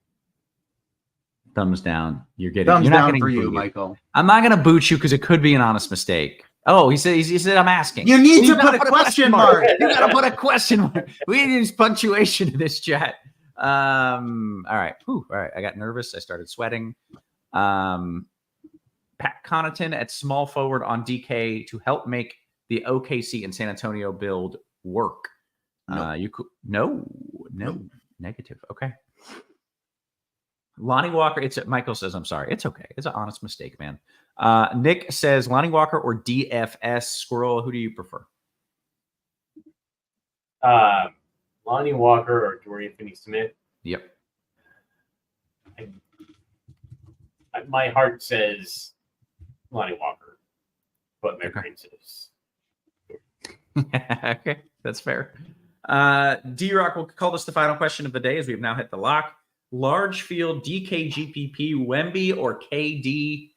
thumbs down. You're getting Thumbs you're not down getting for you, booted. Michael. I'm not going to boot you because it could be an honest mistake. Oh, he said I'm asking. You need to gotta put a question mark. You got to put a question mark. We need to use punctuation in this chat. All right. All right. I got nervous. I started sweating. Pat Connaughton at small forward on DK to help make the OKC and San Antonio build work. You could no, negative. Okay. Lonnie Walker. Michael says, I'm sorry. It's okay. It's an honest mistake, man. Nick says Lonnie Walker or DFS. Squirrel, who do you prefer? Lonnie Walker or Dorian Finney-Smith. Yep. My heart says Lonnie Walker, but my brain says. Okay, that's fair. D-Rock will call this the final question of the day as we have now hit the lock. Large field DK GPP, Wemby or KD?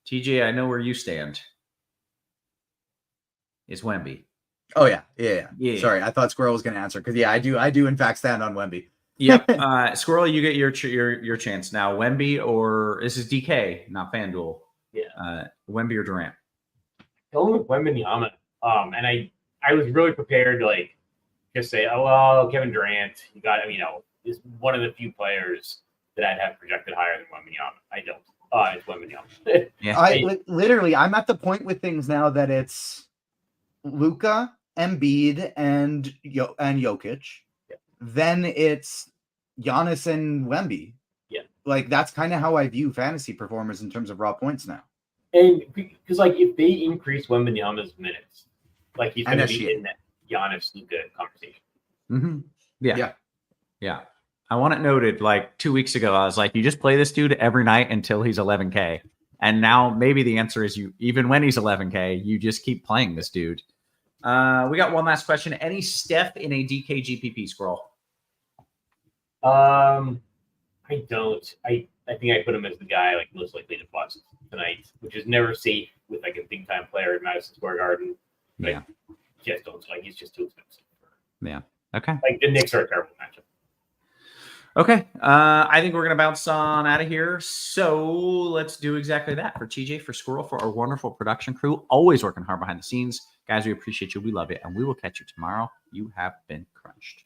TJ, I know where you stand. Is Wemby. Oh yeah. Sorry, I thought Squirrel was going to answer because I do in fact stand on Wemby. Yep. Squirrel, you get your chance now. Wemby or this is DK, not FanDuel. Yeah. Wemby or Durant? Going with Wembanyama. And I was really prepared to like just say, oh well, Kevin Durant. You got is one of the few players that I'd have projected higher than Wembanyama. I don't. It's Wembanyama. Yeah. Literally, I'm at the point with things now that it's Luka, Embiid, and Jokic. Yeah. Then it's Giannis and Wemby. Yeah. Like that's kind of how I view fantasy performers in terms of raw points now. And because like if they increase Wembanyama's minutes, like he's going to be in that Giannis Luka conversation. Mm-hmm. Yeah. I want it noted. Like 2 weeks ago, I was like, you just play this dude every night until he's 11K. And now maybe the answer is even when he's 11K, you just keep playing this dude. We got one last question. Any Steph in a DK GPP scroll? I don't. I think I put him as the guy like most likely to bust tonight, which is never safe with like a big time player at Madison Square Garden. But Yeah. Just don't like he's just too expensive. Yeah. Okay. Like the Knicks are a terrible matchup. Okay. I think we're going to bounce on out of here. So let's do exactly that. For TJ, for Squirrel, for our wonderful production crew, always working hard behind the scenes. Guys, we appreciate you. We love you. And we will catch you tomorrow. You have been crunched.